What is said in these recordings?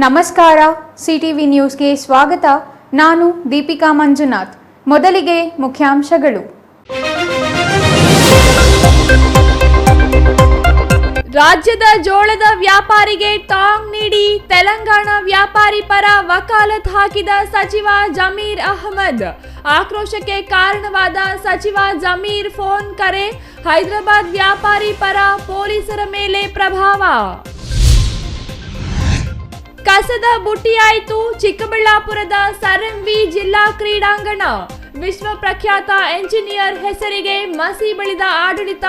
ನಮಸ್ಕಾರ ಸಿಟಿವಿ ನ್ಯೂಸ್ಗೆ ಸ್ವಾಗತ. ನಾನು ದೀಪಿಕಾ ಮಂಜುನಾಥ್. ಮೊದಲಿಗೆ ಮುಖ್ಯಾಂಶಗಳು. ರಾಜ್ಯದ ಜೋಳದ ವ್ಯಾಪಾರಿಗೆ ಟಾಂಗ್ ನೀಡಿ ತೆಲಂಗಾಣ ವ್ಯಾಪಾರಿ ಪರ ವಕಾಲತ್ ಹಾಕಿದ ಸಚಿವ ಜಮೀರ್ ಅಹಮದ್. ಆಕ್ರೋಶಕ್ಕೆ ಕಾರಣವಾದ ಸಚಿವ ಜಮೀರ್ ಫೋನ್ ಕರೆ. ಹೈದರಾಬಾದ್ ವ್ಯಾಪಾರಿ ಪರ ಪೊಲೀಸರ ಮೇಲೆ ಪ್ರಭಾವ. ಕಸದ ಬುಟ್ಟಿಯಾಯಿತು ಚಿಕ್ಕಬಳ್ಳಾಪುರದ ಸರ್ಎಂವಿ ಜಿಲ್ಲಾ ಕ್ರೀಡಾಂಗಣ. ವಿಶ್ವ ಪ್ರಖ್ಯಾತ ಎಂಜಿನಿಯರ್ ಹೆಸರಿಗೆ ಮಸಿ ಬಳಿದ ಆಡಳಿತ.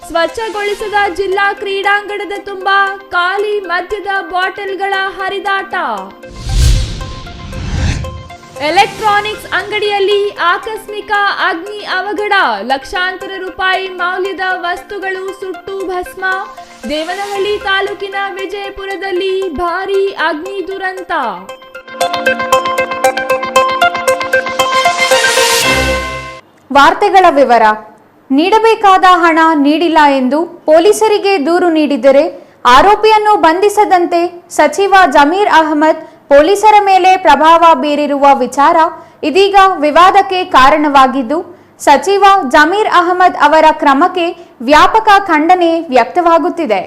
ಸ್ವಚ್ಛಗೊಳಿಸಿದ ಜಿಲ್ಲಾ ಕ್ರೀಡಾಂಗಣದ ತುಂಬ ಖಾಲಿ ಮದ್ಯದ ಬಾಟಲ್ಗಳ ಹರಿದಾಟ. ಎಲೆಕ್ಟ್ರಾನಿಕ್ಸ್ ಅಂಗಡಿಯಲ್ಲಿ ಆಕಸ್ಮಿಕ ಅಗ್ನಿ ಅವಘಡ. ಲಕ್ಷಾಂತರ ರೂಪಾಯಿ ಮೌಲ್ಯದ ವಸ್ತುಗಳು ಸುಟ್ಟು ಭಸ್ಮ. ದೇವನಹಳ್ಳಿ ತಾಲೂಕಿನ ವಿಜಯಪುರದಲ್ಲಿ ಭಾರೀ ಅಗ್ನಿ ದುರಂತ. ವಾರ್ತೆಗಳ ವಿವರ. ನೀಡಬೇಕಾದ ಹಣ ನೀಡಿಲ್ಲ ಎಂದು ಪೊಲೀಸರಿಗೆ ದೂರು ನೀಡಿದರೆ ಆರೋಪಿಯನ್ನು ಬಂಧಿಸದಂತೆ ಸಚಿವ ಜಮೀರ್ ಅಹಮದ್ ಪೊಲೀಸರ ಮೇಲೆ ಪ್ರಭಾವ ಬೀರಿರುವ ವಿಚಾರ ಇದೀಗ ವಿವಾದಕ್ಕೆ ಕಾರಣವಾಗಿದ್ದು, ಸಚಿವ ಜಮೀರ್ ಅಹಮದ್ ಅವರ ಕ್ರಮಕ್ಕೆ ವ್ಯಾಪಕ ಖಂಡನೆ ವ್ಯಕ್ತವಾಗುತ್ತಿದೆ.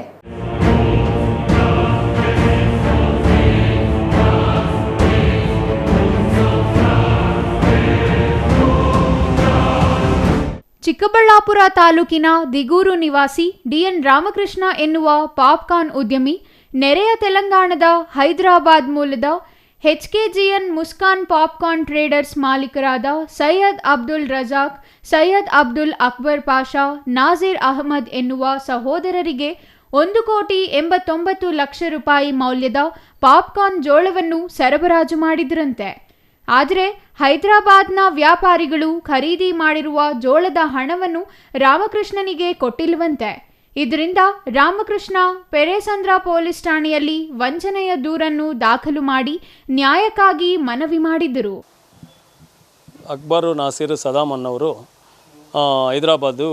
ಚಿಕ್ಕಬಳ್ಳಾಪುರ ತಾಲೂಕಿನ ದಿಗೂರು ನಿವಾಸಿ ಡಿಎನ್ ರಾಮಕೃಷ್ಣ ಎನ್ನುವ ಪಾಪ್ಕಾರ್ನ್ ಉದ್ಯಮಿ ನೆರೆಯ ತೆಲಂಗಾಣದ ಹೈದರಾಬಾದ್ ಮೂಲದ ಎಚ್ಕೆಜಿಎನ್ ಮುಸ್ಕಾನ್ ಪಾಪ್ಕಾರ್ನ್ ಟ್ರೇಡರ್ಸ್ ಮಾಲೀಕರಾದ ಸೈಯದ್ ಅಬ್ದುಲ್ ರಜಾಕ್, ಸೈಯದ್ ಅಬ್ದುಲ್ ಅಕ್ಬರ್ ಪಾಷಾ, ನಾಜೀರ್ ಅಹಮದ್ ಎನ್ನುವ ಸಹೋದರರಿಗೆ 1,89,00,000 ರೂಪಾಯಿ ಮೌಲ್ಯದ ಪಾಪ್ಕಾರ್ನ್ ಜೋಳವನ್ನು ಸರಬರಾಜು ಮಾಡಿದ್ರಂತೆ. ಆದರೆ ಹೈದರಾಬಾದ್ನ ವ್ಯಾಪಾರಿಗಳು ಖರೀದಿ ಮಾಡಿರುವ ಜೋಳದ ಹಣವನ್ನು ರಾಮಕೃಷ್ಣನಿಗೆ ಕೊಟ್ಟಿಲ್ವಂತೆ. ಇದರಿಂದ ರಾಮಕೃಷ್ಣ ಪೆರೇಸಂದ್ರ ಪೊಲೀಸ್ ಠಾಣೆಯಲ್ಲಿ ವಂಚನೆಯ ದೂರನ್ನು ದಾಖಲು ಮಾಡಿ ನ್ಯಾಯಕ್ಕಾಗಿ ಮನವಿ ಮಾಡಿದ್ದರು. ಅಕ್ಬರು ನಾಸೀರ್ ಸದಾಮ್ ಅನ್ನೋರು ಹೈದರಾಬಾದು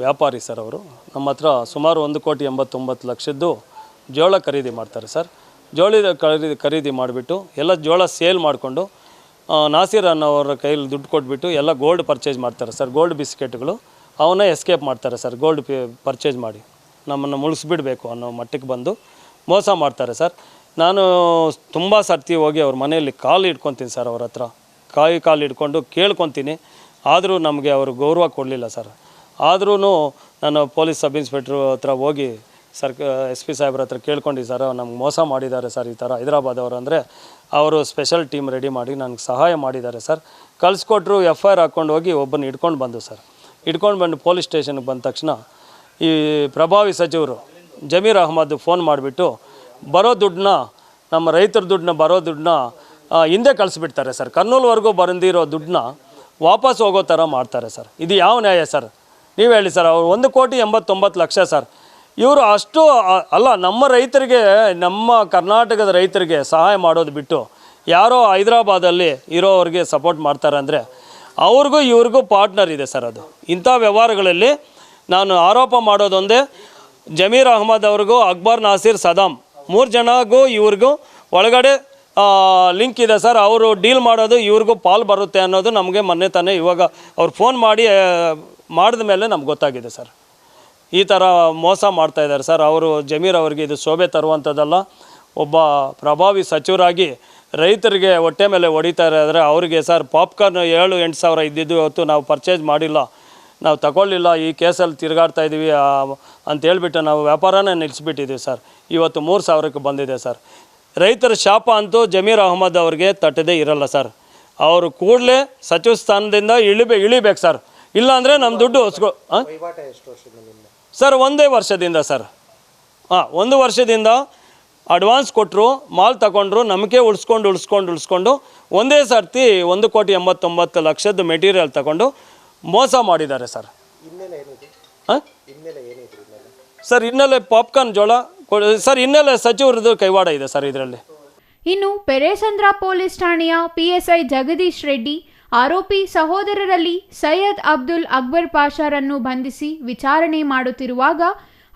ವ್ಯಾಪಾರಿ ಸರ್. ಅವರು ನಮ್ಮ ಹತ್ರ ಸುಮಾರು 1,89,00,000 ಜೋಳ ಖರೀದಿ ಮಾಡ್ತಾರೆ ಸರ್. ಖರೀದಿ ಮಾಡಿಬಿಟ್ಟು ಎಲ್ಲ ಜೋಳ ಸೇಲ್ ಮಾಡಿಕೊಂಡು ನಾಸೀರ್ ಅನ್ನೋರ ಕೈಯಲ್ಲಿ ದುಡ್ಡು ಕೊಟ್ಬಿಟ್ಟು ಎಲ್ಲ ಗೋಲ್ಡ್ ಪರ್ಚೇಸ್ ಮಾಡ್ತಾರೆ ಸರ್. ಗೋಲ್ಡ್ ಬಿಸ್ಕೆಟ್ಗಳು ಅವನ್ನ ಎಸ್ಕೇಪ್ ಮಾಡ್ತಾರೆ ಸರ್. ಗೋಲ್ಡ್ ಪರ್ಚೇಸ್ ಮಾಡಿ ನಮ್ಮನ್ನು ಮುಳುಗಿಸ್ಬಿಡ್ಬೇಕು ಅನ್ನೋ ಮಟ್ಟಕ್ಕೆ ಬಂದು ಮೋಸ ಮಾಡ್ತಾರೆ ಸರ್. ನಾನು ತುಂಬ ಸರ್ತಿ ಹೋಗಿ ಅವ್ರ ಮನೆಯಲ್ಲಿ ಕಾಲು ಇಟ್ಕೊತೀನಿ ಸರ್. ಅವ್ರ ಹತ್ರ ಕಾಲು ಹಿಡ್ಕೊಂಡು ಕೇಳ್ಕೊತೀನಿ. ಆದರೂ ನಮಗೆ ಅವರು ಗೌರವ ಕೊಡಲಿಲ್ಲ ಸರ್. ಆದ್ರೂ ನಾನು ಪೊಲೀಸ್ ಸಬ್ ಇನ್ಸ್ಪೆಕ್ಟ್ರ್ ಹತ್ರ ಹೋಗಿ SP ಸಾಹೇಬ್ರ ಹತ್ರ ಕೇಳ್ಕೊಂಡು ಸರ್ ನಮ್ಗೆ ಮೋಸ ಮಾಡಿದ್ದಾರೆ ಸರ್, ಈ ಥರ ಹೈದರಾಬಾದ್ ಅವರು ಅಂದರೆ ಅವರು ಸ್ಪೆಷಲ್ ಟೀಮ್ ರೆಡಿ ಮಾಡಿ ನನಗೆ ಸಹಾಯ ಮಾಡಿದ್ದಾರೆ ಸರ್. ಕಳಿಸ್ಕೊಟ್ರು. FIR ಹಾಕ್ಕೊಂಡು ಹೋಗಿ ಒಬ್ಬನ ಹಿಡ್ಕೊಂಡು ಬಂದು ಸರ್. ಹಿಡ್ಕೊಂಡು ಬಂದು ಪೊಲೀಸ್ ಸ್ಟೇಷನ್ಗೆ ಬಂದ ತಕ್ಷಣ ಈ ಪ್ರಭಾವಿ ಸಚಿವರು ಜಮೀರ್ ಅಹಮದ್ ಫೋನ್ ಮಾಡಿಬಿಟ್ಟು ಬರೋ ದುಡ್ಡನ್ನ, ನಮ್ಮ ರೈತರ ದುಡ್ಡನ್ನ ಹಿಂದೆ ಕಳಿಸ್ಬಿಡ್ತಾರೆ ಸರ್. ಕರ್ನೂಲ್ವರೆಗೂ ಬಂದಿರೋ ದುಡ್ಡನ್ನ ವಾಪಸ್ ಹೋಗೋ ಥರ ಮಾಡ್ತಾರೆ ಸರ್. ಇದು ಯಾವ ನ್ಯಾಯ ಸರ್? ನೀವು ಹೇಳಿ ಸರ್. ಅವ್ರು 1,89,00,000 ಸರ್. ಇವರು ಅಷ್ಟು ಅಲ್ಲ, ನಮ್ಮ ರೈತರಿಗೆ, ನಮ್ಮ ಕರ್ನಾಟಕದ ರೈತರಿಗೆ ಸಹಾಯ ಮಾಡೋದು ಬಿಟ್ಟು ಯಾರೋ ಹೈದರಾಬಾದಲ್ಲಿ ಇರೋವ್ರಿಗೆ ಸಪೋರ್ಟ್ ಮಾಡ್ತಾರೆ ಅಂದರೆ ಅವ್ರಿಗೂ ಇವ್ರಿಗೂ ಪಾರ್ಟ್ನರ್ ಇದೆ ಸರ್. ಅದು ಇಂಥ ವ್ಯವಹಾರಗಳಲ್ಲಿ ನಾನು ಆರೋಪ ಮಾಡೋದೊಂದೇ, ಜಮೀರ್ ಅಹಮದ್ ಅವ್ರಿಗೂ ಅಕ್ಬರ್ ನಾಸೀರ್ ಸದಾಮ್ 3 ಜನಗೂ ಇವ್ರಿಗೂ ಒಳಗಡೆ ಲಿಂಕ್ ಇದೆ ಸರ್. ಅವರು ಡೀಲ್ ಮಾಡೋದು ಇವ್ರಿಗೂ ಪಾಲ್ ಬರುತ್ತೆ ಅನ್ನೋದು ನಮಗೆ ಮೊನ್ನೆ ತಾನೇ ಇವಾಗ ಅವ್ರು ಫೋನ್ ಮಾಡಿದ ಮೇಲೆ ನಮ್ಗೆ ಗೊತ್ತಾಗಿದೆ ಸರ್. ಈ ಥರ ಮೋಸ ಮಾಡ್ತಾಯಿದ್ದಾರೆ ಸರ್. ಅವರು ಜಮೀರ್ ಅವರಿಗೆ ಇದು ಶೋಭೆ ತರುವಂಥದ್ದಲ್ಲ. ಒಬ್ಬ ಪ್ರಭಾವಿ ಸಚಿವರಾಗಿ ರೈತರಿಗೆ ಹೊಟ್ಟೆ ಮೇಲೆ ಹೊಡಿತಾ ಇದ್ದಾರೆ. ಅವರಿಗೆ ಸರ್ ಪಾಪ್ಕಾರ್ನ್ 7-8 ಸಾವಿರ ಇದ್ದಿದ್ದು ಇವತ್ತು ನಾವು ಪರ್ಚೇಸ್ ಮಾಡಿಲ್ಲ, ನಾವು ತಗೊಳ್ಳಿಲ್ಲ, ಈ ಕೇಸಲ್ಲಿ ತಿರುಗಾಡ್ತಾ ಇದ್ದೀವಿ ಅಂತ ಹೇಳ್ಬಿಟ್ಟು ನಾವು ವ್ಯಾಪಾರನೇ ನಿಲ್ಲಿಸ್ಬಿಟ್ಟಿದ್ದೀವಿ ಸರ್. ಇವತ್ತು 3,000ಕ್ಕೆ ಬಂದಿದೆ ಸರ್. ರೈತರ ಶಾಪ ಅಂತೂ ಜಮೀರ್ ಅಹಮದ್ ಅವ್ರಿಗೆ ತಟ್ಟದೇ ಇರಲ್ಲ ಸರ್. ಅವರು ಕೂಡಲೇ ಸಚಿವ ಸ್ಥಾನದಿಂದ ಇಳಿಬೇಕು ಸರ್. ಇಲ್ಲಾಂದರೆ ನಮ್ಮ ದುಡ್ಡು ಸರ್ 1 ವರ್ಷದಿಂದ ಸರ್. 1 ವರ್ಷದಿಂದ ಅಡ್ವಾನ್ಸ್ ಕೊಟ್ಟರು, ಮಾಲ್ ತಗೊಂಡ್ರು, ನಂಬಿಕೆ ಉಳಿಸ್ಕೊಂಡು ಒಂದೇ ಸರ್ತಿ 1,89,00,000 ಮೆಟೀರಿಯಲ್ ತಗೊಂಡು ಮೋಸ ಮಾಡಿದ್ದಾರೆ ಸರ್. ಸರ್ ಹಿನ್ನೆಲೆ ಪಾಪ್ಕಾರ್ನ್ ಜೋಳ ಸರ್, ಹಿನ್ನೆಲೆ ಸಚಿವರದ್ದು ಕೈವಾಡ ಇದೆ ಸರ್ ಇದರಲ್ಲಿ. ಇನ್ನು ಪೆರೇಸಂದ್ರ ಪೊಲೀಸ್ ಠಾಣೆಯ PSI ಜಗದೀಶ್ ರೆಡ್ಡಿ ಆರೋಪಿ ಸಹೋದರರಲ್ಲಿ ಸೈಯದ್ ಅಬ್ದುಲ್ ಅಕ್ಬರ್ ಪಾಷಾರನ್ನು ಬಂಧಿಸಿ ವಿಚಾರಣೆ ಮಾಡುತ್ತಿರುವಾಗ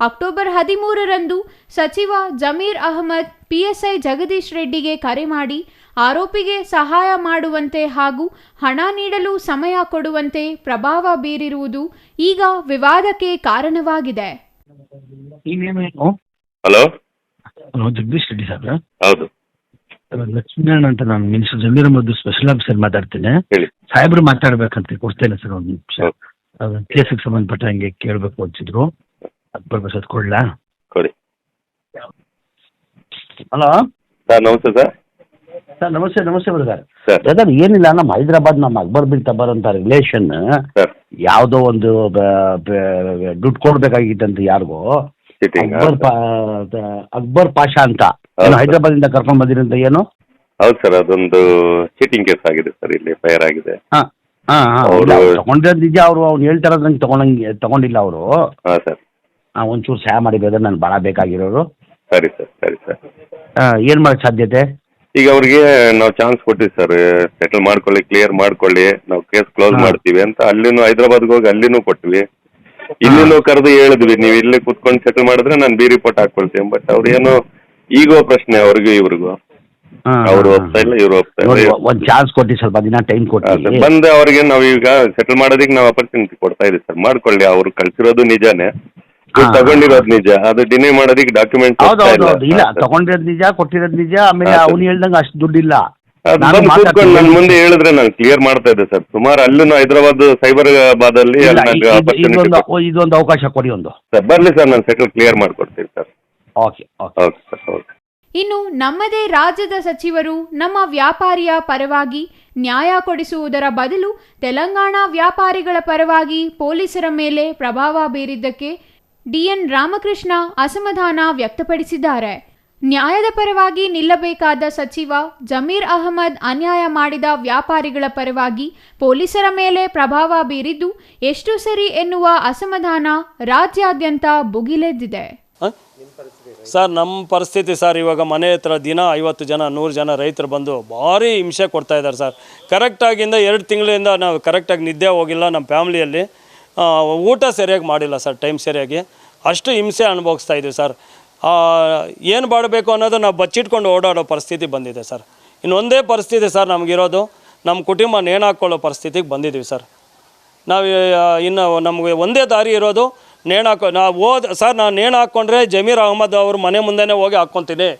ಅಕ್ಟೋಬರ್ 13ರಂದು ಸಚಿವ ಜಮೀರ್ ಅಹಮದ್ ಪಿಎಸ್ಐ ಜಗದೀಶ್ ರೆಡ್ಡಿಗೆ ಕರೆ ಮಾಡಿ ಆರೋಪಿಗೆ ಸಹಾಯ ಮಾಡುವಂತೆ ಹಾಗೂ ಹಣ ನೀಡಲು ಸಮಯ ಕೊಡುವಂತೆ ಪ್ರಭಾವ ಬೀರಿರುವುದು ಈಗ ವಿವಾದಕ್ಕೆ ಕಾರಣವಾಗಿದೆ. ಹಲೋ ಹಲೋ, ಜಗದೀಶ್ ರೆಡ್ಡಿ ಸಾಹೇಬ್ರ? ಹೌದು ಲಕ್ಷ್ಮೀನಾರಾಯಣ ಅಂತ, ನಾನು minister Zameer Ahmed special officer ಮಾತಾಡ್ತೇನೆ. ಹೇಳಿ. ಸಾಹೇಬ್ರು ಮಾತಾಡ್ಬೇಕಂತ ಕೊಡ್ತೇನೆ ಸರ್, ಒಂದು ನಿಮಿಷ. ಹೌದು. ಕೇಸಿಗೆ ಸಂಬಂಧಪಟ್ಟಂಗೆ ಕೇಳಬೇಕು ಅಂತಿದ್ರು, ಅಕ್ಬರ್ ಕೊಡ್ಲಾ? ಕೊಡಿ. ಹಲೋ ಸರ್, ನಮಸ್ತೆ ಸರ್. ಸರ್ ನಮಸ್ತೆ ಬ್ರದರ್. ಸರ್. ಬ್ರದರ್ ಏನಿಲ್ಲ, ನಮ್ಮ ಹೈದರಾಬಾದ್ ನಮ್ಮ ಅಕ್ಬರ್ ಬಿನ್ ತಬರ್ ಅಂತ ರಿಲೇಷನ್ ಸರ್, ಯಾವುದೋ ಒಂದು ದುಡ್ಡು ಕೊಡ್ಬೇಕಾಗಿತ್ತಂತ ಯಾರಿಗೋ, ಚೀಟಿಂಗ್. ಅಕ್ಬರ್ ಪಾಷಾ ಅಂತ ಹೌದು. ಹೈದರಾಬಾದ್ ಇಂದ ಕರ್ಕೊಂಡ್ ಬಂದಿರಂತ ಏನು? ಹೌದು ಸರ್, ಅದೊಂದು ಚೀಟಿಂಗ್ ಕೇಸ್ ಆಗಿದೆ ಸರ್, ಇಲ್ಲಿ ಫೈರ್ ಆಗಿದೆ. ತಗೊಂಡಿರೋದು ನಿಜ. ಅವ್ನು ಹೇಳ್ತಾರ ತಗೊಂಡಿಲ್ಲ ಅವರು. ಹಾಂ ಸರ್. ಒಂಚೂರು ಸಹಾಯ ಮಾಡಿ ಬ್ರದರ್, ನಾನು ಭಾಳ ಬೇಕಾಗಿರೋರು. ಸರಿ ಸರ್, ಸರಿ ಸರ್. ಏನು ಮಾಡೋಕ್ಕೆ ಸಾಧ್ಯತೆ? ಈಗ ಅವ್ರಿಗೆ ನಾವು ಚಾನ್ಸ್ ಕೊಟ್ಟಿವಿ ಸರ್, ಸೆಟಲ್ ಮಾಡ್ಕೊಳ್ಳಿ, ಕ್ಲಿಯರ್ ಮಾಡ್ಕೊಳ್ಳಿ, ನಾವು ಕೇಸ್ ಕ್ಲೋಸ್ ಮಾಡ್ತೀವಿ ಅಂತ. ಅಲ್ಲಿನೂ ಹೈದರಾಬಾದ್ಗೆ ಹೋಗಿ ಅಲ್ಲಿನೂ ಕೊಟ್ವಿ, ಇಲ್ಲಿನೂ ಕರೆದು ಹೇಳಿದ್ವಿ, ನೀವು ಇಲ್ಲಿ ಕುತ್ಕೊಂಡು ಸೆಟಲ್ ಮಾಡಿದ್ರೆ ನಾನು ಬಿ ರಿಪೋರ್ಟ್ ಹಾಕೊಳ್ತೀನಿ. ಬಟ್ ಅವ್ರೇನು ಈಗೋ ಪ್ರಶ್ನೆ ಅವ್ರಿಗೂ ಇವ್ರಿಗೂ, ಅವ್ರು ಹೋಗ್ತಾ ಇಲ್ಲ, ಇವ್ರು ಹೋಗ್ತಾ ಇಲ್ಲ. ಒಂದು ಚಾನ್ಸ್ ಕೊಟ್ಟು ಸ್ವಲ್ಪ ದಿನ ಟೈಮ್ ಕೊಟ್ಟು ಬಂದು ಅವ್ರಿಗೆ ನಾವು ಈಗ ಸೆಟಲ್ ಮಾಡೋದಕ್ಕೆ ನಾವು ಅಪರ್ಚುನಿಟಿ ಕೊಡ್ತಾ ಇದೀವಿ ಸರ್. ಮಾಡ್ಕೊಳ್ಳಿ, ಅವ್ರು ಕಳ್ಸಿರೋದು ನಿಜಾನೇ, ತಗೊಂಡಿರೋದು ನಿಜ, ಅದು ಡಿನೇ ಮಾಡೋದಕ್ಕೆ ಡಾಕ್ಯುಮೆಂಟ್. ಹೌದು, ಇಲ್ಲ ತಗೊಂಡಿರೋದು ನಿಜ, ಕೊಟ್ಟಿರೋದು ನಿಜ. ಆಮೇಲೆ ಅವ್ನು ಹೇಳ್ದಂಗೆ ಅಷ್ಟು ದುಡ್ಡಿಲ್ಲ. ನನ್ನ ಮುಂದೆ ಹೇಳಿದ್ರೆ ನಾನು ಕ್ಲಿಯರ್ ಮಾಡ್ತಾ ಇದ್ದೆ ಸರ್. ಸುಮಾರು ಅಲ್ಲೂ ಹೈದರಾಬಾದ್ ಸೈಬರಾಬಾದ್ ಅಲ್ಲಿ ಇದೊಂದು ಅವಕಾಶ ಕೊಡಿ ಒಂದು. ಸರ್ ಬರ್ಲಿ ಸರ್, ನಾನು ಸೆಟಲ್ ಕ್ಲಿಯರ್ ಮಾಡ್ಕೊಡ್ತೀನಿ sir. Okay okay sir, okay. ಇನ್ನು ನಮ್ಮದೇ ರಾಜ್ಯದ ಸಚಿವರು ನಮ್ಮ ವ್ಯಾಪಾರಿಯ ಪರವಾಗಿ ನ್ಯಾಯ ಕೊಡಿಸುವುದರ ಬದಲು ತೆಲಂಗಾಣ ವ್ಯಾಪಾರಿಗಳ ಪರವಾಗಿ ಪೊಲೀಸರ ಮೇಲೆ ಪ್ರಭಾವ ಬೀರಿದ್ದಕ್ಕೆ ಡಿಎನ್ ರಾಮಕೃಷ್ಣ ಅಸಮಾಧಾನ ವ್ಯಕ್ತಪಡಿಸಿದ್ದಾರೆ. ನ್ಯಾಯದ ಪರವಾಗಿ ನಿಲ್ಲಬೇಕಾದ ಸಚಿವ ಜಮೀರ್ ಅಹಮದ್ ಅನ್ಯಾಯ ಮಾಡಿದ ವ್ಯಾಪಾರಿಗಳ ಪರವಾಗಿ ಪೊಲೀಸರ ಮೇಲೆ ಪ್ರಭಾವ ಬೀರಿದ್ದು ಎಷ್ಟು ಸರಿ ಎನ್ನುವ ಅಸಮಾಧಾನ ರಾಜ್ಯಾದ್ಯಂತ ಭುಗಿಲೆದ್ದಿದೆ. ಸರ್, ನಮ್ಮ ಪರಿಸ್ಥಿತಿ ಸರ್, ಇವಾಗ ಮನೆ ಹತ್ರ ದಿನ 50 ಜನ 100 ಜನ ರೈತರು ಬಂದು ಭಾರಿ ಹಿಂಸೆ ಕೊಡ್ತಾ ಇದ್ದಾರೆ ಸರ್. ಕರೆಕ್ಟಾಗಿಂದ 2 ತಿಂಗಳಿಂದ ನಾವು ಕರೆಕ್ಟಾಗಿ ನಿದ್ದೆ ಹೋಗಿಲ್ಲ. ನಮ್ಮ ಫ್ಯಾಮ್ಲಿಯಲ್ಲಿ ಊಟ ಸರಿಯಾಗಿ ಮಾಡಿಲ್ಲ ಸರ್, ಟೈಮ್ ಸರಿಯಾಗಿ. ಅಷ್ಟು ಹಿಂಸೆ ಅನುಭವಿಸ್ತಾ ಇದ್ದೀವಿ ಸರ್. ಏನು ಮಾಡಬೇಕು ಅನ್ನೋದು ನಾವು ಬಚ್ಚಿಟ್ಕೊಂಡು ಓಡಾಡೋ ಪರಿಸ್ಥಿತಿ ಬಂದಿದೆ ಸರ್. ಇನ್ನೊಂದೇ ಪರಿಸ್ಥಿತಿ ಸರ್ ನಮಗಿರೋದು, ನಮ್ಮ ಕುಟುಂಬ ನೇಣು ಹಾಕ್ಕೊಳ್ಳೋ ಪರಿಸ್ಥಿತಿಗೆ ಬಂದಿದ್ದೀವಿ ಸರ್. ನಾವು ಇನ್ನು ನಮಗೆ ಒಂದೇ ದಾರಿ ಇರೋದು ನೇಣು ಹಾಕೋ. ನಾನು ನೇಣು ಹಾಕ್ಕೊಂಡ್ರೆ ಜಮೀರ್ ಅಹಮದ್ ಅವ್ರ ಮನೆ ಮುಂದೆನೇ ಹೋಗಿ ಹಾಕ್ಕೊತೀನಿ.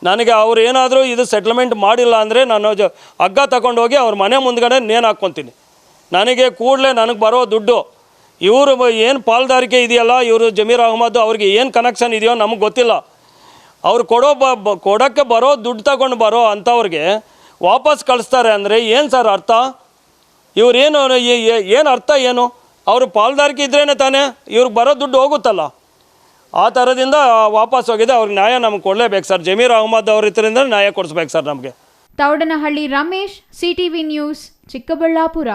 ನನಗೆ ಅವ್ರು ಏನಾದರೂ ಇದು ಸೆಟ್ಲ್ಮೆಂಟ್ ಮಾಡಿಲ್ಲ ಅಂದರೆ ನಾನು ಹಗ್ಗ ತಗೊಂಡೋಗಿ ಅವ್ರ ಮನೆ ಮುಂದ್ಗಡೆ ನೇಣು ಹಾಕ್ಕೊತೀನಿ. ನನಗೆ ಕೂಡಲೇ ನನಗೆ ಬರೋ ದುಡ್ಡು, ಇವರು ಏನು ಪಾಲ್ದಾರಿಕೆ ಇದೆಯಲ್ಲ, ಇವರು ಜಮೀರ್ ಅಹಮದ್ ಅವ್ರಿಗೆ ಏನು ಕನೆಕ್ಷನ್ ಇದೆಯೋ ನಮಗೆ ಗೊತ್ತಿಲ್ಲ. ಅವ್ರು ಕೊಡೋಕ್ಕೆ ಬರೋ ದುಡ್ಡು ತಗೊಂಡು ಬರೋ ಅಂಥವ್ರಿಗೆ ವಾಪಸ್ ಕಳಿಸ್ತಾರೆ ಅಂದರೆ ಏನು ಸರ್ ಅರ್ಥ? ಇವ್ರೇನು ಏನು ಅರ್ಥ ಏನು? ಅವರು ಪಾಲ್ದಾರಿಕೆ ಇದ್ರೇ ತಾನೇ ಇವ್ರಿಗೆ ಬರೋ ದುಡ್ಡು ಹೋಗುತ್ತಲ್ಲ. ಆ ಥರದಿಂದ ವಾಪಸ್ ಹೋಗಿದೆ. ಅವ್ರಿಗೆ ನ್ಯಾಯ ನಮ್ಗೆ ಕೊಡಲೇಬೇಕು ಸರ್. ಜಮೀರ್ ಅಹಮದ್ ಅವ್ರ ಇದರಿಂದ ನ್ಯಾಯ ಕೊಡಿಸ್ಬೇಕು ಸರ್ ನಮಗೆ. Thoudanahalli Ramesh, CTV news, Chikkaballapur.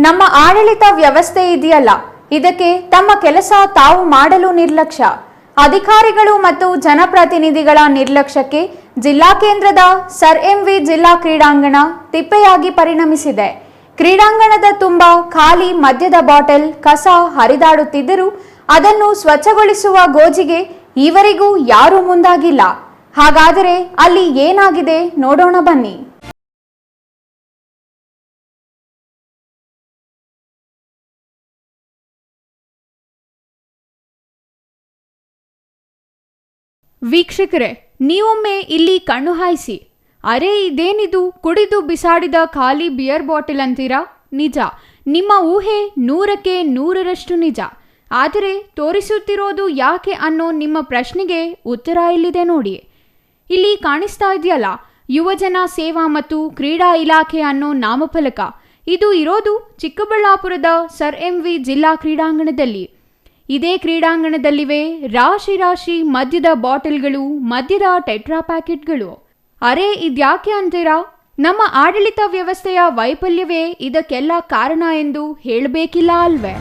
ನಮ್ಮ ಆಡಳಿತ ವ್ಯವಸ್ಥೆ ಇದೆಯಲ್ಲ, ಇದಕ್ಕೆ ತಮ್ಮ ಕೆಲಸ ತಾವು ಮಾಡಲು ನಿರ್ಲಕ್ಷ್ಯ. ಅಧಿಕಾರಿಗಳು ಮತ್ತು ಜನಪ್ರತಿನಿಧಿಗಳ ನಿರ್ಲಕ್ಷ್ಯಕ್ಕೆ ಜಿಲ್ಲಾ ಕೇಂದ್ರದ ಸರ್ ಎಂವಿ ಜಿಲ್ಲಾ ಕ್ರೀಡಾಂಗಣ ತಿಪ್ಪೆಯಾಗಿ ಪರಿಣಮಿಸಿದೆ. ಕ್ರೀಡಾಂಗಣದ ತುಂಬ ಖಾಲಿ ಮದ್ಯದ ಬಾಟಲ್, ಕಸ ಹರಿದಾಡುತ್ತಿದ್ದರೂ ಅದನ್ನು ಸ್ವಚ್ಛಗೊಳಿಸುವ ಗೋಜಿಗೆ ಈವರೆಗೂ ಯಾರೂ ಮುಂದಾಗಿಲ್ಲ. ಹಾಗಾದರೆ ಅಲ್ಲಿ ಏನಾಗಿದೆ ನೋಡೋಣ ಬನ್ನಿ. ವೀಕ್ಷಕರೇ, ನೀವೊಮ್ಮೆ ಇಲ್ಲಿ ಕಣ್ಣು ಹಾಯಿಸಿ. ಅರೆ, ಇದೇನಿದು? ಕುಡಿದು ಬಿಸಾಡಿದ ಖಾಲಿ ಬಿಯರ್ ಬಾಟಲ್ ಅಂತೀರಾ? ನಿಜ, ನಿಮ್ಮ ಊಹೆ 100ಕ್ಕೆ 100ರಷ್ಟು ನಿಜ. ಆದರೆ ತೋರಿಸುತ್ತಿರೋದು ಯಾಕೆ ಅನ್ನೋ ನಿಮ್ಮ ಪ್ರಶ್ನೆಗೆ ಉತ್ತರ ಇಲ್ಲಿದೆ ನೋಡಿ. ಇಲ್ಲಿ ಕಾಣಿಸ್ತಾ ಇದೆಯಲ್ಲ, ಯುವಜನ ಸೇವಾ ಮತ್ತು ಕ್ರೀಡಾ ಇಲಾಖೆ ಅನ್ನೋ ನಾಮಫಲಕ. ಇದು ಇರೋದು ಚಿಕ್ಕಬಳ್ಳಾಪುರದ ಸರ್ ಎಂವಿ ಜಿಲ್ಲಾ ಕ್ರೀಡಾಂಗಣದಲ್ಲಿ. ಇದೇ ಕ್ರೀಡಾಂಗಣದಲ್ಲಿವೆ ರಾಶಿ ರಾಶಿ ಮದ್ಯದ ಬಾಟಲ್ಗಳು, ಮದ್ಯದ ಟೆಟ್ರಾ ಪ್ಯಾಕೆಟ್ಗಳು. ಅರೆ, ಇದ್ಯಾಕೆ ಅಂತೀರಾ? ನಮ್ಮ ಆಡಳಿತ ವ್ಯವಸ್ಥೆಯ ವೈಫಲ್ಯವೇ ಇದಕ್ಕೆಲ್ಲ ಕಾರಣ ಎಂದು ಹೇಳಬೇಕಿಲ್ಲ ಅಲ್ವೇ?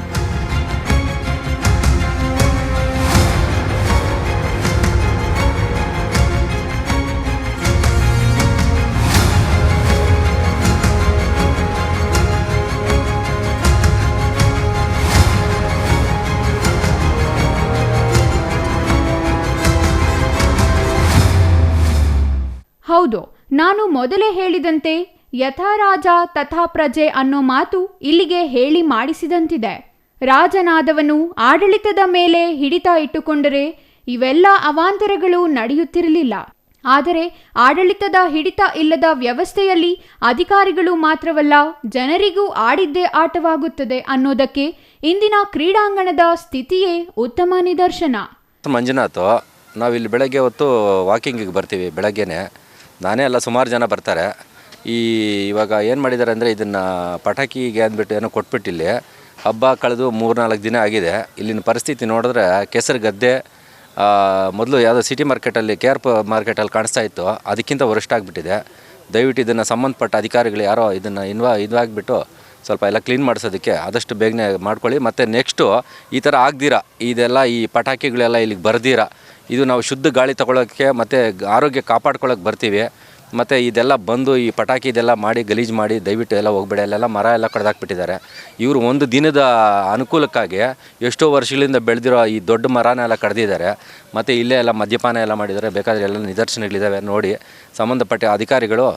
ಹೌದು, ನಾನು ಮೊದಲೇ ಹೇಳಿದಂತೆ ಯಥಾ ರಾಜ ತಥಾ ಪ್ರಜೆ ಅನ್ನೋ ಮಾತು ಇಲ್ಲಿಗೆ ಹೇಳಿ ಮಾಡಿಸಿದಂತಿದೆ. ರಾಜನಾದವನು ಆಡಳಿತದ ಮೇಲೆ ಹಿಡಿತ ಇಟ್ಟುಕೊಂಡರೆ ಇವೆಲ್ಲ ಅವಾಂತರಗಳು ನಡೆಯುತ್ತಿರಲಿಲ್ಲ. ಆದರೆ ಆಡಳಿತದ ಹಿಡಿತ ಇಲ್ಲದ ವ್ಯವಸ್ಥೆಯಲ್ಲಿ ಅಧಿಕಾರಿಗಳು ಮಾತ್ರವಲ್ಲ, ಜನರಿಗೂ ಆಡಿದ್ದೇ ಆಟವಾಗುತ್ತದೆ ಅನ್ನೋದಕ್ಕೆ ಇಂದಿನ ಕ್ರೀಡಾಂಗಣದ ಸ್ಥಿತಿಯೇ ಉತ್ತಮ ನಿದರ್ಶನ. ಮಂಜುನಾಥ್, ನಾವಿಲ್ಲಿ ಬೆಳಗ್ಗೆ ಹೊತ್ತು ವಾಕಿಂಗಿಗೆ ಬರ್ತೀವಿ. ಬೆಳಗ್ಗೆನೆ ನಾನೇ ಅಲ್ಲ, ಸುಮಾರು ಜನ ಬರ್ತಾರೆ. ಇವಾಗ ಏನು ಮಾಡಿದ್ದಾರೆ ಅಂದರೆ, ಇದನ್ನು ಪಟಾಕಿಗೆ ಅಂದ್ಬಿಟ್ಟು ಏನೋ ಕೊಟ್ಬಿಟ್ಟಿಲ್ಲಿ ಹಬ್ಬ ಕಳೆದು 3-4 ದಿನ ಆಗಿದೆ. ಇಲ್ಲಿನ ಪರಿಸ್ಥಿತಿ ನೋಡಿದ್ರೆ ಕೆಸರು ಗದ್ದೆ, ಮೊದಲು ಯಾವುದೋ ಸಿಟಿ ಮಾರ್ಕೆಟಲ್ಲಿ KR ಮಾರ್ಕೆಟಲ್ಲಿ ಕಾಣಿಸ್ತಾ ಇತ್ತು, ಅದಕ್ಕಿಂತ ವರಿಷ್ಠ ಆಗಿಬಿಟ್ಟಿದೆ. ದಯವಿಟ್ಟು ಇದನ್ನು ಸಂಬಂಧಪಟ್ಟ ಅಧಿಕಾರಿಗಳು ಯಾರೋ ಇದನ್ನು ಇದಾಗಿಬಿಟ್ಟು ಸ್ವಲ್ಪ ಎಲ್ಲ ಕ್ಲೀನ್ ಮಾಡಿಸೋದಕ್ಕೆ ಆದಷ್ಟು ಬೇಗನೆ ಮಾಡ್ಕೊಳ್ಳಿ. ಮತ್ತು ನೆಕ್ಸ್ಟು ಈ ಥರ ಆಗದಿರ, ಇದೆಲ್ಲ ಈ ಪಟಾಕಿಗಳೆಲ್ಲ ಇಲ್ಲಿಗೆ ಬರ್ದಿರ, ಇದು ನಾವು ಶುದ್ಧ ಗಾಳಿ ತೊಗೊಳೋಕ್ಕೆ ಮತ್ತು ಆರೋಗ್ಯ ಕಾಪಾಡ್ಕೊಳ್ಳೋಕೆ ಬರ್ತೀವಿ. ಮತ್ತು ಇದೆಲ್ಲ ಬಂದು ಈ ಪಟಾಕಿ ಇದೆಲ್ಲ ಮಾಡಿ ಗಲೀಜು ಮಾಡಿ ದಯವಿಟ್ಟು ಎಲ್ಲ ಹೋಗ್ಬೇಡಿ. ಅಲ್ಲೆಲ್ಲ ಮರ ಎಲ್ಲ ಕಡ್ದಾಕ್ಬಿಟ್ಟಿದ್ದಾರೆ. ಇವರು ಒಂದು ದಿನದ ಅನುಕೂಲಕ್ಕಾಗಿ ಎಷ್ಟೋ ವರ್ಷಗಳಿಂದ ಬೆಳೆದಿರೋ ಈ ದೊಡ್ಡ ಮರನೆಲ್ಲ ಕಡ್ದಿದ್ದಾರೆ. ಮತ್ತು ಇಲ್ಲೇ ಎಲ್ಲ ಮದ್ಯಪಾನ ಎಲ್ಲ ಮಾಡಿದ್ದಾರೆ. ಬೇಕಾದರೆ ಎಲ್ಲ ನಿದರ್ಶನಗಳಿದ್ದಾವೆ, ನೋಡಿ. ಸಂಬಂಧಪಟ್ಟ ಅಧಿಕಾರಿಗಳು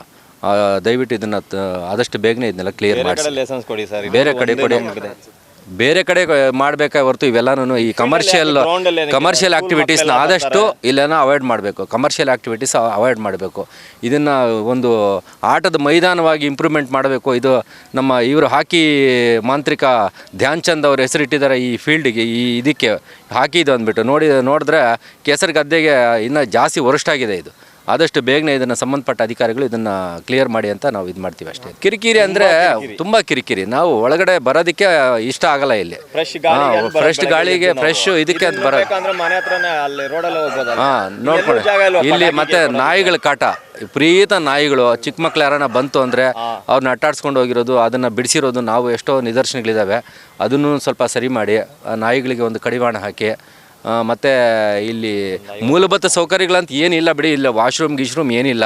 ದಯವಿಟ್ಟು ಇದನ್ನು ಆದಷ್ಟು ಬೇಗನೆ ಇದನ್ನೆಲ್ಲ ಕ್ಲಿಯರ್ ಮಾಡಿ. ಬೇರೆ ಕಡೆ ಕೊಡಿ, ಬೇರೆ ಕಡೆ ಮಾಡಬೇಕಾಗಿ ಹೊರತು ಇವೆಲ್ಲನೂ ಈ ಕಮರ್ಷಿಯಲ್ ಆ್ಯಕ್ಟಿವಿಟೀಸ್ನ ಆದಷ್ಟು ಇಲ್ಲೇನೋ ಅವಾಯ್ಡ್ ಮಾಡಬೇಕು. ಕಮರ್ಷಿಯಲ್ ಆ್ಯಕ್ಟಿವಿಟೀಸ್ ಅವಾಯ್ಡ್ ಮಾಡಬೇಕು. ಇದನ್ನು ಒಂದು ಆಟದ ಮೈದಾನವಾಗಿ ಇಂಪ್ರೂವ್ಮೆಂಟ್ ಮಾಡಬೇಕು. ಇದು ನಮ್ಮ ಇವರು ಹಾಕಿ ಮಾಂತ್ರಿಕ ಧ್ಯಾನ್ ಚಂದ್ ಅವರು ಹೆಸರಿಟ್ಟಿದ್ದಾರೆ ಈ ಫೀಲ್ಡಿಗೆ, ಈ ಇದಕ್ಕೆ ಹಾಕಿದು ಅಂದ್ಬಿಟ್ಟು. ನೋಡಿದ್ರೆ ಕೆಸರು ಗದ್ದೆಗೆ ಇನ್ನೂ ಜಾಸ್ತಿ ವರಿಷ್ಠಾಗಿದೆ ಇದು. ಆದಷ್ಟು ಬೇಗನೆ ಇದನ್ನು ಸಂಬಂಧಪಟ್ಟ ಅಧಿಕಾರಿಗಳು ಇದನ್ನು ಕ್ಲಿಯರ್ ಮಾಡಿ ಅಂತ ನಾವು ಇದು ಮಾಡ್ತೀವಿ ಅಷ್ಟೇ. ಕಿರಿಕಿರಿ ಅಂದರೆ ತುಂಬ ಕಿರಿಕಿರಿ. ನಾವು ಒಳಗಡೆ ಬರೋದಕ್ಕೆ ಇಷ್ಟ ಆಗಲ್ಲ. ಇಲ್ಲಿ ಫ್ರೆಶ್ ಗಾಳಿಗೆ ಫ್ರೆಶ್ ಇದಕ್ಕೆ ಅಂತ ಬರೋದು. ಹಾಂ, ನೋಡ್ಕೊಳ್ಳಿ ಇಲ್ಲಿ. ಮತ್ತು ನಾಯಿಗಳ ಕಾಟ, ವಿಪರೀತ ನಾಯಿಗಳು. ಚಿಕ್ಕ ಮಕ್ಳು ಯಾರನ್ನ ಬಂತು ಅಂದರೆ ಅವ್ರನ್ನ ಅಟ್ಟಾಡ್ಸ್ಕೊಂಡು ಹೋಗಿರೋದು, ಅದನ್ನು ಬಿಡಿಸಿರೋದು ನಾವು ಎಷ್ಟೋ ನಿದರ್ಶನಗಳಿದ್ದಾವೆ. ಅದನ್ನು ಸ್ವಲ್ಪ ಸರಿ ಮಾಡಿ ನಾಯಿಗಳಿಗೆ ಒಂದು ಕಡಿವಾಣ ಹಾಕಿ. ಮತ್ತು ಇಲ್ಲಿ ಮೂಲಭೂತ ಸೌಕರ್ಯಗಳಂತ ಏನಿಲ್ಲ ಬಿಡಿ. ಇಲ್ಲ ವಾಶ್ರೂಮ್ ಏನಿಲ್ಲ.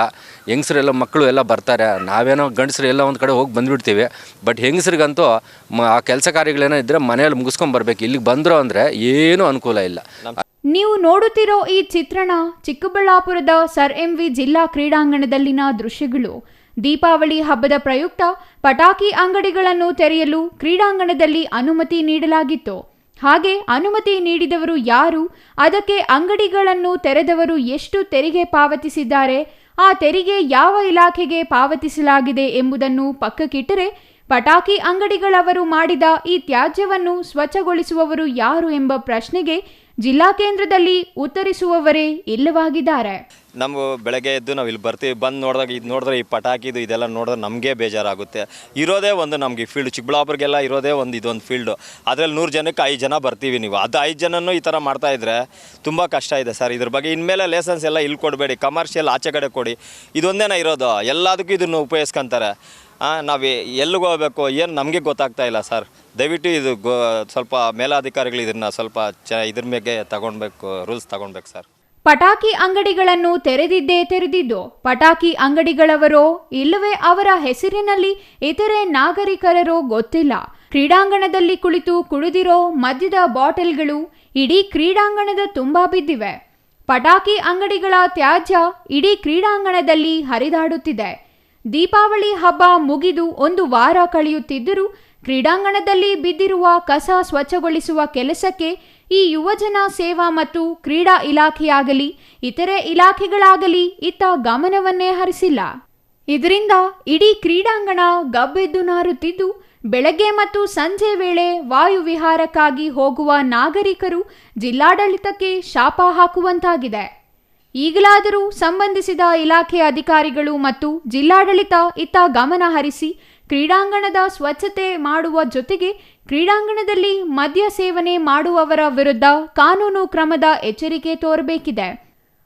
ಹೆಂಗಸರೆಲ್ಲ ಮಕ್ಕಳು ಎಲ್ಲ ಬರ್ತಾರೆ, ನಾವೇನೋ ಗಂಡಸರು ಎಲ್ಲ ಒಂದು ಕಡೆ ಹೋಗಿ ಬಂದುಬಿಡ್ತೀವಿ. ಬಟ್ ಹೆಂಗಸ್ರಿಗಂತೂ ಆ ಕೆಲಸ ಕಾರ್ಯಗಳೇನೋ ಇದ್ದರೆ ಮನೆಯಲ್ಲಿ ಮುಗಿಸ್ಕೊಂಬರ್ಬೇಕು. ಇಲ್ಲಿಗೆ ಬಂದರು ಅಂದರೆ ಏನೂ ಅನುಕೂಲ ಇಲ್ಲ. ನೀವು ನೋಡುತ್ತಿರೋ ಈ ಚಿತ್ರಣ ಚಿಕ್ಕಬಳ್ಳಾಪುರದ ಸರ್ MV ಜಿಲ್ಲಾ ಕ್ರೀಡಾಂಗಣದಲ್ಲಿನ ದೃಶ್ಯಗಳು. ದೀಪಾವಳಿ ಹಬ್ಬದ ಪ್ರಯುಕ್ತ ಪಟಾಕಿ ಅಂಗಡಿಗಳನ್ನು ತೆರೆಯಲು ಕ್ರೀಡಾಂಗಣದಲ್ಲಿ ಅನುಮತಿ ನೀಡಲಾಗಿತ್ತು. ಹಾಗೆ ಅನುಮತಿ ನೀಡಿದವರು ಯಾರು, ಅದಕ್ಕೆ ಅಂಗಡಿಗಳನ್ನು ತೆರೆದವರು ಎಷ್ಟು ತೆರಿಗೆ ಪಾವತಿಸಿದ್ದಾರೆ, ಆ ತೆರಿಗೆ ಯಾವ ಇಲಾಖೆಗೆ ಪಾವತಿಸಲಾಗಿದೆ ಎಂಬುದನ್ನು ಪಕ್ಕಕ್ಕಿಟ್ಟರೆ, ಪಟಾಕಿ ಅಂಗಡಿಗಳವರು ಮಾಡಿದ ಈ ತ್ಯಾಜ್ಯವನ್ನು ಸ್ವಚ್ಛಗೊಳಿಸುವವರು ಯಾರು ಎಂಬ ಪ್ರಶ್ನೆಗೆ ಜಿಲ್ಲಾ ಕೇಂದ್ರದಲ್ಲಿ ಉತ್ತರಿಸುವವರೇ ಇಲ್ಲವಾಗಿದ್ದಾರೆ. ನಾವು ಬೆಳಗ್ಗೆ ಎದ್ದು ನಾವು ಇಲ್ಲಿ ಬರ್ತೀವಿ, ಬಂದು ನೋಡಿದಾಗ ಇದು ನೋಡಿದ್ರೆ ಈ ಪಟಾಕಿದು ಇದೆಲ್ಲ ನೋಡಿದ್ರೆ ನಮಗೆ ಬೇಜಾರಾಗುತ್ತೆ. ಇರೋದೇ ಒಂದು ನಮಗೆ ಈ ಫೀಲ್ಡ್, ಚಿಕ್ಕಬಳ್ಳಾಪುರಿಗೆಲ್ಲ ಇರೋದೇ ಇದೊಂದು ಫೀಲ್ಡು. ಅದರಲ್ಲಿ 100 ಜನಕ್ಕೆ 5 ಜನ ಬರ್ತೀವಿ. ನೀವು ಅದು 5 ಜನನೂ ಈ ಥರ ಮಾಡ್ತಾಯಿದ್ರೆ ತುಂಬ ಕಷ್ಟ ಇದೆ ಸರ್. ಇದ್ರ ಬಗ್ಗೆ ಇನ್ಮೇಲೆ ಲೈಸೆನ್ಸ್ ಎಲ್ಲ ಇಲ್ಲಿ ಕೊಡಬೇಡಿ, ಕಮರ್ಷಿಯಲ್ ಆಚೆ ಕಡೆ ಕೊಡಿ. ಇದೊಂದೇನ ಇರೋದು, ಎಲ್ಲದಕ್ಕೂ ಇದನ್ನು ಉಪಯೋಗಿಸ್ಕೊಂತಾರೆ. ನಾವು ಎಲ್ಲಿಗೆ ಹೋಗಬೇಕು ಏನು ನಮಗೆ ಗೊತ್ತಾಗ್ತಾ ಇಲ್ಲ ಸರ್. ದಯವಿಟ್ಟು ಇದು ಸ್ವಲ್ಪ ಮೇಲಾಧಿಕಾರಿಗಳು ಇದನ್ನು ಸ್ವಲ್ಪ ಇದ್ರ ಮೇಲೆ ತಗೊಳ್ಬೇಕು, ರೂಲ್ಸ್ ತಗೊಳ್ಬೇಕು ಸರ್. ಪಟಾಕಿ ಅಂಗಡಿಗಳನ್ನು ತೆರೆದಿದ್ದು ಪಟಾಕಿ ಅಂಗಡಿಗಳವರೋ ಇಲ್ಲವೇ ಅವರ ಹೆಸರಿನಲ್ಲಿ ಇತರೆ ನಾಗರಿಕರರೋ ಗೊತ್ತಿಲ್ಲ. ಕ್ರೀಡಾಂಗಣದಲ್ಲಿ ಕುಳಿತು ಕುಡಿದಿರೋ ಮದ್ಯದ ಬಾಟಲ್ಗಳು ಇಡೀ ಕ್ರೀಡಾಂಗಣದ ತುಂಬಾ ಬಿದ್ದಿವೆ. ಪಟಾಕಿ ಅಂಗಡಿಗಳ ತ್ಯಾಜ್ಯ ಇಡೀ ಕ್ರೀಡಾಂಗಣದಲ್ಲಿ ಹರಿದಾಡುತ್ತಿದೆ. ದೀಪಾವಳಿ ಹಬ್ಬ ಮುಗಿದು 1 ವಾರ ಕಳೆಯುತ್ತಿದ್ದರೂ ಕ್ರೀಡಾಂಗಣದಲ್ಲಿ ಬಿದ್ದಿರುವ ಕಸ ಸ್ವಚ್ಛಗೊಳಿಸುವ ಕೆಲಸಕ್ಕೆ ಈ ಯುವಜನ ಸೇವಾ ಮತ್ತು ಕ್ರೀಡಾ ಇಲಾಖೆಯಾಗಲಿ ಇತರೆ ಇಲಾಖೆಗಳಾಗಲಿ ಇತ್ತ ಗಮನವನ್ನೇ ಹರಿಸಿಲ್ಲ. ಇದರಿಂದ ಇಡೀ ಕ್ರೀಡಾಂಗಣ ಗಬ್ಬೆದ್ದು ನಾರುತ್ತಿದ್ದು, ಬೆಳಗ್ಗೆ ಮತ್ತು ಸಂಜೆ ವೇಳೆ ವಾಯುವಿಹಾರಕ್ಕಾಗಿ ಹೋಗುವ ನಾಗರಿಕರು ಜಿಲ್ಲಾಡಳಿತಕ್ಕೆ ಶಾಪ ಹಾಕುವಂತಾಗಿದೆ. ಈಗಲಾದರೂ ಸಂಬಂಧಿಸಿದ ಇಲಾಖೆ ಅಧಿಕಾರಿಗಳು ಮತ್ತು ಜಿಲ್ಲಾಡಳಿತ ಇತ್ತ ಗಮನ ಹರಿಸಿ ಕ್ರೀಡಾಂಗಣದ ಸ್ವಚ್ಛತೆ ಮಾಡುವ ಜೊತೆಗೆ ಕ್ರೀಡಾಂಗಣದಲ್ಲಿ ಮದ್ಯ ಸೇವನೆ ಮಾಡುವವರ ವಿರುದ್ಧ ಕಾನೂನು ಕ್ರಮದ ಎಚ್ಚರಿಕೆ ತೋರಬೇಕಿದೆ.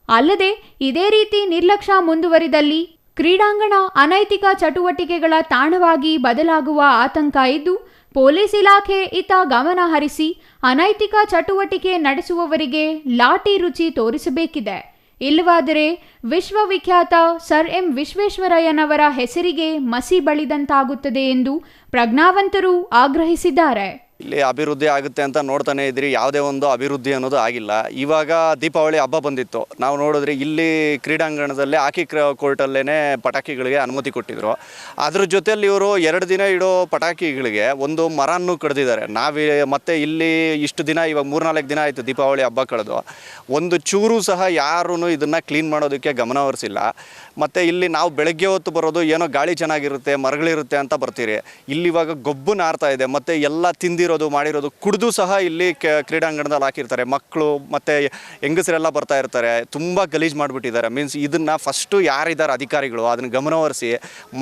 ಅಲ್ಲದೆ ಇದೇ ರೀತಿ ನಿರ್ಲಕ್ಷ್ಯ ಮುಂದುವರಿದಲ್ಲಿ ಕ್ರೀಡಾಂಗಣ ಅನೈತಿಕ ಚಟುವಟಿಕೆಗಳ ತಾಣವಾಗಿ ಬದಲಾಗುವ ಆತಂಕ ಇದ್ದು, ಪೊಲೀಸ್ ಇಲಾಖೆ ಇತ್ತ ಗಮನ ಹರಿಸಿ ಅನೈತಿಕ ಚಟುವಟಿಕೆ ನಡೆಸುವವರಿಗೆ ಲಾಠಿ ರುಚಿ ತೋರಿಸಬೇಕಿದೆ. ಇಲ್ಲವಾದರೆ ವಿಶ್ವವಿಖ್ಯಾತ ಸರ್ ವಿಶ್ವೇಶ್ವರಯ್ಯನವರ ಹೆಸರಿಗೆ ಮಸಿ ಬಳಿದಂತಾಗುತ್ತದೆ ಎಂದು ಪ್ರಜ್ಞಾವಂತರು ಆಗ್ರಹಿಸಿದ್ದಾರೆ. ಇಲ್ಲಿ ಅಭಿವೃದ್ಧಿ ಆಗುತ್ತೆ ಅಂತ ನೋಡ್ತಾನೆ ಇದ್ರಿ, ಯಾವುದೇ ಒಂದು ಅಭಿವೃದ್ಧಿ ಅನ್ನೋದು ಆಗಿಲ್ಲ. ಇವಾಗ ದೀಪಾವಳಿ ಹಬ್ಬ ಬಂದಿತ್ತು, ನಾವು ನೋಡಿದ್ರೆ ಇಲ್ಲಿ ಕ್ರೀಡಾಂಗಣದಲ್ಲೇ ಹಾಕಿ ಕೋರ್ಟಲ್ಲೇ ಪಟಾಕಿಗಳಿಗೆ ಅನುಮತಿ ಕೊಟ್ಟಿದ್ರು. ಅದ್ರ ಜೊತೆಯಲ್ಲಿ ಇವರು 2 ದಿನ ಇಡೋ ಪಟಾಕಿಗಳಿಗೆ ಒಂದು ಮರನ್ನು ಕಡ್ದಿದ್ದಾರೆ. ಮತ್ತೆ ಇಲ್ಲಿ ಇಷ್ಟು ದಿನ, ಇವಾಗ 3-4 ದಿನ ಆಯಿತು ದೀಪಾವಳಿ ಹಬ್ಬ ಕಳೆದು, ಒಂದು ಚೂರು ಸಹ ಯಾರೂ ಇದನ್ನು ಕ್ಲೀನ್ ಮಾಡೋದಕ್ಕೆ ಗಮನ ಹರಿಸಿಲ್ಲ. ಮತ್ತು ಇಲ್ಲಿ ನಾವು ಬೆಳಗ್ಗೆ ಹೊತ್ತು ಬರೋದು, ಏನೋ ಗಾಳಿ ಚೆನ್ನಾಗಿರುತ್ತೆ, ಮರಗಳಿರುತ್ತೆ ಅಂತ ಬರ್ತೀರಿ. ಇಲ್ಲಿ ಇವಾಗ ಗೊಬ್ಬು ನಾರ್ತಾ ಇದೆ, ಮತ್ತು ಎಲ್ಲ ತಿಂದಿರೋದು ಮಾಡಿರೋದು ಕುಡಿದು ಸಹ ಇಲ್ಲಿ ಕ್ರೀಡಾಂಗಣದಲ್ಲಿ ಹಾಕಿರ್ತಾರೆ. ಮಕ್ಕಳು ಮತ್ತು ಹೆಂಗಸರೆಲ್ಲ ಬರ್ತಾ ಇರ್ತಾರೆ, ತುಂಬ ಗಲೀಜು ಮಾಡಿಬಿಟ್ಟಿದ್ದಾರೆ. ಮೀನ್ಸ್ ಇದನ್ನು ಫಸ್ಟು ಯಾರಿದ್ದಾರೆ ಅಧಿಕಾರಿಗಳು ಅದನ್ನು ಗಮನಹರಿಸಿ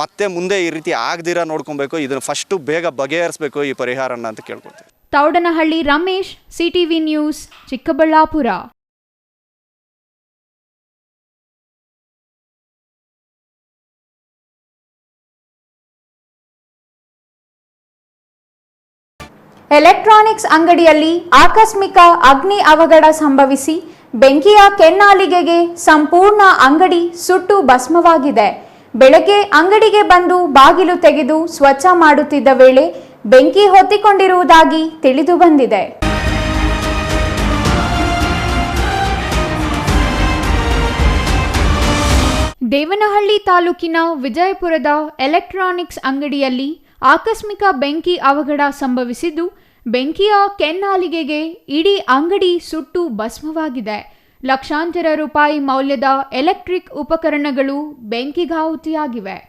ಮತ್ತೆ ಮುಂದೆ ಈ ರೀತಿ ಆಗದಿರ ನೋಡ್ಕೊಬೇಕು. ಇದನ್ನು ಫಸ್ಟು ಬೇಗ ಬಗೆಹರಿಸಬೇಕು ಈ ಪರಿಹಾರನ ಅಂತ ಕೇಳ್ಕೊಳ್ತೀವಿ. Taudanahalli Ramesh, CTV news, Chikkaballapur. Electronics ಅಂಗಡಿಯಲ್ಲಿ ಆಕಸ್ಮಿಕ ಅಗ್ನಿ ಅವಘಡ ಸಂಭವಿಸಿ ಬೆಂಕಿಯ ಕೆನ್ನಾಲಿಗೆಗೆ ಸಂಪೂರ್ಣ ಅಂಗಡಿ ಸುಟ್ಟು ಭಸ್ಮವಾಗಿದೆ. ಬೆಳಗ್ಗೆ ಅಂಗಡಿಗೆ ಬಂದು ಬಾಗಿಲು ತೆಗೆದು ಸ್ವಚ್ಛ ಮಾಡುತ್ತಿದ್ದ ವೇಳೆ ಬೆಂಕಿ ಹೊತ್ತಿಕೊಂಡಿರುವುದಾಗಿ ತಿಳಿದು ಬಂದಿದೆ. ದೇವನಹಳ್ಳಿ ತಾಲೂಕಿನ ವಿಜಯಪುರದ ಎಲೆಕ್ಟ್ರಾನಿಕ್ಸ್ ಅಂಗಡಿಯಲ್ಲಿ ಆಕಸ್ಮಿಕ ಬೆಂಕಿ ಅವಘಡ ಸಂಭವಿಸಿದ್ದು, ಬೆಂಕಿಯ ಕೆನ್ನಾಲಿಗೆಗೆ ಇಡೀ ಅಂಗಡಿ ಸುಟ್ಟು ಭಸ್ಮವಾಗಿದೆ. ಲಕ್ಷಾಂತರ ರೂಪಾಯಿ ಮೌಲ್ಯದ ಎಲೆಕ್ಟ್ರಿಕ್ ಉಪಕರಣಗಳು ಬೆಂಕಿಗಾಹುತಿಯಾಗಿವೆ.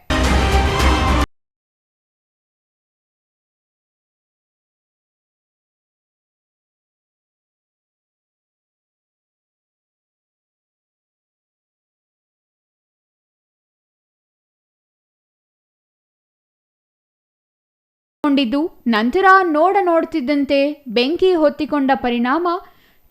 ನಂತರ ನೋಡ್ತಿದ್ದಂತೆ ಬೆಂಕಿ ಹೊತ್ತಿಕೊಂಡ ಪರಿಣಾಮ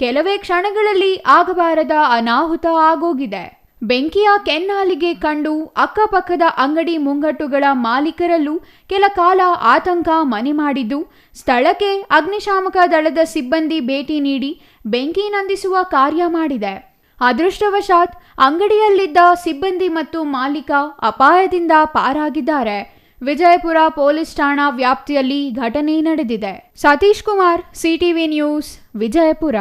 ಕೆಲವೇ ಕ್ಷಣಗಳಲ್ಲಿ ಆಗಬಾರದ ಅನಾಹುತ ಆಗೋಗಿದೆ. ಬೆಂಕಿಯ ಕೆನ್ನಾಲಿಗೆ ಕಂಡು ಅಕ್ಕಪಕ್ಕದ ಅಂಗಡಿ ಮುಂಗಟ್ಟುಗಳ ಮಾಲೀಕರಲ್ಲೂ ಕೆಲ ಕಾಲ ಆತಂಕ ಮನೆ ಮಾಡಿದ್ದು, ಸ್ಥಳಕ್ಕೆ ಅಗ್ನಿಶಾಮಕ ದಳದ ಸಿಬ್ಬಂದಿ ಭೇಟಿ ನೀಡಿ ಬೆಂಕಿ ನಂದಿಸುವ ಕಾರ್ಯ ಮಾಡಿದೆ. ಅದೃಷ್ಟವಶಾತ್ ಅಂಗಡಿಯಲ್ಲಿದ್ದ ಸಿಬ್ಬಂದಿ ಮತ್ತು ಮಾಲೀಕ ಅಪಾಯದಿಂದ ಪಾರಾಗಿದ್ದಾರೆ. ವಿಜಯಪುರ ಪೊಲೀಸ್ ಠಾಣಾ ವ್ಯಾಪ್ತಿಯಲ್ಲಿ ಘಟನೆ ನಡೆದಿದೆ. Satish Kumar, CTV news, Vijayapura.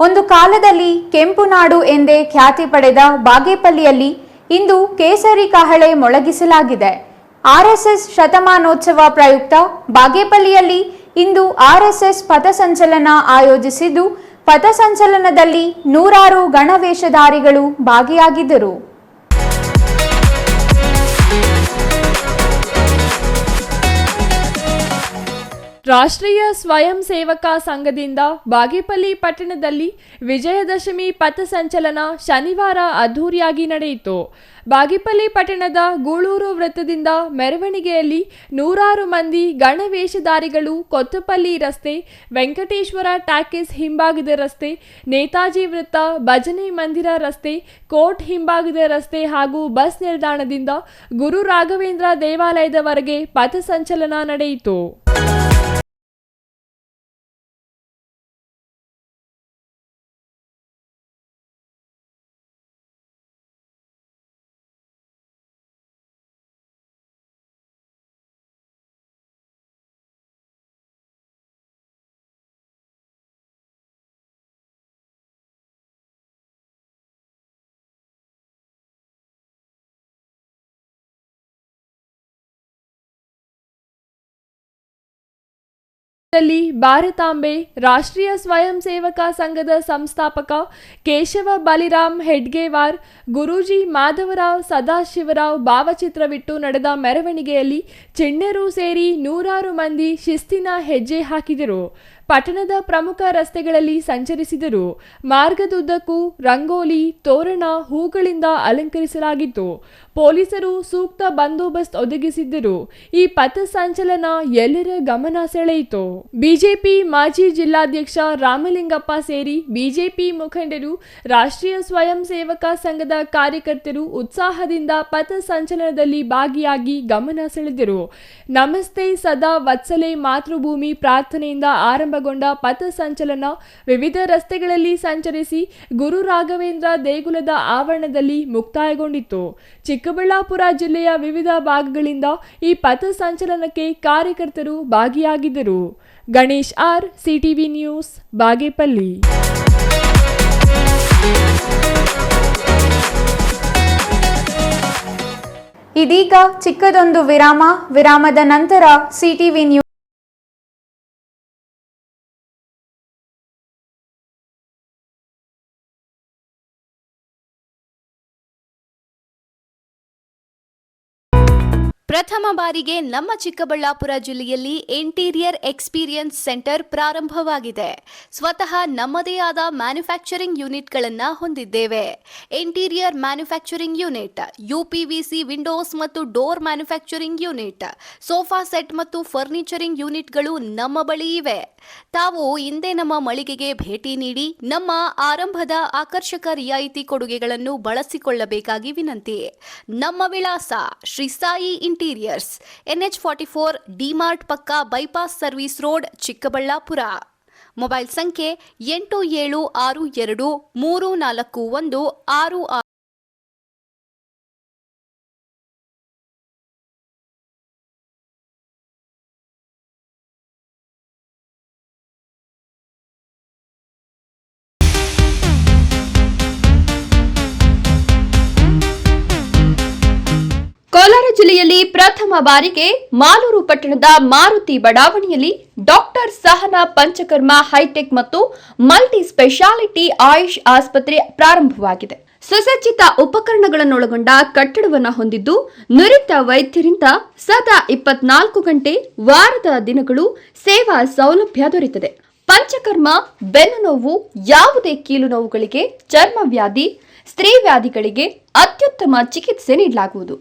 ಒಂದು ಕಾಲದಲ್ಲಿ ಕೆಂಪು ನಾಡು ಎಂದೇ ಖ್ಯಾತಿ ಪಡೆದ ಬಾಗೇಪಲ್ಲಿಯಲ್ಲಿ ಇಂದು ಕೇಸರಿ ಕಹಳೆ ಮೊಳಗಿಸಲಾಗಿದೆ. ಆರ್ಎಸ್ಎಸ್ ಶತಮಾನೋತ್ಸವ ಪ್ರಯುಕ್ತ ಬಾಗೇಪಲ್ಲಿಯಲ್ಲಿ ಇಂದು ಆರ್ಎಸ್ಎಸ್ ಪಥಸಂಚಲನ ಆಯೋಜಿಸಿದ್ದು, ಪಥಸಂಚಲನದಲ್ಲಿ 100 ಗಣವೇಷಧಾರಿಗಳು ಭಾಗಿಯಾಗಿದ್ದರು. ರಾಷ್ಟ್ರೀಯ ಸ್ವಯಂ ಸೇವಕ ಸಂಘದಿಂದ ಬಾಗೇಪಲ್ಲಿ ಪಟ್ಟಣದಲ್ಲಿ ವಿಜಯದಶಮಿ ಪಥಸಂಚಲನ ಶನಿವಾರ ಅದ್ಧೂರಿಯಾಗಿ ನಡೆಯಿತು. ಬಾಗೇಪಲ್ಲಿ ಪಟ್ಟಣದ ಗೂಳೂರು ವೃತ್ತದಿಂದ ಮೆರವಣಿಗೆಯಲ್ಲಿ 100 ಮಂದಿ ಗಣವೇಷಧಾರಿಗಳು ಕೊತ್ತಪಲ್ಲಿ ರಸ್ತೆ, ವೆಂಕಟೇಶ್ವರ ಟಾಕೀಸ್ ಹಿಂಭಾಗದ ರಸ್ತೆ, ನೇತಾಜಿ ವೃತ್ತ, ಭಜನೆ ಮಂದಿರ ರಸ್ತೆ, ಕೋರ್ಟ್ ಹಿಂಭಾಗದ ರಸ್ತೆ ಹಾಗೂ ಬಸ್ ನಿಲ್ದಾಣದಿಂದ ಗುರು ರಾಘವೇಂದ್ರ ದೇವಾಲಯದವರೆಗೆ ಪಥಸಂಚಲನ ನಡೆಯಿತು. ಭಾರತಾಂಬೆ ರಾಷ್ಟ್ರೀಯ ಸ್ವಯಂ ಸೇವಕ ಸಂಘದ ಸಂಸ್ಥಾಪಕ ಕೇಶವ ಬಲಿರಾಮ್ ಹೆಡ್ಗೇವಾರ್, ಗುರೂಜಿ ಮಾಧವರಾವ್ ಸದಾಶಿವರಾವ್ ಭಾವಚಿತ್ರವಿಟ್ಟು ನಡೆದ ಮೆರವಣಿಗೆಯಲ್ಲಿ ಚಿಣ್ಣರು ಸೇರಿ 100 ಮಂದಿ ಶಿಸ್ತಿನ ಹೆಜ್ಜೆ ಹಾಕಿದರು. ಪಟ್ಟಣದ ಪ್ರಮುಖ ರಸ್ತೆಗಳಲ್ಲಿ ಸಂಚರಿಸಿದರು. ಮಾರ್ಗದುದ್ದಕ್ಕೂ ರಂಗೋಲಿ, ತೋರಣ, ಹೂಗಳಿಂದ ಅಲಂಕರಿಸಲಾಗಿತ್ತು. ಪೊಲೀಸರು ಸೂಕ್ತ ಬಂದೋಬಸ್ತ್ ಒದಗಿಸಿದ್ದರು. ಈ ಪಥಸಂಚಲನ ಎಲ್ಲರ ಗಮನ ಸೆಳೆಯಿತು. ಬಿಜೆಪಿ ಮಾಜಿ ಜಿಲ್ಲಾಧ್ಯಕ್ಷ ರಾಮಲಿಂಗಪ್ಪ ಸೇರಿ ಬಿಜೆಪಿ ಮುಖಂಡರು, ರಾಷ್ಟ್ರೀಯ ಸ್ವಯಂ ಸೇವಕ ಸಂಘದ ಕಾರ್ಯಕರ್ತರು ಉತ್ಸಾಹದಿಂದ ಪಥಸಂಚಲನದಲ್ಲಿ ಭಾಗಿಯಾಗಿ ಗಮನ ಸೆಳೆದರು. ನಮಸ್ತೆ ಸದಾ ವತ್ಸಲೆ ಮಾತೃಭೂಮಿ ಪ್ರಾರ್ಥನೆಯಿಂದ ಆರಂಭಗೊಂಡ ಒಳಗೊಂಡ ಪಥಸಂಚಲನ ವಿವಿಧ ರಸ್ತೆಗಳಲ್ಲಿ ಸಂಚರಿಸಿ ಗುರು ರಾಘವೇಂದ್ರ ದೇಗುಲದ ಆವರಣದಲ್ಲಿ ಮುಕ್ತಾಯಗೊಂಡಿತು. ಚಿಕ್ಕಬಳ್ಳಾಪುರ ಜಿಲ್ಲೆಯ ವಿವಿಧ ಭಾಗಗಳಿಂದ ಈ ಪಥಸಂಚಲನಕ್ಕೆ ಕಾರ್ಯಕರ್ತರು ಭಾಗಿಯಾಗಿದ್ದರು. Ganesh R, CTV news, Bagepalli. ಇದೀಗ ಚಿಕ್ಕದೊಂದು ವಿರಾಮದ ನಂತರ ಸಿಟಿವಿ ನ್ಯೂಸ್. ಪ್ರಥಮ ಬಾರಿಗೆ ನಮ್ಮ ಚಿಕ್ಕಬಳ್ಳಾಪುರ ಜಿಲ್ಲೆಯಲ್ಲಿ ಇಂಟೀರಿಯರ್ ಎಕ್ಸ್ಪೀರಿಯನ್ಸ್ ಸೆಂಟರ್ ಪ್ರಾರಂಭವಾಗಿದೆ. ಸ್ವತಃ ನಮ್ಮದೇ ಆದ ಮ್ಯಾನುಫ್ಯಾಕ್ಚರಿಂಗ್ ಯೂನಿಟ್ಗಳನ್ನು ಹೊಂದಿದ್ದೇವೆ. ಇಂಟೀರಿಯರ್ ಮ್ಯಾನುಫ್ಯಾಕ್ಚರಿಂಗ್ ಯೂನಿಟ್, ಯುಪಿವಿಸಿ ವಿಂಡೋಸ್ ಮತ್ತು door manufacturing unit, sofa set ಮತ್ತು ಫರ್ನಿಚರಿಂಗ್ ಯೂನಿಟ್ಗಳು ನಮ್ಮ ಬಳಿ ಇವೆ. ತಾವು ಹಿಂದೆ ನಮ್ಮ ಮಳಿಗೆಗೆ ಭೇಟಿ ನೀಡಿ ನಮ್ಮ ಆರಂಭದ ಆಕರ್ಷಕ ರಿಯಾಯಿತಿ ಕೊಡುಗೆಗಳನ್ನು ಬಳಸಿಕೊಳ್ಳಬೇಕಾಗಿ ವಿನಂತಿ. ನಮ್ಮ ವಿಳಾಸ Shri Sai interiors, NH44, DMart ಪಕ್ಕ, bypass service road, Chikkaballapur. Mobile ಸಂಖ್ಯೆ 8762341666. ಕೋಲಾರ ಜಿಲ್ಲೆಯಲ್ಲಿ ಪ್ರಥಮ ಬಾರಿಗೆ ಮಾಲೂರು ಪಟ್ಟಣದ ಮಾರುತಿ ಬಡಾವಣೆಯಲ್ಲಿ ಡಾಕ್ಟರ್ ಸಹನಾ ಪಂಚಕರ್ಮ ಹೈಟೆಕ್ ಮತ್ತು ಮಲ್ಟಿ ಸ್ಪೆಷಾಲಿಟಿ ಆಯುಷ್ ಆಸ್ಪತ್ರೆ ಪ್ರಾರಂಭವಾಗಿದೆ. ಸುಸಜ್ಜಿತ ಉಪಕರಣಗಳನ್ನೊಳಗೊಂಡ ಕಟ್ಟಡವನ್ನು ಹೊಂದಿದ್ದು ನುರಿತ ವೈದ್ಯರಿಂದ ಸದಾ 24 ಗಂಟೆ ವಾರದ ದಿನಗಳು ಸೇವಾ ಸೌಲಭ್ಯ ದೊರೆಯುತ್ತದೆ. ಪಂಚಕರ್ಮ, ಬೆನ್ನು ನೋವು, ಯಾವುದೇ ಕೀಲು ನೋವುಗಳಿಗೆ, ಚರ್ಮ ವ್ಯಾಧಿ, ಸ್ತ್ರೀ ವ್ಯಾಧಿಗಳಿಗೆ ಅತ್ಯುತ್ತಮ ಚಿಕಿತ್ಸೆ ನೀಡಲಾಗುವುದು.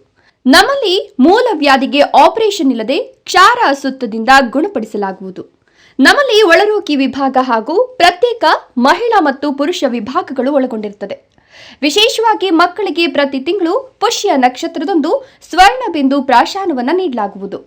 ನಮ್ಮಲ್ಲಿ ಮೂಲ ವ್ಯಾಧಿಗೆ ಆಪರೇಷನ್ ಇಲ್ಲದೆ ಕ್ಷಾರ ಸುತ್ತದಿಂದ ಗುಣಪಡಿಸಲಾಗುವುದು. ನಮ್ಮಲ್ಲಿ ಒಳರೋಗಿ ವಿಭಾಗ ಹಾಗೂ ಪ್ರತ್ಯೇಕ ಮಹಿಳಾ ಮತ್ತು ಪುರುಷ ವಿಭಾಗಗಳು ಒಳಗೊಂಡಿರುತ್ತದೆ. ವಿಶೇಷವಾಗಿ ಮಕ್ಕಳಿಗೆ ಪ್ರತಿ ತಿಂಗಳು ಪುಷ್ಯ ನಕ್ಷತ್ರದಂದು ಸ್ವರ್ಣಬಿಂದು ಪ್ರಾಶಾನವನ್ನು ನೀಡಲಾಗುವುದು.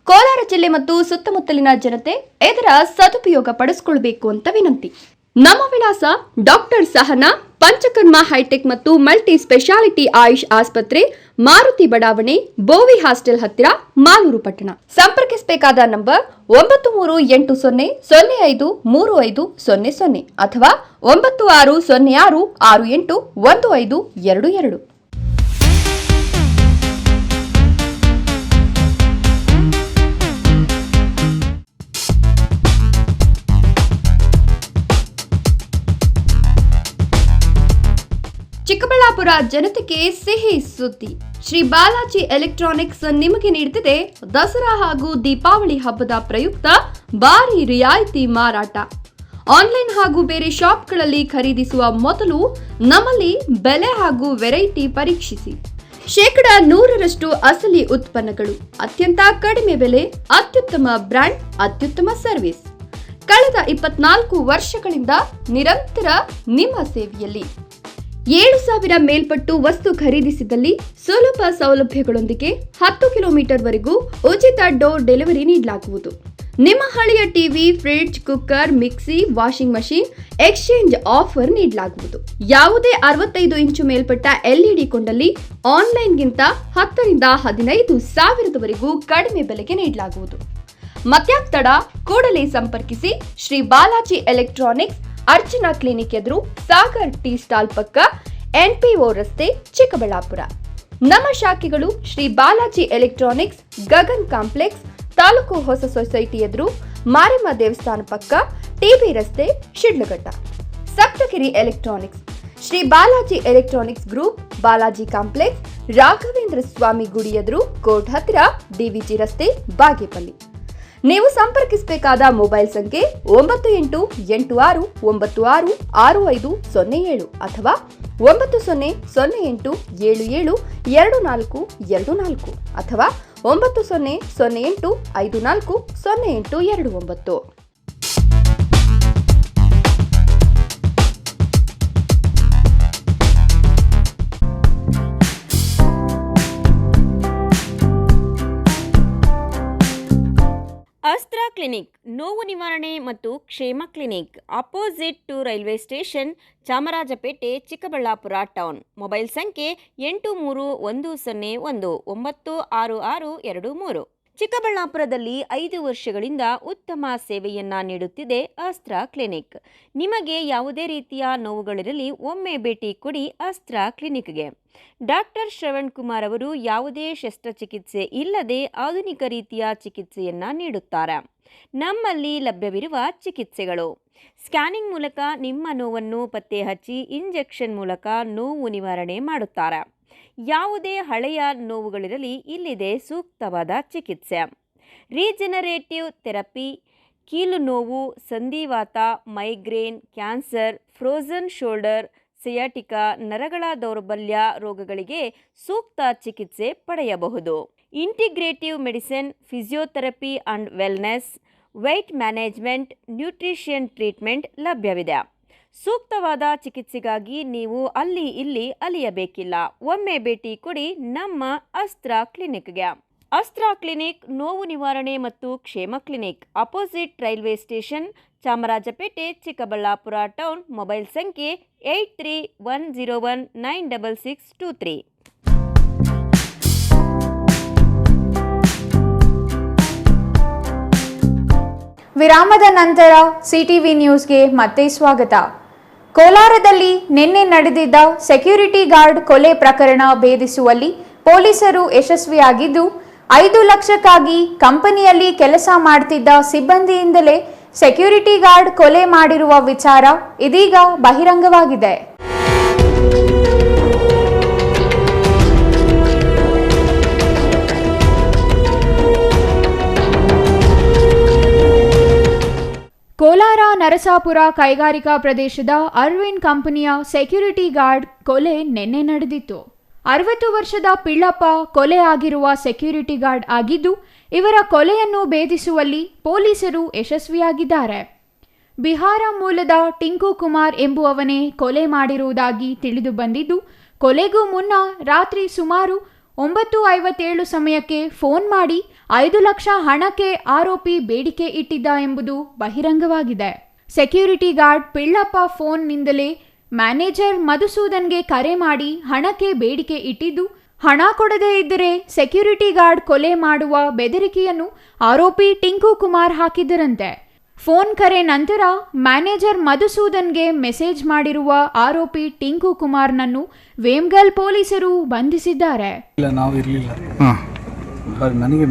ಕೋಲಾರ ಜಿಲ್ಲೆ ಮತ್ತು ಸುತ್ತಮುತ್ತಲಿನ ಜನತೆ ಇದರ ಸದುಪಯೋಗ ಪಡಿಸಿಕೊಳ್ಳಬೇಕು ಅಂತ ವಿನಂತಿ. ನಮ್ಮ ವಿಳಾಸ ಡಾಕ್ಟರ್ ಸಹನಾ ಪಂಚಕರ್ಮ ಹೈಟೆಕ್ ಮತ್ತು ಮಲ್ಟಿ ಸ್ಪೆಷಾಲಿಟಿ ಆಯುಷ್ ಆಸ್ಪತ್ರೆ, ಮಾರುತಿ ಬಡಾವಣೆ, ಬೋವಿ ಹಾಸ್ಟೆಲ್ ಹತ್ತಿರ, ಮಾಲೂರು ಪಟ್ಟಣ. ಸಂಪರ್ಕಿಸಬೇಕಾದ ನಂಬರ್ 9380053500 ಅಥವಾ 9606681522. ಚಿಕ್ಕಬಳ್ಳಾಪುರ ಜನತೆಗೆ ಸಿಹಿ ಸುದ್ದಿ. ಶ್ರೀ ಬಾಲಾಜಿ ಎಲೆಕ್ಟ್ರಾನಿಕ್ಸ್ ನಿಮಗೆ ನೀಡುತ್ತಿದೆ ದಸರಾ ಹಾಗೂ ದೀಪಾವಳಿ ಹಬ್ಬದ ಪ್ರಯುಕ್ತ ಭಾರಿ ರಿಯಾಯಿತಿ ಮಾರಾಟ. ಆನ್ಲೈನ್ ಹಾಗೂ ಬೇರೆ ಶಾಪ್ಗಳಲ್ಲಿ ಖರೀದಿಸುವ ಮೊದಲು ನಮ್ಮಲ್ಲಿ ಬೆಲೆ ಹಾಗೂ ವೆರೈಟಿ ಪರೀಕ್ಷಿಸಿ. 100% ಅಸಲಿ ಉತ್ಪನ್ನಗಳು, ಅತ್ಯಂತ ಕಡಿಮೆ ಬೆಲೆ, ಅತ್ಯುತ್ತಮ ಬ್ರ್ಯಾಂಡ್, ಅತ್ಯುತ್ತಮ ಸರ್ವಿಸ್. ಕಳೆದ 24 ವರ್ಷಗಳಿಂದ ನಿರಂತರ ನಿಮ್ಮ ಸೇವೆಯಲ್ಲಿ. 7,000 ಮೇಲ್ಪಟ್ಟು ವಸ್ತು ಖರೀದಿಸಿದಲ್ಲಿ ಸುಲಭ ಸೌಲಭ್ಯಗಳೊಂದಿಗೆ 10 ಕಿಲೋಮೀಟರ್ ವರೆಗೂ ಉಚಿತ ಡೋರ್ ಡೆಲಿವರಿ ನೀಡಲಾಗುವುದು. ನಿಮ್ಮ ಹಳೆಯ TV, fridge, cooker, mixie, washing machine exchange offer ನೀಡಲಾಗುವುದು. ಯಾವುದೇ 65 ಇಂಚು ಮೇಲ್ಪಟ್ಟ LED ಕೊಂಡಲ್ಲಿ ಆನ್ಲೈನ್ಗಿಂತ 10 ರಿಂದ 15 ಸಾವಿರದವರೆಗೂ ಕಡಿಮೆ ಬೆಲೆಗೆ ನೀಡಲಾಗುವುದು. ಮತ್ಯಾಕ್ ತಡ, ಕೂಡಲೇ ಸಂಪರ್ಕಿಸಿ. ಶ್ರೀ ಬಾಲಾಜಿ ಎಲೆಕ್ಟ್ರಾನಿಕ್ಸ್, ಅರ್ಚನಾ ಕ್ಲಿನಿಕ್ ಎದುರು, ಸಾಗರ್ ಟೀ ಸ್ಟಾಲ್ ಪಕ್ಕ, NPO ರಸ್ತೆ, ಚಿಕ್ಕಬಳ್ಳಾಪುರ. ನಮ್ಮ ಶಾಖೆಗಳು ಶ್ರೀ ಬಾಲಾಜಿ ಎಲೆಕ್ಟ್ರಾನಿಕ್ಸ್, ಗಗನ್ ಕಾಂಪ್ಲೆಕ್ಸ್, ತಾಲೂಕು ಹೊಸ ಸೊಸೈಟಿ ಎದುರು, ಮಾರಮ್ಮ ದೇವಸ್ಥಾನ ಪಕ್ಕ, TB ರಸ್ತೆ, Sidlaghatta. Saptagiri electronics, Shri Balaji electronics group, Balaji complex, Raghavendra Swami ಗುಡಿ ಎದುರು, ಕೋರ್ಟ್ ಹತ್ತಿರ, DVG ರಸ್ತೆ, ಬಾಗೇಪಲ್ಲಿ. ನೀವು ಸಂಪರ್ಕಿಸಬೇಕಾದ ಮೊಬೈಲ್ ಸಂಖ್ಯೆ 9886966507 ಅಥವಾ 9008772424 ಅಥವಾ 9008540829. ಅಸ್ತ್ರ ಕ್ಲಿನಿಕ್ ನೋವು ನಿವಾರಣೆ ಮತ್ತು ಕ್ಷೇಮ clinic opposite to railway station Chamarajpet Chikkaballapur town. Mobile ಸಂಖ್ಯೆ 8311966623. ಚಿಕ್ಕಬಳ್ಳಾಪುರದಲ್ಲಿ 5 ವರ್ಷಗಳಿಂದ ಉತ್ತಮ ಸೇವೆಯನ್ನ ನೀಡುತ್ತಿದೆ ಅಸ್ತ್ರ ಕ್ಲಿನಿಕ್. ನಿಮಗೆ ಯಾವುದೇ ರೀತಿಯ ನೋವುಗಳಿರಲಿ ಒಮ್ಮೆ ಭೇಟಿ ಕೊಡಿ ಅಸ್ತ್ರ ಕ್ಲಿನಿಕ್ಗೆ. ಡಾಕ್ಟರ್ ಶ್ರವಣ್ ಕುಮಾರ್ ಅವರು ಯಾವುದೇ ಶಸ್ತ್ರಚಿಕಿತ್ಸೆ ಇಲ್ಲದೆ ಆಧುನಿಕ ರೀತಿಯ ಚಿಕಿತ್ಸೆಯನ್ನ ನೀಡುತ್ತಾರೆ. ನಮ್ಮಲ್ಲಿ ಲಭ್ಯವಿರುವ ಚಿಕಿತ್ಸೆಗಳು: ಸ್ಕ್ಯಾನಿಂಗ್ ಮೂಲಕ ನಿಮ್ಮ ನೋವನ್ನು ಪತ್ತೆ ಹಚ್ಚಿ ಇಂಜೆಕ್ಷನ್ ಮೂಲಕ ನೋವು ನಿವಾರಣೆ ಮಾಡುತ್ತಾರೆ. ಯಾವುದೇ ಹಳೆಯ ನೋವುಗಳಿರಲಿ ಇಲ್ಲಿದೆ ಸೂಕ್ತವಾದ ಚಿಕಿತ್ಸೆ. ರೀಜನರೇಟಿವ್ ಥೆರಪಿ, ಕೀಲು ನೋವು, ಸಂಧಿವಾತ, migraine, cancer, frozen shoulder, sciatica, ನರಗಳ ದೌರ್ಬಲ್ಯ ರೋಗಗಳಿಗೆ ಸೂಕ್ತ ಚಿಕಿತ್ಸೆ ಪಡೆಯಬಹುದು. Integrative medicine, physiotherapy and wellness, weight management, nutrition treatment ಲಭ್ಯವಿದೆ. ಸೂಕ್ತವಾದ ಚಿಕಿತ್ಸೆಗಾಗಿ ನೀವು ಅಲ್ಲಿ ಇಲ್ಲಿ ಅಲಿಯಬೇಕಿಲ್ಲ. ಒಮ್ಮೆ ಭೇಟಿ ಕೊಡಿ ನಮ್ಮ ಅಸ್ತ್ರ ಕ್ಲಿನಿಕ್ಗೆ. ಅಸ್ತ್ರ ಕ್ಲಿನಿಕ್ ನೋವು ನಿವಾರಣೆ ಮತ್ತು ಕ್ಷೇಮ clinic opposite railway station Chamarajpet Chikkaballapur town. Mobile ಸಂಖ್ಯೆ 8310196623. ವಿರಾಮದ ನಂತರ ಸಿಟಿವಿ ನ್ಯೂಸ್ಗೆ ಮತ್ತೆ ಸ್ವಾಗತ. ಕೋಲಾರದಲ್ಲಿ ನಿನ್ನೆ ನಡೆದಿದ್ದ ಸೆಕ್ಯೂರಿಟಿ ಗಾರ್ಡ್ ಕೊಲೆ ಪ್ರಕರಣ ಭೇದಿಸುವಲ್ಲಿ ಪೊಲೀಸರು ಯಶಸ್ವಿಯಾಗಿದ್ದು 5 ಲಕ್ಷಕ್ಕಾಗಿ ಕಂಪನಿಯಲ್ಲಿ ಕೆಲಸ ಮಾಡುತ್ತಿದ್ದ ಸಿಬ್ಬಂದಿಯಿಂದಲೇ ಸೆಕ್ಯೂರಿಟಿ ಗಾರ್ಡ್ ಕೊಲೆ ಮಾಡಿರುವ ವಿಚಾರ ಇದೀಗ ಬಹಿರಂಗವಾಗಿದೆ. ಕೋಲಾರ ನರಸಾಪುರ ಕೈಗಾರಿಕಾ ಪ್ರದೇಶದ ಅರವಿಂದ್ ಕಂಪನಿಯ ಸೆಕ್ಯೂರಿಟಿ ಗಾರ್ಡ್ ಕೊಲೆ ನಿನ್ನೆ ನಡೆದಿತ್ತು. 60 ವರ್ಷದ ಪಿಳ್ಳಪ್ಪ ಕೊಲೆ ಆಗಿರುವ ಸೆಕ್ಯೂರಿಟಿ ಗಾರ್ಡ್ ಆಗಿದ್ದು, ಇವರ ಕೊಲೆಯನ್ನು ಭೇದಿಸುವಲ್ಲಿ ಪೊಲೀಸರು ಯಶಸ್ವಿಯಾಗಿದ್ದಾರೆ. ಬಿಹಾರ ಮೂಲದ ಟಿಂಕು ಕುಮಾರ್ ಎಂಬುವವನೇ ಕೊಲೆ ಮಾಡಿರುವುದಾಗಿ ತಿಳಿದು ಬಂದಿದ್ದು, ಕೊಲೆಗೂ ಮುನ್ನ ರಾತ್ರಿ ಸುಮಾರು 9:57 ಸಮಯಕ್ಕೆ ಫೋನ್ ಮಾಡಿ 5 ಲಕ್ಷ ಹಣಕ್ಕೆ ಆರೋಪಿ ಬೇಡಿಕೆ ಇಟ್ಟಿದ್ದ ಎಂಬುದು ಬಹಿರಂಗವಾಗಿದೆ. ಸೆಕ್ಯೂರಿಟಿ ಗಾರ್ಡ್ ಪಿಳ್ಳಪ್ಪ ಫೋನ್ನಿಂದಲೇ ಮ್ಯಾನೇಜರ್ ಮಧುಸೂದನ್ಗೆ ಕರೆ ಮಾಡಿ ಹಣಕ್ಕೆ ಬೇಡಿಕೆ ಇಟ್ಟಿದ್ದು, ಹಣ ಕೊಡದೇ ಇದ್ದರೆ ಸೆಕ್ಯೂರಿಟಿ ಗಾರ್ಡ್ ಕೊಲೆ ಮಾಡುವ ಬೆದರಿಕೆಯನ್ನು ಆರೋಪಿ ಟಿಂಕು ಕುಮಾರ್ ಹಾಕಿದ್ದರಂತೆ. ಫೋನ್ ಕರೆ ನಂತರ ಮ್ಯಾನೇಜರ್ ಮಧುಸೂದನ್ಗೆ ಮೆಸೇಜ್ ಮಾಡಿರುವ ಆರೋಪಿ ಟಿಂಕು ಕುಮಾರ್ನನ್ನು ವೇಮ್ಗಲ್ ಪೊಲೀಸರು ಬಂಧಿಸಿದ್ದಾರೆ. ನಾವು ಇರಲಿಲ್ಲ, ನನಗೆ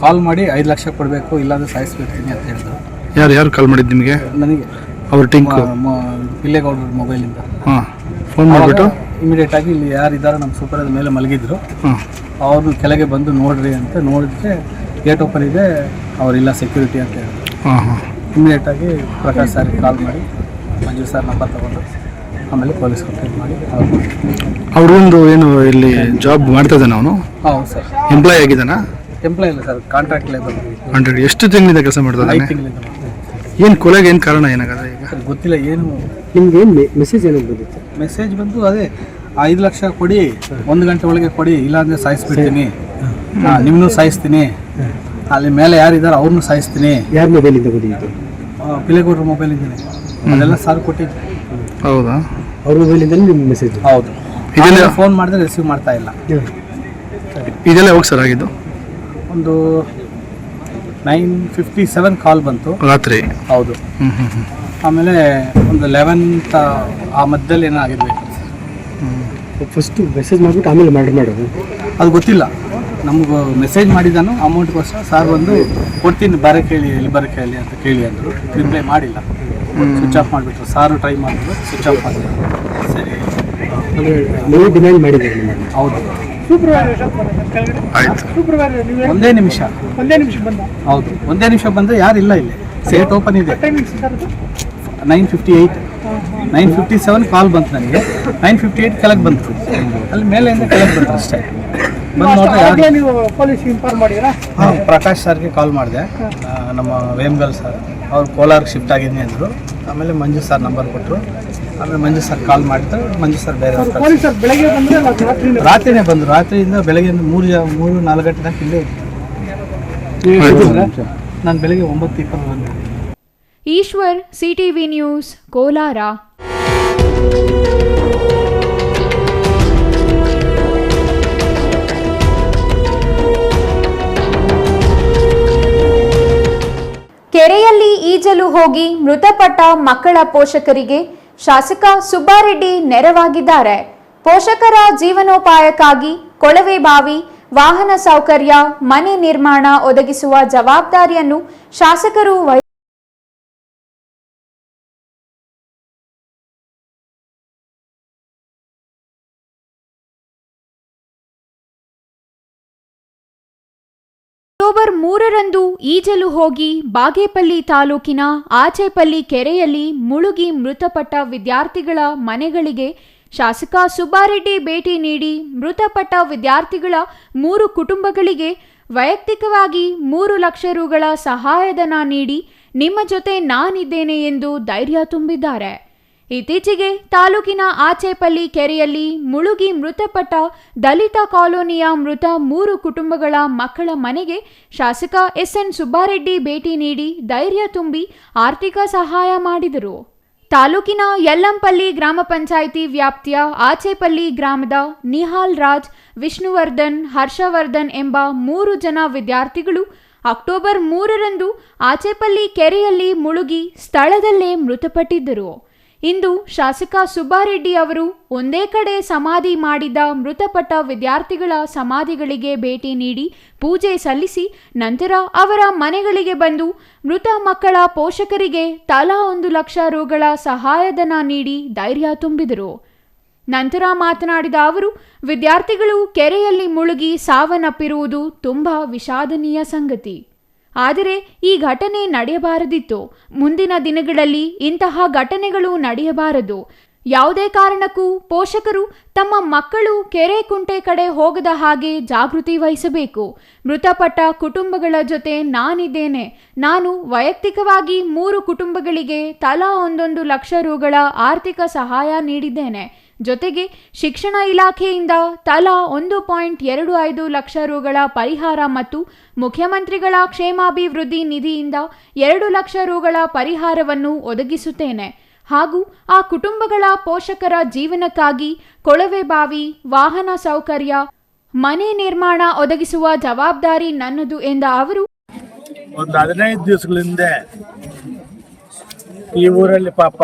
ಕಾಲ್ ಮಾಡಿ 5 ಲಕ್ಷ ಕೊಡಬೇಕು, ಇಲ್ಲಾಂದ್ರೆ ಸಾಯಿಸ್ಬಿಡ್ತೀನಿ ಅಂತ ಹೇಳಿದ್ರು. ಯಾರು ಕಾಲ್ ಮಾಡಿದ್ದು ನಿಮಗೆ? ನನಗೆ ಅವ್ರ ಟಿಂಕು ಪಿಲ್ಲೇಗೌಡರ ಮೊಬೈಲಿಂದ ಫೋನ್ ಮಾಡಿಬಿಟ್ಟು ಇಮಿಡಿಯೇಟ್ ಆಗಿ ಇಲ್ಲಿ ಯಾರಿದ್ದಾರೋ ನಮ್ಮ ಸೂಪರ್ ಮೇಲೆ ಮಲಗಿದ್ರು, ಅವ್ರನ್ನ ಕೆಳಗೆ ಬಂದು ನೋಡ್ರಿ ಅಂತ ನೋಡಿದ್ರೆ ಗೇಟ್ ಓಪನ್ ಇದೆ, ಅವರಿಲ್ಲ ಸೆಕ್ಯೂರಿಟಿ ಅಂತ ಹೇಳಿದ್ರು. ಇಮಿಡಿಯೇಟ್ ಆಗಿ ಪ್ರಕಾಶ್ ಸರ್ಗೆ ಕಾಲ್ ಮಾಡಿ ಮಂಜು ಸರ್ ನಂಬರ್ ತಗೊಂಡು ಆಮೇಲೆ ಪೊಲೀಸ್ ಕಂಪ್ಲೇಂಟ್ ಮಾಡಿ ಅವ್ರೊಂದು ಏನು ಇಲ್ಲಿ ಜಾಬ್ ಮಾಡ್ತಾ ಇದ್ದಾನೆ ಅವನು? ಹೌದು ಸರ್. ಎಂಪ್ಲಾಯ್ ಆಗಿದ್ದಾನಾ? ಎಂಪ್ಲಾಯ್ ಇಲ್ಲ ಸರ್, ಕಾಂಟ್ರಾಕ್ಟ್ ಲೇಬರ್. ಕಾಂಟ್ರಾಕ್ಟ್. ಎಷ್ಟು ತಿಂಗಳಿಂದ ಕೆಲಸ ಮಾಡ್ತಾ ಇದ್ದಾನೆ? 5 ತಿಂಗಳಿಂದ. ಏನು ಕೊಲೆಗೆ ಏನು ಕಾರಣ ಏನಾಗದ ಈಗ? ಗೊತ್ತಿಲ್ಲ. ಏನು ನಿಮ್ಗೆ ಏನು ಮೆಸೇಜ್ ಏನಾದ್ರು ಬಂದಿತ್ತು? ಮೆಸೇಜ್ ಬಂದು ಅದೇ 5 ಲಕ್ಷ ಕೊಡಿ, 1 ಗಂಟೆ ಒಳಗೆ ಕೊಡಿ, ಇಲ್ಲಾಂದರೆ ಸಾಯಿಸ್ಬಿಡ್ತೀನಿ, ನಿಮ್ಮನ್ನು ಸಾಯಿಸ್ತೀನಿ, ಅಲ್ಲಿ ಮೇಲೆ ಯಾರಿದ್ದಾರೆ ಅವ್ರನ್ನೂ ಸಾಯಿಸ್ತೀನಿ. ಯಾರ ಮೊಬೈಲಿಂದ ಬಂದಿದ್ದು? ಪಿಲ್ಲೇಗೌಡರ ಮೊಬೈಲಿಂದನೇ ಅದೆಲ್ಲ ಸಾರ್ ಕೊಟ್ಟಿದ್ದು. ಹೌದಾ? ಅವ್ರ ಮೊಬೈಲಿಂದ ನಿಮ್ಮ ಮೆಸೇಜ್? ಹೌದು. ಇದೆಲ್ಲ ಫೋನ್ ಮಾಡಿದ್ರೆ ರಿಸೀವ್ ಮಾಡ್ತಾ ಇಲ್ಲ. ಇದೆಲ್ಲ ಯಾವಾಗ ಸರ್ ಆಗಿದ್ದು? ಒಂದು 9:57 ಕಾಲ್ ಬಂತು ರಾತ್ರಿ. ಹೌದು. ಆಮೇಲೆ ಒಂದು 11 ಆ ಮಧ್ಯದಲ್ಲಿ ಏನೋ ಆಗಿರ್ಬೇಕು. ಫಸ್ಟು ಮೆಸೇಜ್ ಮಾಡಿಬಿಟ್ಟು ಆಮೇಲೆ ಮಾಡೋದು ಅದು ಗೊತ್ತಿಲ್ಲ ನಮಗೂ. ಮೆಸೇಜ್ ಮಾಡಿದ್ದಾನು ಅಮೌಂಟ್ಗೋಸ್ಕರ ಸಾರ್ ಬಂದು ಕೊಡ್ತೀನಿ ಬರೋಕ್ಕೆ ಹೇಳಿ, ಎಲ್ಲಿ ಬರೋಕ್ಕೆ ಹೇಳಿ ಅಂತ ಕೇಳಿ ಅಂದರು. ರಿಪ್ಲೈ ಮಾಡಿಲ್ಲ, ಸ್ವಿಚ್ ಆಫ್ ಮಾಡಿಬಿಟ್ರು. ಸಾರು ಟ್ರೈ ಮಾಡಿದ್ರು, ಸ್ವಿಚ್ ಆಫ್ ಮಾಡಿದ್ರು. ಸರಿ, ಅಂದರೆ ನೀವು ಡಿಮ್ಯಾಂಡ್ ಮಾಡಿದ್ದೀರಿ? ಹೌದು. ಆಯ್ತು. ಒಂದೇ ನಿಮಿಷ ಬಂದ. ಹೌದು, ಒಂದೇ ನಿಮಿಷ ಬಂದರೆ ಯಾರಿಲ್ಲ ಇಲ್ಲಿ. ಸೇಟ್ ಓಪನ್ ಇದೆ. 9:58 9:57 ಕಾಲ್ ಬಂತು ನನಗೆ. 9:58 ಕೆಳಗೆ ಬಂತು, ಅಲ್ಲಿ ಮೇಲೆಯಿಂದ ಕೆಳಗೆ ಬಂತು ಅಷ್ಟೇ. ಬಂದು ನೋಡಿದ್ರೆ ನೀವು ಪೊಲೀಸ್ ಇನ್ಫಾರ್ಮ್ ಮಾಡಿದ್ರಾ? ಹಾಂ, ಪ್ರಕಾಶ್ ಸರ್ಗೆ ಕಾಲ್ ಮಾಡಿದೆ, ನಮ್ಮ ವೇಮ್ಗಲ್ ಸರ್. ಅವ್ರು ಕೋಲಾರ್ಗೆ ಶಿಫ್ಟ್ ಆಗಿದ್ದೀನಿ ಅಂದರು. ಆಮೇಲೆ ಮಂಜು ಸರ್ ನಂಬರ್ ಕೊಟ್ಟರು. ಆಮೇಲೆ ಮಂಜು ಸರ್ ಕಾಲ್ ಮಾಡಿದ್ರೆ ಮಂಜು ಸರ್ ಬೇರೆ ರಾತ್ರಿನೇ ಬಂದರು. ರಾತ್ರಿಯಿಂದ ಬೆಳಗ್ಗೆಯಿಂದ 3-4 ಗಂಟೆ ತನಕ ಇಲ್ಲೇ ನಾನು ಬೆಳಗ್ಗೆ 9:20 ಬಂದೆ. Eshwar, CTV news, Kolar. ಕೆರೆಯಲ್ಲಿ ಈಜಲು ಹೋಗಿ ಮೃತಪಟ್ಟ ಮಕ್ಕಳ ಪೋಷಕರಿಗೆ ಶಾಸಕ ಸುಬ್ಬಾರೆಡ್ಡಿ ನೆರವಾಗಿದ್ದಾರೆ. ಪೋಷಕರ ಜೀವನೋಪಾಯಕ್ಕಾಗಿ ಕೊಳವೆ ಬಾವಿ, ವಾಹನ ಸೌಕರ್ಯ, ಮನೆ ನಿರ್ಮಾಣ ಒದಗಿಸುವ ಜವಾಬ್ದಾರಿಯನ್ನು ಶಾಸಕರು ಅಕ್ಟೋಬರ್ 3ರಂದು ಈಜಲು ಹೋಗಿ ಬಾಗೇಪಲ್ಲಿ ತಾಲೂಕಿನ ಆಚೇಪಲ್ಲಿ ಕೆರೆಯಲ್ಲಿ ಮುಳುಗಿ ಮೃತಪಟ್ಟ ವಿದ್ಯಾರ್ಥಿಗಳ ಮನೆಗಳಿಗೆ ಶಾಸಕ ಸುಬ್ಬಾರೆಡ್ಡಿ ಭೇಟಿ ನೀಡಿ ಮೃತಪಟ್ಟ ವಿದ್ಯಾರ್ಥಿಗಳ 3 ಕುಟುಂಬಗಳಿಗೆ ವೈಯಕ್ತಿಕವಾಗಿ 3 ಲಕ್ಷ ರುಗಳ ಸಹಾಯಧನ ನೀಡಿ ನಿಮ್ಮ ಜೊತೆ ನಾನಿದ್ದೇನೆ ಎಂದು ಧೈರ್ಯ ತುಂಬಿದ್ದಾರೆ. ಇತ್ತೀಚೆಗೆ ತಾಲೂಕಿನ ಆಚೇಪಲ್ಲಿ ಕೆರೆಯಲ್ಲಿ ಮುಳುಗಿ ಮೃತಪಟ್ಟ ದಲಿತ ಕಾಲೋನಿಯ ಮೃತ 3 ಕುಟುಂಬಗಳ ಮಕ್ಕಳ ಮನೆಗೆ ಶಾಸಕ ಎಸ್ಎನ್ ಸುಬ್ಬಾರೆಡ್ಡಿ ಭೇಟಿ ನೀಡಿ ಧೈರ್ಯ ತುಂಬಿ ಆರ್ಥಿಕ ಸಹಾಯ ಮಾಡಿದರು. ತಾಲೂಕಿನ ಯಲ್ಲಂಪಲ್ಲಿ ಗ್ರಾಮ ಪಂಚಾಯಿತಿ ವ್ಯಾಪ್ತಿಯ ಆಚೇಪಲ್ಲಿ ಗ್ರಾಮದ ನಿಹಾಲ್ ರಾಜ್, ವಿಷ್ಣುವರ್ಧನ್, ಹರ್ಷವರ್ಧನ್ ಎಂಬ 3 ಜನ ವಿದ್ಯಾರ್ಥಿಗಳು ಅಕ್ಟೋಬರ್ 3ರಂದು ಆಚೇಪಲ್ಲಿ ಕೆರೆಯಲ್ಲಿ ಮುಳುಗಿ ಸ್ಥಳದಲ್ಲೇ ಮೃತಪಟ್ಟಿದ್ದರು. ಇಂದು ಶಾಸಕ ಸುಬ್ಬಾರೆಡ್ಡಿ ಅವರು ಒಂದೇ ಕಡೆ ಸಮಾಧಿ ಮಾಡಿದ್ದ ಮೃತಪಟ್ಟ ವಿದ್ಯಾರ್ಥಿಗಳ ಸಮಾಧಿಗಳಿಗೆ ಭೇಟಿ ನೀಡಿ ಪೂಜೆ ಸಲ್ಲಿಸಿ ನಂತರ ಅವರ ಮನೆಗಳಿಗೆ ಬಂದು ಮೃತ ಮಕ್ಕಳ ಪೋಷಕರಿಗೆ ತಲಾ 1 ಲಕ್ಷ ರುಗಳ ಸಹಾಯಧನ ನೀಡಿ ಧೈರ್ಯ ತುಂಬಿದರು. ನಂತರ ಮಾತನಾಡಿದ ಅವರು, ವಿದ್ಯಾರ್ಥಿಗಳು ಕೆರೆಯಲ್ಲಿ ಮುಳುಗಿ ಸಾವನ್ನಪ್ಪಿರುವುದು ತುಂಬಾ ವಿಷಾದನೀಯ ಸಂಗತಿ. ಆದರೆ ಈ ಘಟನೆ ನಡೆಯಬಾರದಿತ್ತು. ಮುಂದಿನ ದಿನಗಳಲ್ಲಿ ಇಂತಹ ಘಟನೆಗಳು ನಡೆಯಬಾರದು. ಯಾವುದೇ ಕಾರಣಕ್ಕೂ ಪೋಷಕರು ತಮ್ಮ ಮಕ್ಕಳು ಕೆರೆ ಕುಂಟೆ ಕಡೆ ಹೋಗದ ಹಾಗೆ ಜಾಗೃತಿ ವಹಿಸಬೇಕು. ಮೃತಪಟ್ಟ ಕುಟುಂಬಗಳ ಜೊತೆ ನಾನಿದ್ದೇನೆ. ನಾನು ವೈಯಕ್ತಿಕವಾಗಿ 3 ಕುಟುಂಬಗಳಿಗೆ ತಲಾ 1 ಲಕ್ಷ ರುಗಳ ಆರ್ಥಿಕ ಸಹಾಯ ನೀಡಿದ್ದೇನೆ. ಜೊತೆಗೆ ಶಿಕ್ಷಣ ಇಲಾಖೆಯಿಂದ ತಲಾ 1.25 ಲಕ್ಷ ರುಗಳ ಪರಿಹಾರ ಮತ್ತು ಮುಖ್ಯಮಂತ್ರಿಗಳ ಕ್ಷೇಮಾಭಿವೃದ್ಧಿ ನಿಧಿಯಿಂದ 2 ಲಕ್ಷ ರುಗಳ ಪರಿಹಾರವನ್ನು ಒದಗಿಸುತ್ತೇನೆ. ಹಾಗೂ ಆ ಕುಟುಂಬಗಳ ಪೋಷಕರ ಜೀವನಕ್ಕಾಗಿ ಕೊಳವೆ ಬಾವಿ, ವಾಹನ ಸೌಕರ್ಯ, ಮನೆ ನಿರ್ಮಾಣ ಒದಗಿಸುವ ಜವಾಬ್ದಾರಿ ನನ್ನದು ಎಂದ ಅವರು, ಒಂದು 15 ದಿವಸಗಳ ಹಿಂದೆ ಈ ಊರಲ್ಲಿ ಪಾಪ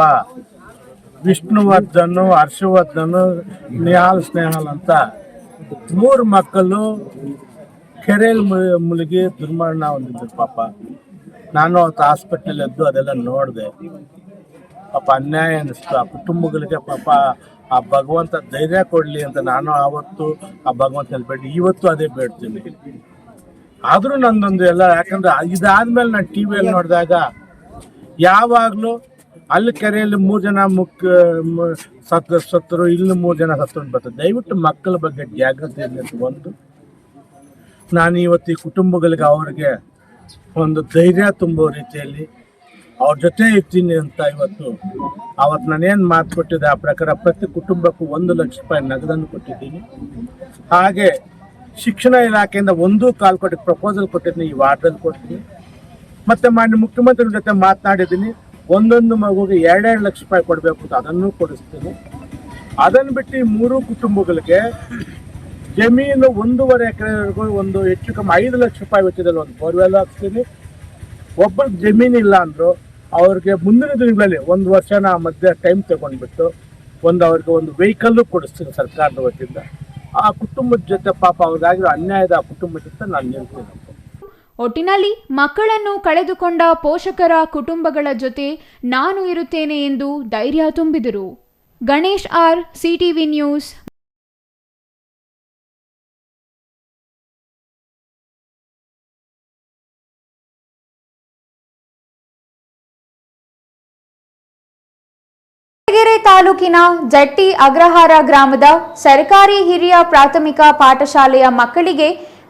ವಿಷ್ಣುವರ್ಧನ್, ಹರ್ಷವರ್ಧನ್, ನಿಹಾಲ್, ಸ್ನೇಹಲ್ ಅಂತ 3 ಮಕ್ಕಳು ಕೆರೆಯಲ್ಲಿ ಮುಳುಗಿ ದುರ್ಮರಣ ಹೊಂದಿದ್ರು. ಪಾಪ ನಾನು ಅವತ್ತು ಹಾಸ್ಪಿಟ್ಲಲ್ಲಿ ಎದ್ದು ಅದೆಲ್ಲ ನೋಡಿದೆ. ಪಾಪ ಅನ್ಯಾಯ ಅನ್ನಿಸ್ತು ಆ ಕುಟುಂಬಗಳಿಗೆ. ಪಾಪ ಆ ಭಗವಂತ ಧೈರ್ಯ ಕೊಡಲಿ ಅಂತ ನಾನು ಆವತ್ತು ಆ ಭಗವಂತನಲ್ಲಿ ಬೇಡಿ, ಇವತ್ತು ಅದೇ ಬೇಡ್ತೀನಿ. ಆದರೂ ನಂದೊಂದು ಎಲ್ಲ, ಯಾಕಂದ್ರೆ ಇದಾದ್ಮೇಲೆ ನಾನು ಟಿ ವಿಯಲ್ಲಿ ನೋಡಿದಾಗ ಯಾವಾಗಲೂ ಅಲ್ಲಿ ಕೆರೆಯಲ್ಲಿ 3 ಜನ ಸತ್ತರು, ಇಲ್ಲಿ 3 ಜನ ಸತ್ತರು ಬರ್ತದೆ. ದಯವಿಟ್ಟು ಮಕ್ಕಳ ಬಗ್ಗೆ ಜಾಗೃತಿ ಇರಬೇಕು. ಒಂದು, ನಾನು ಇವತ್ತು ಈ ಕುಟುಂಬಗಳಿಗೆ ಅವ್ರಿಗೆ ಒಂದು ಧೈರ್ಯ ತುಂಬೋ ರೀತಿಯಲ್ಲಿ ಅವ್ರ ಜೊತೆ ಇರ್ತೀನಿ ಅಂತ ಅವತ್ತು ನಾನೇನು ಮಾತು ಕೊಟ್ಟಿದ್ದೆ ಆ ಪ್ರಕಾರ ಪ್ರತಿ ಕುಟುಂಬಕ್ಕೂ 1 ಲಕ್ಷ ರೂಪಾಯಿ ನಗದನ್ನು ಕೊಟ್ಟಿದ್ದೀನಿ. ಹಾಗೆ ಶಿಕ್ಷಣ ಇಲಾಖೆಯಿಂದ 1.25 ಕೋಟಿ ಪ್ರಪೋಸಲ್ ಕೊಟ್ಟಿದ್ದೀನಿ, ಈ ವಾರ್ಡಲ್ಲಿ ಕೊಡ್ತೀನಿ. ಮತ್ತು ಮಾನ್ಯ ಮುಖ್ಯಮಂತ್ರಿಗಳ ಜೊತೆ ಮಾತನಾಡಿದ್ದೀನಿ, ಒಂದೊಂದು ಮಗುಗೆ 2 ಲಕ್ಷ ರೂಪಾಯಿ ಕೊಡಬೇಕು ಅಂತ ಅದನ್ನು ಕೊಡಿಸ್ತೀನಿ. ಅದನ್ನು ಬಿಟ್ಟು ಈ 3 ಕುಟುಂಬಗಳಿಗೆ ಜಮೀನು 1.5 ಎಕರೆವರೆಗೂ ಒಂದು ಹೆಚ್ಚು ಕಮ್ಮಿ 5 ಲಕ್ಷ ರೂಪಾಯಿ ವೆಚ್ಚದಲ್ಲಿ ಒಂದು ಬೋರ್ವೆಲ್ ಹಾಕ್ತೀನಿ. ಒಬ್ಬರಿಗೆ ಜಮೀನಿಲ್ಲ ಅಂದರು ಅವ್ರಿಗೆ ಮುಂದಿನ ದಿನಗಳಲ್ಲಿ 1 ವರ್ಷನ ಮಧ್ಯೆ ಟೈಮ್ ತಗೊಂಡ್ಬಿಟ್ಟು ಅವ್ರಿಗೆ ಒಂದು ವೆಹಿಕಲ್ಲು ಕೊಡಿಸ್ತೀನಿ ಸರ್ಕಾರದ ವತಿಯಿಂದ. ಆ ಕುಟುಂಬದ ಜೊತೆ ಪಾಪ ಅವ್ರಿಗಾಗಿರೋ ಅನ್ಯಾಯದ ಆ ಕುಟುಂಬದ ಜೊತೆ ನಾನು ನಿಲ್ತೀನಿ. ಒಟ್ಟಿನಲ್ಲಿ ಮಕ್ಕಳನ್ನು ಕಳೆದುಕೊಂಡ ಪೋಷಕರ ಕುಟುಂಬಗಳ ಜೊತೆ ನಾನು ಇರುತ್ತೇನೆ ಎಂದು ಧೈರ್ಯ ತುಂಬಿದರು. Ganesh R, CTV news. Koratagere ತಾಲೂಕಿನ ಜಟ್ಟಿ ಅಗ್ರಹಾರ ಗ್ರಾಮದ ಸರ್ಕಾರಿ ಹಿರಿಯ ಪ್ರಾಥಮಿಕ ಪಾಠಶಾಲೆಯ ಮಕ್ಕಳಿಗೆ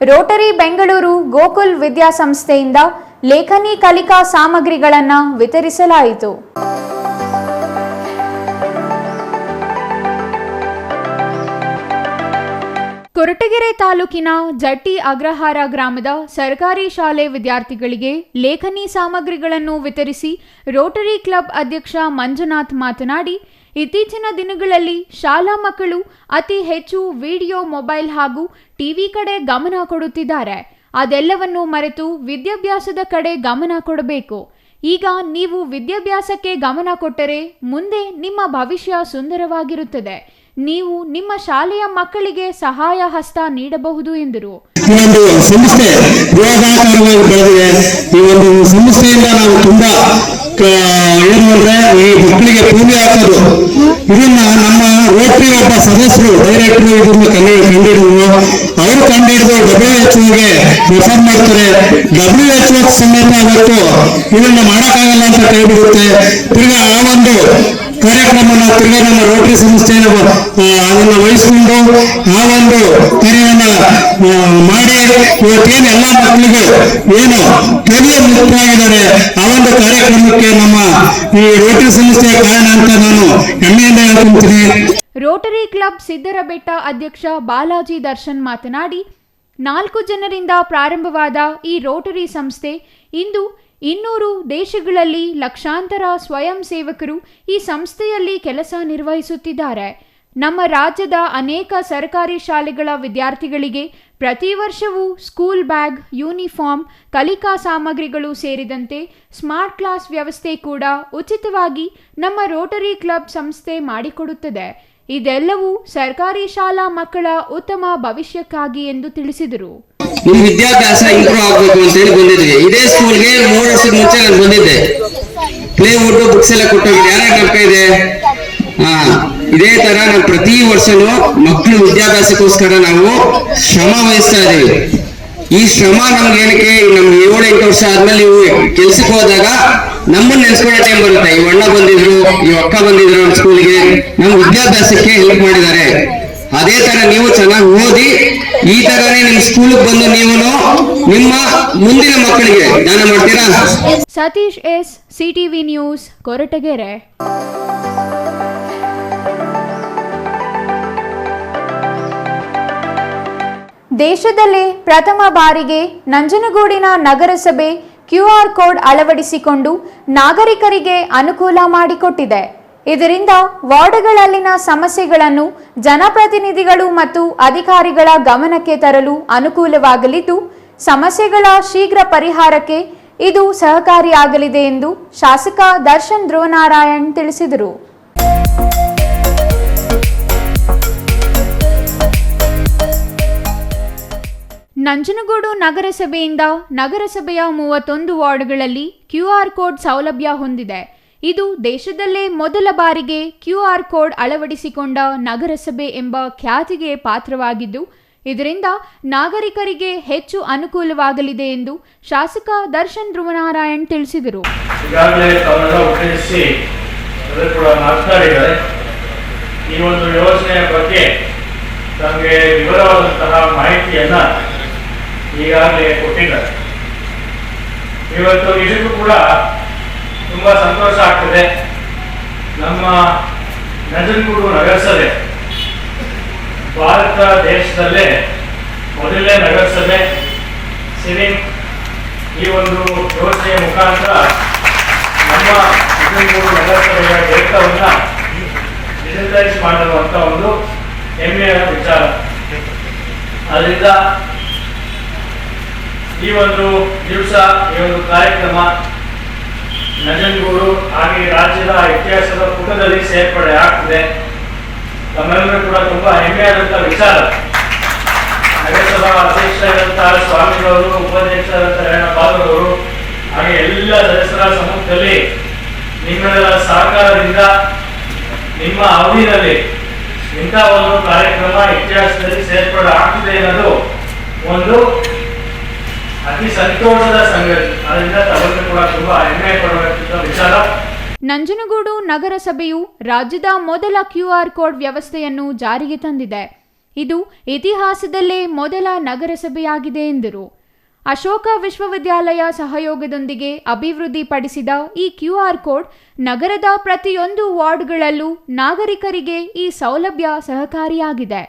ರೋಟರಿ ಬೆಂಗಳೂರು ಗೋಕುಲ್ ವಿದ್ಯಾಸಂಸ್ಥೆಯಿಂದ ಲೇಖನಿ ಕಲಿಕಾ ಸಾಮಗ್ರಿಗಳನ್ನು ವಿತರಿಸಲಾಯಿತು. ಕೊರಟಗೆರೆ ತಾಲೂಕಿನ ಜಟ್ಟಿ ಅಗ್ರಹಾರ ಗ್ರಾಮದ ಸರ್ಕಾರಿ ಶಾಲೆ ವಿದ್ಯಾರ್ಥಿಗಳಿಗೆ ಲೇಖನಿ ಸಾಮಗ್ರಿಗಳನ್ನು ವಿತರಿಸಿ ರೋಟರಿ ಕ್ಲಬ್ ಅಧ್ಯಕ್ಷ ಮಂಜುನಾಥ್ ಮಾತನಾಡಿ, ಇತ್ತೀಚಿನ ದಿನಗಳಲ್ಲಿ ಶಾಲಾ ಮಕ್ಕಳು ಅತಿ ಹೆಚ್ಚು ವಿಡಿಯೋ, ಮೊಬೈಲ್ ಹಾಗೂ ಟಿವಿ ಕಡೆ ಗಮನ ಕೊಡುತ್ತಿದ್ದಾರೆ. ಅದೆಲ್ಲವನ್ನು ಮರೆತು ವಿದ್ಯಾಭ್ಯಾಸದ ಕಡೆ ಗಮನ ಕೊಡಬೇಕು. ಈಗ ನೀವು ವಿದ್ಯಾಭ್ಯಾಸಕ್ಕೆ ಗಮನ ಕೊಟ್ಟರೆ ಮುಂದೆ ನಿಮ್ಮ ಭವಿಷ್ಯ ಸುಂದರವಾಗಿರುತ್ತದೆ. ನೀವು ನಿಮ್ಮ ಶಾಲೆಯ ಮಕ್ಕಳಿಗೆ ಸಹಾಯ ಹಸ್ತ ನೀಡಬಹುದು ಎಂದರು. ಈ ಒಂದು ಸಂಸ್ಥೆ ಬೃಹದಾಕಾರವಾಗಿ ಬೆಳೆದಿದೆ. ಈ ಒಂದು ಸಂಸ್ಥೆಯಿಂದ ನಾವು ತುಂಬಾ ಏನು ಅಂದ್ರೆ ಈ ಮಕ್ಕಳಿಗೆ ಪೂಜೆ ಹಾಕೋದು, ಇದನ್ನ ನಮ್ಮ ರೋಟರಿ ಒಬ್ಬ ಸದಸ್ಯರು ಡೈರೆಕ್ಟರ್ ಇದನ್ನ ಕಂಡಿಡಿದ್ರು. ಅವರು ಕಂಡಿಡಿದು WHO ರೆಫರ್ ಮಾಡ್ತಾರೆ. WHO ಸಮೇತ ಅವತ್ತು ಇದನ್ನ ಮಾಡೋಕ್ಕಾಗಲ್ಲ ಅಂತ ಕೈ ಬಿಡುತ್ತೆ. ತಿರ್ಗಾ ಆ ಒಂದು ಕಾರ್ಯಕ್ರಮನ ತಿರ್ಗಾ ನಮ್ಮ ರೋಟರಿ ಸಂಸ್ಥೆಯನ್ನು ಅದನ್ನ ವಹಿಸಿಕೊಂಡು ಆ ಒಂದು ಕಾರ್ಯವನ್ನ ಮಾಡಿ ಇವತ್ತೇನು ಎಲ್ಲ ಮಕ್ಕಳಿಗೂ ಏನು ಪೋಲಿಯೋ ಮುಕ್ತವಾಗಿದ್ದಾರೆ ಆ ಒಂದು ಕಾರ್ಯಕ್ರಮಕ್ಕೆ ನಮ್ಮ ಈ ರೋಟರಿ ಸಂಸ್ಥೆಯ ಕಾರಣ ಅಂತ ನಾನು ಹೆಮ್ಮೆಯಿಂದ ಹೇಳ್ತೀನಿ. ರೋಟರಿ ಕ್ಲಬ್ ಸಿದ್ದರಬೆಟ್ಟ ಅಧ್ಯಕ್ಷ ಬಾಲಾಜಿ ದರ್ಶನ್ ಮಾತನಾಡಿ, 4 ಜನರಿಂದ ಪ್ರಾರಂಭವಾದ ಈ ರೋಟರಿ ಸಂಸ್ಥೆ ಇಂದು 200 ದೇಶಗಳಲ್ಲಿ ಲಕ್ಷಾಂತರ ಸ್ವಯಂ ಸೇವಕರು ಈ ಸಂಸ್ಥೆಯಲ್ಲಿ ಕೆಲಸ ನಿರ್ವಹಿಸುತ್ತಿದ್ದಾರೆ. ನಮ್ಮ ರಾಜ್ಯದ ಅನೇಕ ಸರ್ಕಾರಿ ಶಾಲೆಗಳ ವಿದ್ಯಾರ್ಥಿಗಳಿಗೆ ಪ್ರತಿ ವರ್ಷವೂ ಸ್ಕೂಲ್ ಬ್ಯಾಗ್, ಯೂನಿಫಾರ್ಮ್, ಕಲಿಕಾ ಸಾಮಗ್ರಿಗಳು ಸೇರಿದಂತೆ ಸ್ಮಾರ್ಟ್ ಕ್ಲಾಸ್ ವ್ಯವಸ್ಥೆ ಕೂಡ ಉಚಿತವಾಗಿ ನಮ್ಮ ರೋಟರಿ ಕ್ಲಬ್ ಸಂಸ್ಥೆ ಮಾಡಿಕೊಡುತ್ತದೆ. ಇದೆಲ್ಲವೂ ಸರ್ಕಾರಿ ಶಾಲಾ ಮಕ್ಕಳ ಉತ್ತಮ ಭವಿಷ್ಯಕ್ಕಾಗಿ ಎಂದು ತಿಳಿಸಿದರು. ನಿಮ್ ವಿದ್ಯಾಭ್ಯಾಸ ಇಂಪ್ರೂವ್ ಆಗ್ಬೇಕು ಅಂತ ಹೇಳಿ ಬಂದಿದ್ವಿ. ಇದೇ ಸ್ಕೂಲ್ಗೆ 3 ವರ್ಷದ ಮುಂಚೆ ನಾನು ಬಂದಿದ್ದೆ. ಪ್ಲೇವುಡ್ ಬುಕ್ಸ್ ಎಲ್ಲ ಕೊಟ್ಟೋಗಿದೆ. ಯಾರ್ಯಾರ ನಮ್ಕ ಇದೆ? ಇದೇ ತರ ನಾವು ಪ್ರತಿ ವರ್ಷನೂ ಮಕ್ಕಳು ವಿದ್ಯಾಭ್ಯಾಸಕ್ಕೋಸ್ಕರ ನಾವು ಶ್ರಮ ವಹಿಸ್ತಾ ಇದೀವಿ. ಈ ಶ್ರಮ ನಮ್ಗೆ ಏನಕ್ಕೆ, ನಮ್ಗೆ 7-8 ವರ್ಷ ಆದ್ಮೇಲೆ ನೀವು ಕೆಲ್ಸಕ್ಕೆ ಹೋದಾಗ ನಮ್ಮನ್ನ ನೆನ್ಸ್ಕೊಳ್ಳೋ ಟೈಮ್ ಬರುತ್ತೆ. ಈ ಅಣ್ಣ ಬಂದಿದ್ರು, ಈ ಅಕ್ಕ ಬಂದಿದ್ರು ನಮ್ಮ ಸ್ಕೂಲ್ಗೆ, ನಮ್ಮ ವಿದ್ಯಾಭ್ಯಾಸಕ್ಕೆ ಹೆಲ್ಪ್ ಮಾಡಿದ್ದಾರೆ. ಅದೇ ತರ ನೀವು ಚೆನ್ನಾಗಿ ಓದಿ ಈ ತರನೇ ನಿಮ್ ಸ್ಕೂಲ್ಗೆ ಬಂದು ನೀವು ನಿಮ್ಮ ಮುಂದಿನ ಮಕ್ಕಳಿಗೆ ದಾನ ಮಾಡ್ತೀರಾ. Satish S, CTV news, Koratagere. ದೇಶದಲ್ಲೇ ಪ್ರಥಮ ಬಾರಿಗೆ ನಂಜನಗೂಡಿನ ನಗರಸಭೆ QR ಕೋಡ್ ಅಳವಡಿಸಿಕೊಂಡು ನಾಗರಿಕರಿಗೆ ಅನುಕೂಲ ಮಾಡಿಕೊಟ್ಟಿದೆ. ಇದರಿಂದ ವಾರ್ಡ್ಗಳಲ್ಲಿನ ಸಮಸ್ಯೆಗಳನ್ನು ಜನಪ್ರತಿನಿಧಿಗಳು ಮತ್ತು ಅಧಿಕಾರಿಗಳ ಗಮನಕ್ಕೆ ತರಲು ಅನುಕೂಲವಾಗಲಿದ್ದು, ಸಮಸ್ಯೆಗಳ ಶೀಘ್ರ ಪರಿಹಾರಕ್ಕೆ ಇದು ಸಹಕಾರಿಯಾಗಲಿದೆ ಎಂದು ಶಾಸಕ ದರ್ಶನ್ ಧ್ರುವನಾರಾಯಣ್ ತಿಳಿಸಿದರು. ನಂಜನಗೂಡು ನಗರಸಭೆಯಿಂದ ನಗರಸಭೆಯ 31 ವಾರ್ಡ್ಗಳಲ್ಲಿ QR ಕೋಡ್ ಸೌಲಭ್ಯ ಹೊಂದಿದೆ. ಇದು ದೇಶದಲ್ಲೇ ಮೊದಲ ಬಾರಿಗೆ QR ಕೋಡ್ ಅಳವಡಿಸಿಕೊಂಡ ನಗರಸಭೆ ಎಂಬ ಖ್ಯಾತಿಗೆ ಪಾತ್ರವಾಗಿದ್ದು, ಇದರಿಂದ ನಾಗರಿಕರಿಗೆ ಹೆಚ್ಚು ಅನುಕೂಲವಾಗಲಿದೆ ಎಂದು ಶಾಸಕ ದರ್ಶನ್ ಧ್ರುವನಾರಾಯಣ್ ತಿಳಿಸಿದರು. ಈ ಒಂದು ಯೋಜನೆಯ ಬಗ್ಗೆ ನಮಗೆ ವಿವರವಾದಂತಹ ಮಾಹಿತಿಯನ್ನ ಈಗಾಗಲೇ ಕೊಟ್ಟಿದ್ದಾರೆ. ಇವತ್ತು ಇದಕ್ಕೂ ಕೂಡ ತುಂಬ ಸಂತೋಷ ಆಗ್ತದೆ. ನಮ್ಮ ನಂಜನಗೂಡು ನಗರಸಭೆ ಭಾರತ ದೇಶದಲ್ಲೇ ಮೊದಲನೇ ನಗರಸಭೆ. ಸಿವಿಂಗ್ ಈ ಒಂದು ಯೋಜನೆಯ ಮುಖಾಂತರ ನಮ್ಮ ನಂಜನಗೂಡು ನಗರಸಭೆಯ ಡೇಟಾವನ್ನು ಡಿಜಿಟಲೈಸ್ ಮಾಡಿರುವಂಥ ಒಂದು ಹೆಮ್ಮೆಯ ವಿಚಾರ. ಅದರಿಂದ ಈ ಒಂದು ದಿವಸ, ಈ ಒಂದು ಕಾರ್ಯಕ್ರಮ ನಂಜನಗೂಡು ಹಾಗೆ ರಾಜ್ಯದ ಇತಿಹಾಸದ ಪುಟದಲ್ಲಿ ಸೇರ್ಪಡೆ ಆಗ್ತದೆ. ತಮ್ಮೆಲ್ಲರೂ ಕೂಡ ತುಂಬಾ ಹೆಮ್ಮೆಯಾದಂಥ ವಿಚಾರ. ನಗರಸಭಾ ಅಧ್ಯಕ್ಷರಾದಂತಹ ಸ್ವಾಮಿಗಳವರು, ಉಪಾಧ್ಯಕ್ಷರಾದಂತಹ ಬಾಲರವರು ಹಾಗೆ ಎಲ್ಲ ಸದಸ್ಯರ ಸಮ್ಮುಖದಲ್ಲಿ ನಿಮ್ಮೆಲ್ಲರ ಸಹಕಾರದಿಂದ ನಿಮ್ಮ ಅವಧಿಯಲ್ಲಿ ಇಂಥ ಒಂದು ಕಾರ್ಯಕ್ರಮ ಇತಿಹಾಸದಲ್ಲಿ ಸೇರ್ಪಡೆ ಆಗ್ತಿದೆ ಅನ್ನೋದು ಒಂದು ಅತಿ ಸಂತೋಷದ ಸಂಗತಿ. ಅದರಿಂದ ತಮಗೆ ಕೂಡ ತುಂಬಾ ಹೆಮ್ಮೆ ಪಡುವಂತ ವಿಚಾರ. ನಂಜನಗೂಡು ನಗರಸಭೆಯು ರಾಜ್ಯದ ಮೊದಲ QR ಕೋಡ್ ವ್ಯವಸ್ಥೆಯನ್ನು ಜಾರಿಗೆ ತಂದಿದೆ. ಇದು ಇತಿಹಾಸದಲ್ಲೇ ಮೊದಲ ನಗರಸಭೆಯಾಗಿದೆ ಎಂದರು. ಅಶೋಕ ವಿಶ್ವವಿದ್ಯಾಲಯ ಸಹಯೋಗದೊಂದಿಗೆ ಅಭಿವೃದ್ಧಿಪಡಿಸಿದ ಈ QR ಕೋಡ್ ನಗರದ ಪ್ರತಿಯೊಂದು ವಾರ್ಡ್ಗಳಲ್ಲೂ ನಾಗರಿಕರಿಗೆ ಈ ಸೌಲಭ್ಯ ಸಹಕಾರಿಯಾಗಿದೆ.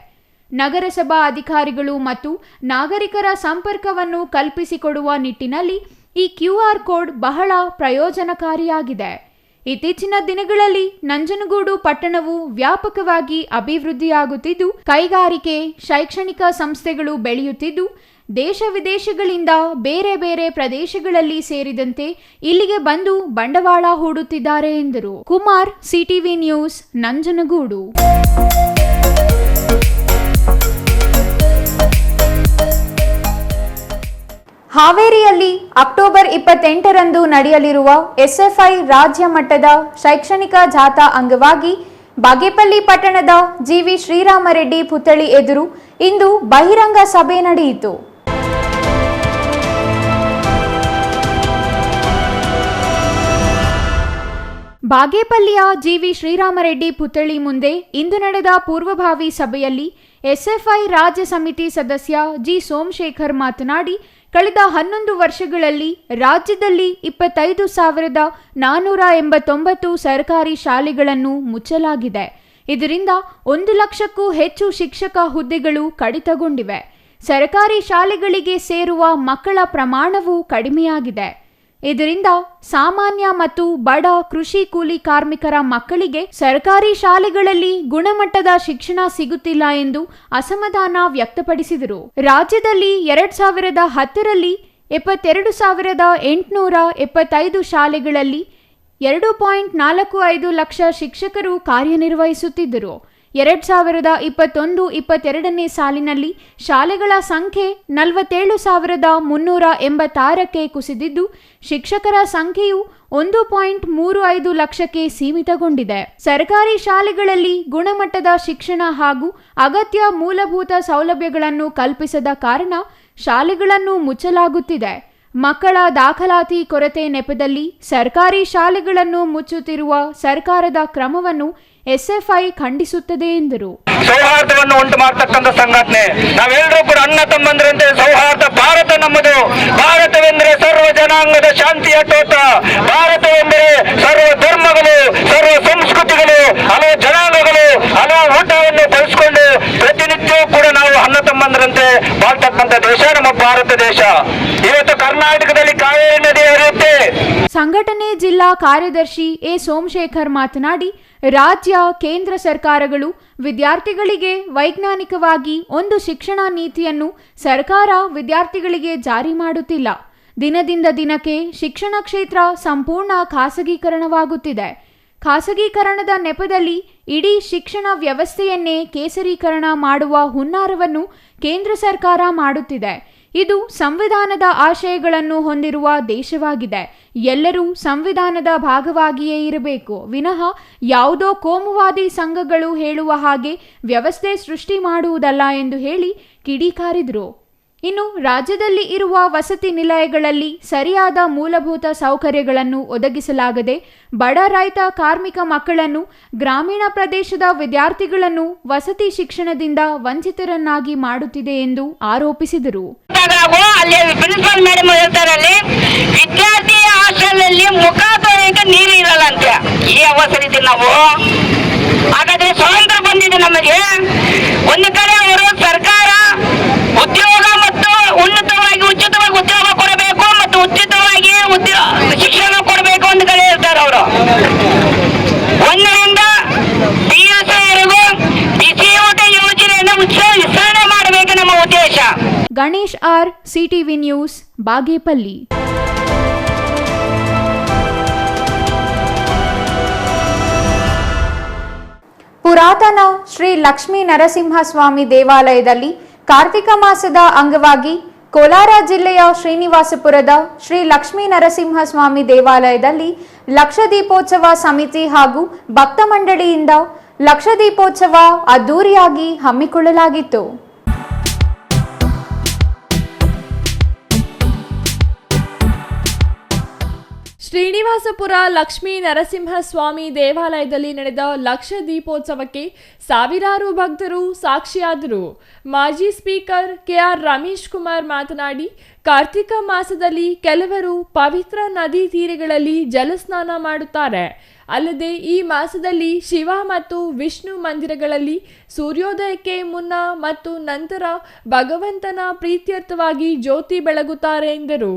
ನಗರಸಭಾ ಅಧಿಕಾರಿಗಳು ಮತ್ತು ನಾಗರಿಕರ ಸಂಪರ್ಕವನ್ನು ಕಲ್ಪಿಸಿಕೊಡುವ ನಿಟ್ಟಿನಲ್ಲಿ ಈ QR ಕೋಡ್ ಬಹಳ ಪ್ರಯೋಜನಕಾರಿಯಾಗಿದೆ. ಇತ್ತೀಚಿನ ದಿನಗಳಲ್ಲಿ ನಂಜನಗೂಡು ಪಟ್ಟಣವು ವ್ಯಾಪಕವಾಗಿ ಅಭಿವೃದ್ಧಿಯಾಗುತ್ತಿದ್ದು, ಕೈಗಾರಿಕೆ, ಶೈಕ್ಷಣಿಕ ಸಂಸ್ಥೆಗಳು ಬೆಳೆಯುತ್ತಿದ್ದು, ದೇಶ ವಿದೇಶಗಳಿಂದ ಬೇರೆ ಬೇರೆ ಪ್ರದೇಶಗಳಲ್ಲಿ ಸೇರಿದಂತೆ ಇಲ್ಲಿಗೆ ಬಂದು ಬಂಡವಾಳ ಹೂಡುತ್ತಿದ್ದಾರೆ ಎಂದರು. Kumar, CTV news, Nanjangud. ಹಾವೇರಿಯಲ್ಲಿ ಅಕ್ಟೋಬರ್ 28ರಂದು ನಡೆಯಲಿರುವ SFI ರಾಜ್ಯ ಮಟ್ಟದ ಶೈಕ್ಷಣಿಕ ಜಾಥಾ ಅಂಗವಾಗಿ ಬಾಗೇಪಲ್ಲಿ ಪಟ್ಟಣದ GV ಶ್ರೀರಾಮರೆಡ್ಡಿ ಪುತ್ಥಳಿ ಎದುರು ಇಂದು ಬಹಿರಂಗ ಸಭೆ ನಡೆಯಿತು. ಬಾಗೇಪಲ್ಲಿಯ GV ಶ್ರೀರಾಮರೆಡ್ಡಿ ಪುತ್ಥಳಿ ಮುಂದೆ ಇಂದು ನಡೆದ ಪೂರ್ವಭಾವಿ ಸಭೆಯಲ್ಲಿ SFI ರಾಜ್ಯ ಸಮಿತಿ ಸದಸ್ಯ G ಸೋಮಶೇಖರ್ ಮಾತನಾಡಿ, ಕಳೆದ 11 ವರ್ಷಗಳಲ್ಲಿ ರಾಜ್ಯದಲ್ಲಿ 25,489 ಸರ್ಕಾರಿ ಶಾಲೆಗಳನ್ನು ಮುಚ್ಚಲಾಗಿದೆ. ಇದರಿಂದ 1 ಲಕ್ಷಕ್ಕೂ ಹೆಚ್ಚು ಶಿಕ್ಷಕ ಹುದ್ದೆಗಳು ಕಡಿತಗೊಂಡಿವೆ. ಸರ್ಕಾರಿ ಶಾಲೆಗಳಿಗೆ ಸೇರುವ ಮಕ್ಕಳ ಪ್ರಮಾಣವೂ ಕಡಿಮೆಯಾಗಿದೆ. ಇದರಿಂದ ಸಾಮಾನ್ಯ ಮತ್ತು ಬಡ ಕೃಷಿ ಕೂಲಿ ಕಾರ್ಮಿಕರ ಮಕ್ಕಳಿಗೆ ಸರ್ಕಾರಿ ಶಾಲೆಗಳಲ್ಲಿ ಗುಣಮಟ್ಟದ ಶಿಕ್ಷಣ ಸಿಗುತ್ತಿಲ್ಲ ಎಂದು ಅಸಮಾಧಾನ ವ್ಯಕ್ತಪಡಿಸಿದರು. ರಾಜ್ಯದಲ್ಲಿ 2010ರಲ್ಲಿ 72,875 ಶಾಲೆಗಳಲ್ಲಿ 2.45 ಲಕ್ಷ ಶಿಕ್ಷಕರು ಕಾರ್ಯನಿರ್ವಹಿಸುತ್ತಿದ್ದರು. 2021-22ನೇ ಸಾಲಿನಲ್ಲಿ ಶಾಲೆಗಳ ಸಂಖ್ಯೆ 47,386ಕ್ಕೆ ಕುಸಿದಿದ್ದು, ಶಿಕ್ಷಕರ ಸಂಖ್ಯೆಯು 1.35 ಲಕ್ಷಕ್ಕೆ ಸೀಮಿತಗೊಂಡಿದೆ. ಸರ್ಕಾರಿ ಶಾಲೆಗಳಲ್ಲಿ ಗುಣಮಟ್ಟದ ಶಿಕ್ಷಣ ಹಾಗೂ ಅಗತ್ಯ ಮೂಲಭೂತ ಸೌಲಭ್ಯಗಳನ್ನು ಕಲ್ಪಿಸದ ಕಾರಣ ಶಾಲೆಗಳನ್ನು ಮುಚ್ಚಲಾಗುತ್ತಿದೆ. ಮಕ್ಕಳ ದಾಖಲಾತಿ ಕೊರತೆ ನೆಪದಲ್ಲಿ ಸರ್ಕಾರಿ ಶಾಲೆಗಳನ್ನು ಮುಚ್ಚುತ್ತಿರುವ ಸರ್ಕಾರದ ಕ್ರಮವನ್ನು SFI ಖಂಡಿಸುತ್ತದೆ ಎಂದರು. ಸೌಹಾರ್ದವನ್ನು ಉಂಟು ಮಾಡತಕ್ಕಂಥ ಸಂಘಟನೆ. ನಾವೆಲ್ಲರೂ ಕೂಡ ಅಣ್ಣ ತಮ್ಮಂದಿರಂತೆ ಸೌಹಾರ್ದ. ಭಾರತ ನಮ್ಮದು. ಭಾರತವೆಂದರೆ ಸರ್ವ ಜನಾಂಗದ ಶಾಂತಿಯ ತೋಟ. ಭಾರತವೆಂದರೆ ಸರ್ವ ಧರ್ಮಗಳು, ಸರ್ವ ಸಂಸ್ಕೃತಿಗಳು, ಹಲವು ಜನಾಂಗಗಳು, ಹಲವು ಊಟವನ್ನು ಬಳಸಿಕೊಂಡು ಪ್ರತಿನಿತ್ಯವೂ ಕೂಡ ನಾವು ಅಣ್ಣ ತಮ್ಮಂದಿರಂತೆ ಬಾಳ್ತಕ್ಕಂಥ ದೇಶ ನಮ್ಮ ಭಾರತ ದೇಶ. ಇವತ್ತು ಕರ್ನಾಟಕದಲ್ಲಿ ಕಾವೇರಿ ನದಿ ಹರಿಯುತ್ತೆ. ಸಂಘಟನೆ ಜಿಲ್ಲಾ ಕಾರ್ಯದರ್ಶಿ A ಸೋಮಶೇಖರ್ ಮಾತನಾಡಿ, ರಾಜ್ಯ ಕೇಂದ್ರ ಸರ್ಕಾರಗಳು ವಿದ್ಯಾರ್ಥಿಗಳಿಗೆ ವೈಜ್ಞಾನಿಕವಾಗಿ ಒಂದು ಶಿಕ್ಷಣ ನೀತಿಯನ್ನು ಸರ್ಕಾರ ವಿದ್ಯಾರ್ಥಿಗಳಿಗೆ ಜಾರಿ ಮಾಡುತ್ತಿಲ್ಲ. ದಿನದಿಂದ ದಿನಕ್ಕೆ ಶಿಕ್ಷಣ ಕ್ಷೇತ್ರ ಸಂಪೂರ್ಣ ಖಾಸಗೀಕರಣವಾಗುತ್ತಿದೆ. ಖಾಸಗೀಕರಣದ ನೆಪದಲ್ಲಿ ಇಡೀ ಶಿಕ್ಷಣ ವ್ಯವಸ್ಥೆಯನ್ನೇ ಕೇಸರೀಕರಣ ಮಾಡುವ ಹುನ್ನಾರವನ್ನು ಕೇಂದ್ರ ಸರ್ಕಾರ ಮಾಡುತ್ತಿದೆ. ಇದು ಸಂವಿಧಾನದ ಆಶಯಗಳನ್ನು ಹೊಂದಿರುವ ದೇಶವಾಗಿದೆ. ಎಲ್ಲರೂ ಸಂವಿಧಾನದ ಭಾಗವಾಗಿಯೇ ಇರಬೇಕು ವಿನಃ ಯಾವುದೋ ಕೋಮುವಾದಿ ಸಂಘಗಳು ಹೇಳುವ ಹಾಗೆ ವ್ಯವಸ್ಥೆ ಸೃಷ್ಟಿ ಮಾಡುವುದಲ್ಲ ಎಂದು ಹೇಳಿ ಕಿಡಿಕಾರಿದರು. ಇನ್ನು ರಾಜ್ಯದಲ್ಲಿ ಇರುವ ವಸತಿ ನಿಲಯಗಳಲ್ಲಿ ಸರಿಯಾದ ಮೂಲಭೂತ ಸೌಕರ್ಯಗಳನ್ನು ಒದಗಿಸಲಾಗದೆ ಬಡ ರೈತ ಕಾರ್ಮಿಕ ಮಕ್ಕಳನ್ನು, ಗ್ರಾಮೀಣ ಪ್ರದೇಶದ ವಿದ್ಯಾರ್ಥಿಗಳನ್ನು ವಸತಿ ಶಿಕ್ಷಣದಿಂದ ವಂಚಿತರನ್ನಾಗಿ ಮಾಡುತ್ತಿದೆ ಎಂದು ಆರೋಪಿಸಿದರು. ಪ್ರಿನ್ಸಿಪಲ್ ಮೇಡಮ್ ಹೇಳ್ತಾರಲ್ಲಿ ವಿದ್ಯಾರ್ಥಿ ಹಾಸ್ಟೆಲ್ನಲ್ಲಿ ಮುಖ ತೊಳೆಯಕ್ಕೆ ನೀರು ಇರಲ್ಲ ಅಂತ. ಈ ಅವಸರ ನಾವು ಹಾಗಾದ್ರೆ ಸ್ವಾತಂತ್ರ್ಯ ಬಂದಿದೆ ನಮಗೆ. ಒಂದು ಕಡೆ ಅವರು ಸರ್ಕಾರ ಉದ್ಯೋಗ ಮತ್ತು ಉಚಿತವಾಗಿ ಉದ್ಯೋಗ ಕೊಡಬೇಕು ಮತ್ತು ಉಚಿತವಾಗಿ ಶಿಕ್ಷಣ ಕೊಡಬೇಕು ಒಂದು ಕಡೆ ಹೇಳ್ತಾರೆ ಅವರು. 1ರಿಂದ PUC ವರೆಗೂ ಬಿಸಿ ಊಟ ಯೋಜನೆಯನ್ನು ವಿಸ್ತರಣೆ ಮಾಡಬೇಕು ನಮ್ಮ ಉದ್ದೇಶ. Ganesh R, CTV news, Bagepalli. ಪುರಾತನ ಶ್ರೀ ಲಕ್ಷ್ಮೀ ನರಸಿಂಹಸ್ವಾಮಿ ದೇವಾಲಯದಲ್ಲಿ ಕಾರ್ತಿಕ ಮಾಸದ ಅಂಗವಾಗಿ ಕೋಲಾರ ಜಿಲ್ಲೆಯ ಶ್ರೀನಿವಾಸಪುರದ ಶ್ರೀ ಲಕ್ಷ್ಮೀ ನರಸಿಂಹಸ್ವಾಮಿ ದೇವಾಲಯದಲ್ಲಿ ಲಕ್ಷದೀಪೋತ್ಸವ ಸಮಿತಿ ಹಾಗೂ ಭಕ್ತ ಮಂಡಳಿಯಿಂದ ಲಕ್ಷದೀಪೋತ್ಸವ ಅದ್ದೂರಿಯಾಗಿ ಹಮ್ಮಿಕೊಳ್ಳಲಾಗಿತ್ತು. ಶ್ರೀನಿವಾಸಪುರ ಲಕ್ಷ್ಮೀ ನರಸಿಂಹಸ್ವಾಮಿ ದೇವಾಲಯದಲ್ಲಿ ನಡೆದ ಲಕ್ಷ ದೀಪೋತ್ಸವಕ್ಕೆ ಸಾವಿರಾರು ಭಕ್ತರು ಸಾಕ್ಷಿಯಾದರು. ಮಾಜಿ ಸ್ಪೀಕರ್ KR ರಮೇಶ್ ಕುಮಾರ್ ಮಾತನಾಡಿ, ಕಾರ್ತಿಕ ಮಾಸದಲ್ಲಿ ಕೆಲವರು ಪವಿತ್ರ ನದಿ ತೀರಗಳಲ್ಲಿ ಜಲಸ್ನಾನ ಮಾಡುತ್ತಾರೆ. ಅಲ್ಲದೆ ಈ ಮಾಸದಲ್ಲಿ ಶಿವ ಮತ್ತು ವಿಷ್ಣು ಮಂದಿರಗಳಲ್ಲಿ ಸೂರ್ಯೋದಯಕ್ಕೆ ಮುನ್ನ ಮತ್ತು ನಂತರ ಭಗವಂತನ ಪ್ರೀತ್ಯರ್ಥವಾಗಿ ಜ್ಯೋತಿ ಬೆಳಗುತ್ತಾರೆ ಎಂದರು.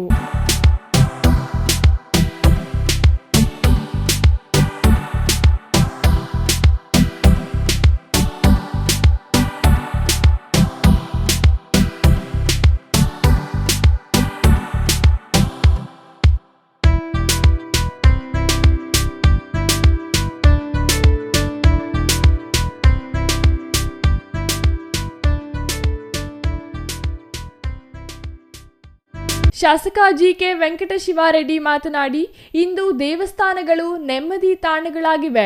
ಶಾಸಕ ಜಿಕೆ ವೆಂಕಟಶಿವಾರೆಡ್ಡಿ ಮಾತನಾಡಿ, ಇಂದು ದೇವಸ್ಥಾನಗಳು ನೆಮ್ಮದಿ ತಾಣಗಳಾಗಿವೆ.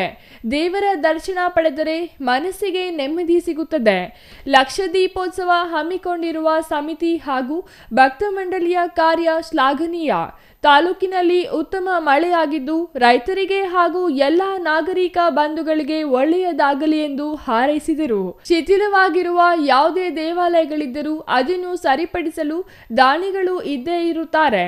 ದೇವರ ದರ್ಶನ ಪಡೆದರೆ ಮನಸ್ಸಿಗೆ ನೆಮ್ಮದಿ ಸಿಗುತ್ತದೆ. ಲಕ್ಷ ದೀಪೋತ್ಸವ ಹಮ್ಮಿಕೊಂಡಿರುವ ಸಮಿತಿ ಹಾಗೂ ಭಕ್ತ ಮಂಡಳಿಯ ಕಾರ್ಯ ಶ್ಲಾಘನೀಯ. ತಾಲೂಕಿನಲ್ಲಿ ಉತ್ತಮ ಮಳೆಯಾಗಿದ್ದು ರೈತರಿಗೆ ಹಾಗೂ ಎಲ್ಲ ನಾಗರಿಕ ಬಂಧುಗಳಿಗೆ ಒಳ್ಳೆಯದಾಗಲಿ ಎಂದು ಹಾರೈಸಿದರು. ಶಿಥಿಲವಾಗಿರುವ ಯಾವುದೇ ದೇವಾಲಯಗಳಿದ್ದರೂ ಅದನ್ನು ಸರಿಪಡಿಸಲು ದಾನಿಗಳು ಇದ್ದೇ ಇರುತ್ತಾರೆ.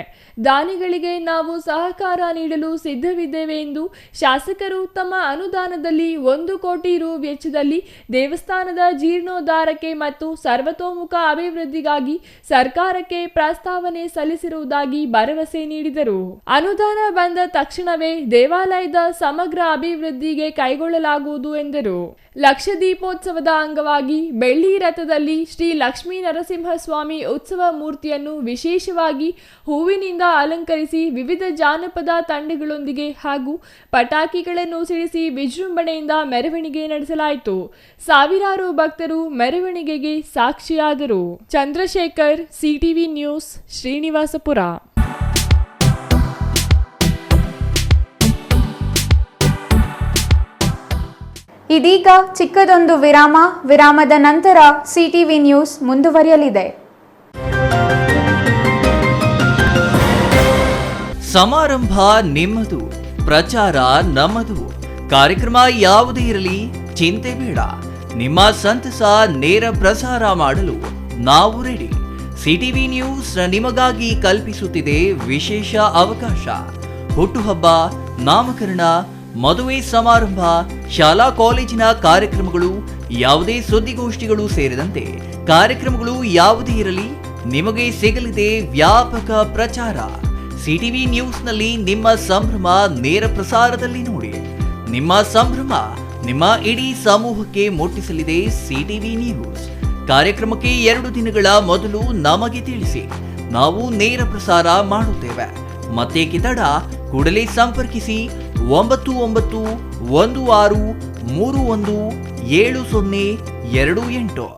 ದಾನಿಗಳಿಗೆ ನಾವು ಸಹಕಾರ ನೀಡಲು ಸಿದ್ಧವಿದ್ದೇವೆ ಎಂದು ಶಾಸಕರು ತಮ್ಮ ಅನುದಾನದಲ್ಲಿ 1 ಕೋಟಿ ರು ವೆಚ್ಚದಲ್ಲಿ ದೇವಸ್ಥಾನದ ಜೀರ್ಣೋದ್ಧಾರಕ್ಕೆ ಮತ್ತು ಸರ್ವತೋಮುಖ ಅಭಿವೃದ್ಧಿಗಾಗಿ ಸರ್ಕಾರಕ್ಕೆ ಪ್ರಸ್ತಾವನೆ ಸಲ್ಲಿಸಿರುವುದಾಗಿ ಭರವಸೆ ನೀಡಿದರು. ಅನುದಾನ ಬಂದ ತಕ್ಷಣವೇ ದೇವಾಲಯದ ಸಮಗ್ರ ಅಭಿವೃದ್ಧಿಗೆ ಕೈಗೊಳ್ಳಲಾಗುವುದು ಎಂದರು. ಲಕ್ಷ ದೀಪೋತ್ಸವದ ಅಂಗವಾಗಿ ಬೆಳ್ಳಿ ರಥದಲ್ಲಿ ಶ್ರೀ ಲಕ್ಷ್ಮೀ ನರಸಿಂಹಸ್ವಾಮಿ ಉತ್ಸವ ಮೂರ್ತಿಯನ್ನು ವಿಶೇಷವಾಗಿ ಹೂವಿನಿಂದ ಅಲಂಕರಿಸಿ ವಿವಿಧ ಜಾನಪದ ತಂಡಗಳೊಂದಿಗೆ ಹಾಗೂ ಪಟಾಕಿಗಳನ್ನು ಸಿಡಿಸಿ ವಿಜೃಂಭಣೆಯಿಂದ ಮೆರವಣಿಗೆ ನಡೆಸಲಾಯಿತು. ಸಾವಿರಾರು ಭಕ್ತರು ಮೆರವಣಿಗೆಗೆ ಸಾಕ್ಷಿಯಾದರು. Chandrashekar, CTV news, Srinivaspur. ಇದೀಗ ಚಿಕ್ಕದೊಂದು ವಿರಾಮದ ನಂತರ ಸಿಟಿವಿ ನ್ಯೂಸ್ ಮುಂದುವರಿಯಲಿದೆ. ಸಮಾರಂಭ ನಿಮ್ಮದು, ಪ್ರಚಾರ ನಮ್ಮದು. ಕಾರ್ಯಕ್ರಮ ಯಾವುದೇ ಇರಲಿ ಚಿಂತೆ ಬೇಡ. ನಿಮ್ಮ ಸಂತಸ ನೇರ ಪ್ರಸಾರ ಮಾಡಲು ನಾವು ರೆಡಿ. ಸಿಟಿವಿ ನ್ಯೂಸ್ ನಿಮಗಾಗಿ ಕಲ್ಪಿಸುತ್ತಿದೆ ವಿಶೇಷ ಅವಕಾಶ. ಹುಟ್ಟುಹಬ್ಬ, ನಾಮಕರಣ, ಮದುವೆ ಸಮಾರಂಭ, ಶಾಲಾ ಕಾಲೇಜಿನ ಕಾರ್ಯಕ್ರಮಗಳು, ಯಾವುದೇ ಸುದ್ದಿಗೋಷ್ಠಿಗಳು ಸೇರಿದಂತೆ ಕಾರ್ಯಕ್ರಮಗಳು ಯಾವುದೇ ಇರಲಿ ನಿಮಗೆ ಸಿಗಲಿದೆ ವ್ಯಾಪಕ ಪ್ರಚಾರ. ಸಿಟಿವಿ ನ್ಯೂಸ್ನಲ್ಲಿ ನಿಮ್ಮ ಸಂಭ್ರಮ ನೇರ ಪ್ರಸಾರದಲ್ಲಿ ನೋಡಿ. ನಿಮ್ಮ ಸಂಭ್ರಮ ನಿಮ್ಮ ಇಡೀ ಸಮೂಹಕ್ಕೆ ಮುಟ್ಟಿಸಲಿದೆ ಸಿಟಿವಿ ನ್ಯೂಸ್. ಕಾರ್ಯಕ್ರಮಕ್ಕೆ 2 ದಿನಗಳ ಮೊದಲು ನಮಗೆ ತಿಳಿಸಿ, ನಾವು ನೇರ ಪ್ರಸಾರ ಮಾಡುತ್ತೇವೆ. ಮತ್ತೆ ಕಿತಡ ಕೂಡಲೇ ಸಂಪರ್ಕಿಸಿ 9916317028.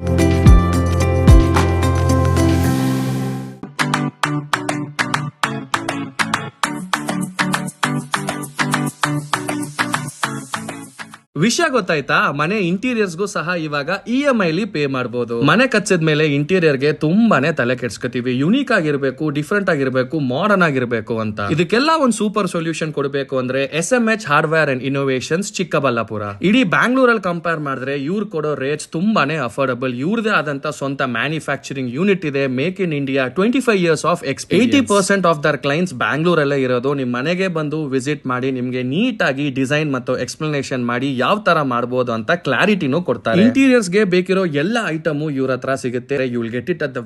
ವಿಷಯ ಗೊತ್ತಾಯ್ತಾ? ಮನೆ ಇಂಟೀರಿಯರ್ಸ್ಗೂ ಸಹ ಇವಾಗ EMI ಪೇ ಮಾಡಬಹುದು. ಮನೆ ಕಚ್ಚಿದ ಮೇಲೆ ಇಂಟೀರಿಯರ್ಗೆ ತುಂಬಾನೇ ತಲೆ ಕೆಡ್ಸ್ಕೊತೀವಿ. ಯುನೀಕ್ ಆಗಿರ್ಬೇಕು, ಡಿಫ್ರೆಂಟ್ ಆಗಿರ್ಬೇಕು, ಮಾಡರ್ನ್ ಆಗಿರ್ಬೇಕು ಅಂತ. ಇದಕ್ಕೆಲ್ಲ ಒಂದು ಸೂಪರ್ ಸೊಲ್ಯೂಷನ್ ಕೊಡಬೇಕು ಅಂದ್ರೆ SMH hardware and innovations Chikkaballapur. ಇಡೀ ಬ್ಯಾಂಗ್ಳೂರಲ್ಲಿ ಕಂಪೇರ್ ಮಾಡಿದ್ರೆ ಇವ್ರು ಕೊಡೋ ರೇಟ್ಸ್ ತುಂಬಾನೇ ಅಫೋರ್ಡಬಲ್. ಇವ್ರದೇ ಆದಂತ ಸ್ವಂತ ಮ್ಯಾನುಫ್ಯಾಕ್ಚರಿಂಗ್ ಯೂನಿಟ್ ಇದೆ. Make in India, 25 years of experience. 80% of their clients ಬ್ಯಾಂಗ್ಳೂರಲ್ಲೇ ಇರೋದು. ನಿಮ್ ಮನೆಗೆ ಬಂದು ವಿಸಿಟ್ ಮಾಡಿ ನಿಮ್ಗೆ ನೀಟ್ ಆಗಿ ಡಿಸೈನ್ ಮತ್ತು ಎಕ್ಸ್ಪ್ಲನೇಷನ್ ಮಾಡಿ ಯಾವ ತರ ಮಾಡಬಹುದು ಅಂತ ಕ್ಲಾರಿಟಿನೂ ಕೊಡ್ತಾರೆ. ಇಂಟೀರಿಯರ್ಸ್ ಗೆ ಬೇಕಿರೋ ಎಲ್ಲ ಐಟಮ್ ಇವ್ರ ಹತ್ರ ಸಿಗುತ್ತೆ. You will get it at the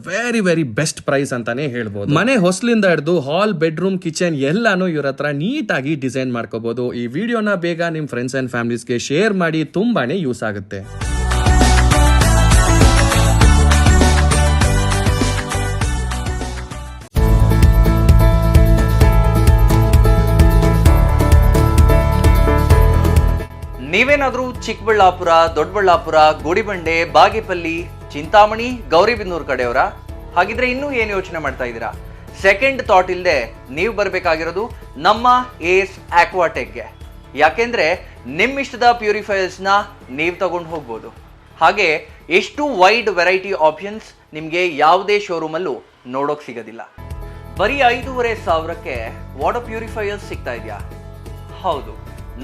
very best price ಅಂತಾನೆ ಹೇಳ್ಬೋದು. ಮನೆ ಹೊಸಲಿಂದ ಹಿಡಿದು ಹಾಲ್, ಬೆಡ್ರೂಮ್, ಕಿಚನ್ ಎಲ್ಲಾನು ಇವ್ರ ಹತ್ರ ನೀಟ್ ಆಗಿ ಡಿಸೈನ್ ಮಾಡ್ಕೋಬಹುದು. ಈ ವಿಡಿಯೋನ ಬೇಗ ನಿಮ್ ಫ್ರೆಂಡ್ಸ್ ಅಂಡ್ ಫ್ಯಾಮಿಲೀಸ್ಗೆ ಶೇರ್ ಮಾಡಿ, ತುಂಬಾನೇ ಯೂಸ್ ಆಗುತ್ತೆ. ನೀವೇನಾದ್ರೂ ಚಿಕ್ಕಬಳ್ಳಾಪುರ, ದೊಡ್ಡಬಳ್ಳಾಪುರ, ಗುಡಿಬಂಡೆ, ಬಾಗೇಪಲ್ಲಿ, ಚಿಂತಾಮಣಿ, ಗೌರಿಬಿದನೂರು ಕಡೆಯವರ? ಹಾಗಿದ್ರೆ ಇನ್ನೂ ಏನು ಯೋಚನೆ ಮಾಡ್ತಾ ಇದ್ದೀರಾ? ಸೆಕೆಂಡ್ ಥಾಟ್ ಇಲ್ಲದೆ ನೀವು ಬರಬೇಕಾಗಿರೋದು ನಮ್ಮ ಏಸ್ ಆಕ್ವಾಟೆಕ್ಗೆ. ಯಾಕೆಂದ್ರೆ ನಿಮ್ಮಿಷ್ಟದ ಪ್ಯೂರಿಫೈಯರ್ಸ್ನ ನೀವು ತಗೊಂಡು ಹೋಗ್ಬೋದು. ಹಾಗೆ ಎಷ್ಟು ವೈಡ್ ವೆರೈಟಿ ಆಪ್ಷನ್ಸ್ ನಿಮಗೆ ಯಾವುದೇ ಶೋರೂಮಲ್ಲೂ ನೋಡೋಕೆ ಸಿಗೋದಿಲ್ಲ. ಬರೀ 5,500ಕ್ಕೆ ವಾಟರ್ ಪ್ಯೂರಿಫೈಯರ್ಸ್ ಸಿಗ್ತಾ ಇದೆಯಾ? ಹೌದು,